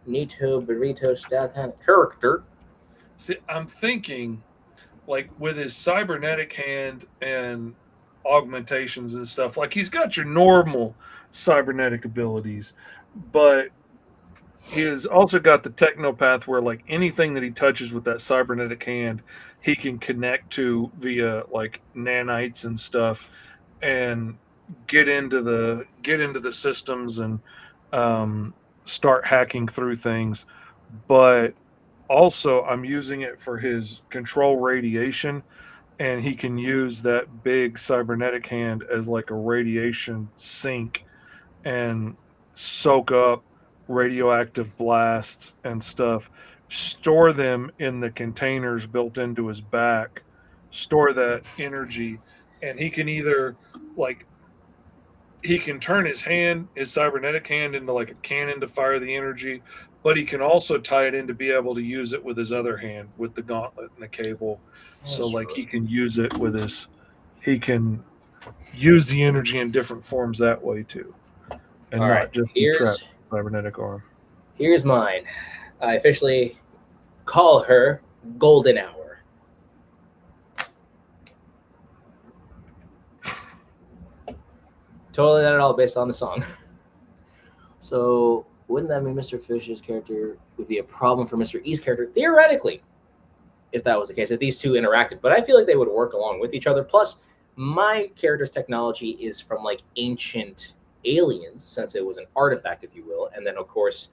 Nito Burrito style kind of character. See, I'm thinking, like, with his cybernetic hand and augmentations and stuff, like, he's got your normal cybernetic abilities, but he has also got the technopath where, like, anything that he touches with that cybernetic hand, he can connect to via, like, nanites and stuff and get into the systems and start hacking through things. But also, I'm using it for his control radiation, and he can use that big cybernetic hand as like a radiation sink and soak up radioactive blasts and stuff, store them in the containers built into his back, store that energy, and he can either, like, he can turn his cybernetic hand into like a cannon to fire the energy, but he can also tie it in to be able to use it with his other hand with the gauntlet and the cable. So That's like right. he can use it with he can use the energy in different forms that way too, and All right, not just be trapped in the cybernetic arm. here's mine. I officially call her Golden Hour. Totally not at all based on the song. So wouldn't that mean Mr. Fish's character would be a problem for Mr. E's character? Theoretically, if that was the case, if these two interacted. But I feel like they would work along with each other. Plus, my character's technology is from like ancient aliens, since it was an artifact, if you will. And then, of course,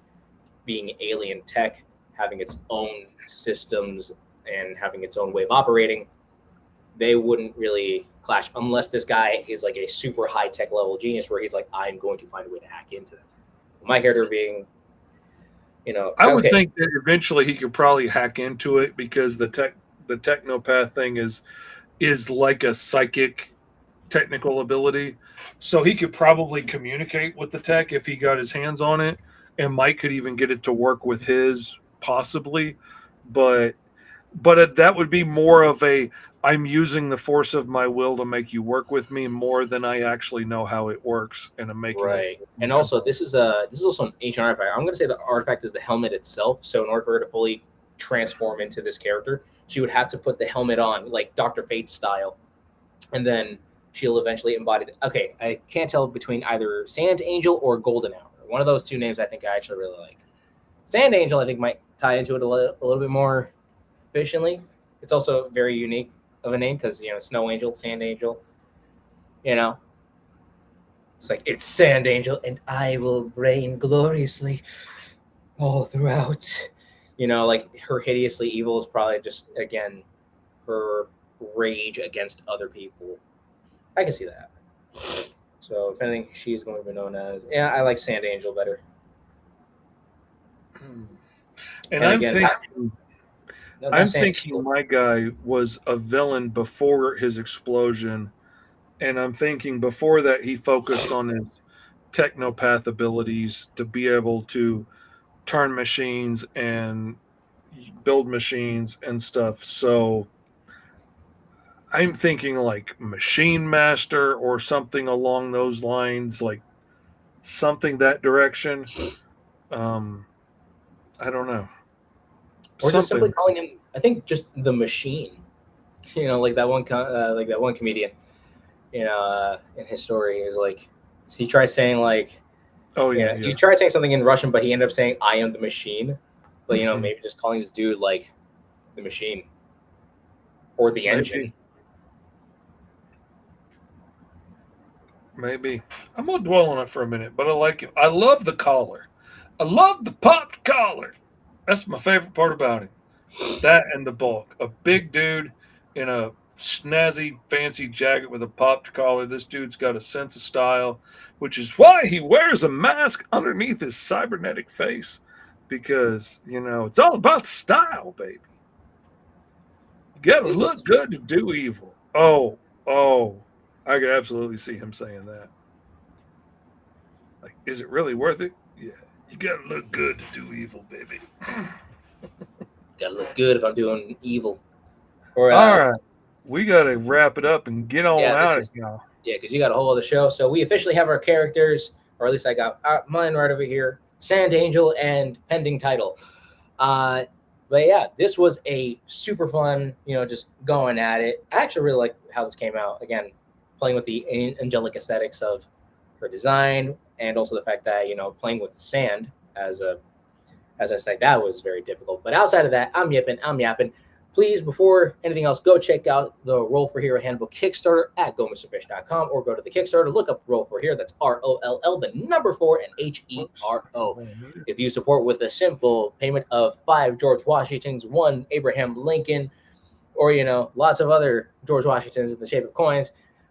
being alien tech, having its own systems and having its own way of operating, they wouldn't really clash unless this guy is like a super high tech level genius where he's like, I'm going to find a way to hack into them. My character being, I would think that eventually he could probably hack into it because the technopath thing is like a psychic technical ability. So he could probably communicate with the tech if he got his hands on it, and Mike could even get it to work with his possibly, but that would be more of a I'm using the force of my will to make you work with me more than I actually know how it works, and I'm making right. it. And also, this is also an ancient artifact. I'm going to say the artifact is the helmet itself. So in order for her to fully transform into this character, she would have to put the helmet on, like Dr. Fate style, and then she'll eventually embody it. Okay, I can't tell between either Sand Angel or Golden Hour. One of those two names I think I actually really like. Sand Angel, I think, might tie into it a little bit more efficiently. It's also very unique of a name because, Snow Angel, Sand Angel, It's like, it's Sand Angel, and I will reign gloriously all throughout. Like, her hideously evil is probably just, again, her rage against other people. I can see that. So, if anything, she is going to be known as... Yeah, I like Sand Angel better. And I'm thinking my guy was a villain before his explosion, and I'm thinking before that he focused on his technopath abilities to be able to turn machines and build machines and stuff. So I'm thinking like Machine Master or something along those lines, like something that direction. I don't know. Or just simply calling him, I think, just the Machine. Like that one comedian, in his story is like, he tries saying like, he tried saying something in Russian, but he ended up saying, "I am the Machine." But maybe just calling this dude like the Machine or the Engine. Maybe. I'm gonna dwell on it for a minute, but I like it. I love the collar. I love the popped collar. That's my favorite part about him. That and the bulk. A big dude in a snazzy, fancy jacket with a popped collar. This dude's got a sense of style, which is why he wears a mask underneath his cybernetic face. Because, it's all about style, baby. You gotta look good to do evil. Oh, I could absolutely see him saying that. Like, is it really worth it? Yeah. You gotta look good to do evil, baby. Gotta look good if I'm doing evil. All right. We gotta wrap it up and get on out of here. Yeah, because you got a whole other show. So we officially have our characters, or at least I got mine right over here. Sand Angel and pending title. But yeah, this was a super fun, just going at it. I actually really like how this came out. Again, playing with the angelic aesthetics of her design, and also the fact that, playing with sand as I said, that was very difficult. But outside of that, I'm yapping. Please, before anything else, go check out the Roll for Hero Handbook Kickstarter at GoMrFish.com, or go to the Kickstarter, look up Roll for Hero. That's ROLL, the number 4, and HERO. If you support with a simple payment of 5 George Washingtons, 1 Abraham Lincoln, or, lots of other George Washingtons in the shape of coins,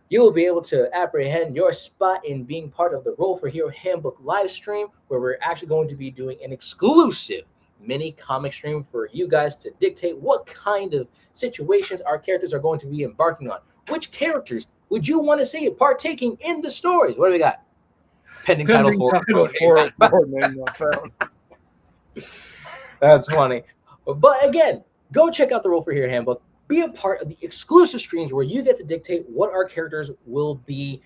you will be able to apprehend your spot in being part of the Roll for Hero Handbook live stream, where we're actually going to be doing an exclusive mini comic stream for you guys to dictate what kind of situations our characters are going to be embarking on. Which characters would you want to see partaking in the stories? What do we got? Pending title 4. That's funny. But again, go check out the Roll for Hero Handbook. Be a part of the exclusive streams where you get to dictate what our characters will be,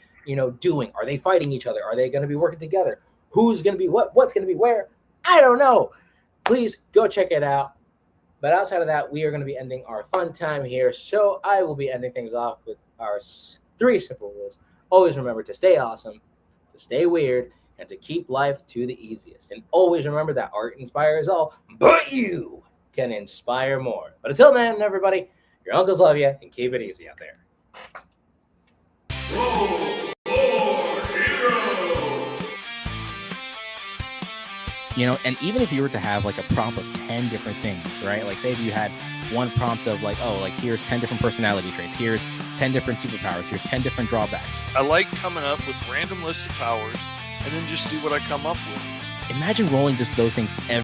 doing. Are they fighting each other? Are they going to be working together? Who's going to be what? What's going to be where? I don't know. Please go check it out. But outside of that, we are going to be ending our fun time here. So I will be ending things off with our 3 simple rules. Always remember to stay awesome, to stay weird, and to keep life to the easiest. And always remember that art inspires all, but you can inspire more. But until then, everybody, your uncles love you, and keep it easy out there. Roll for hero. You know, and even if you were to have like a prompt of 10 different things, right? Like say if you had one prompt of like, oh, like here's 10 different personality traits, here's 10 different superpowers, here's 10 different drawbacks. I like coming up with random list of powers and then just see what I come up with. Imagine rolling just those things every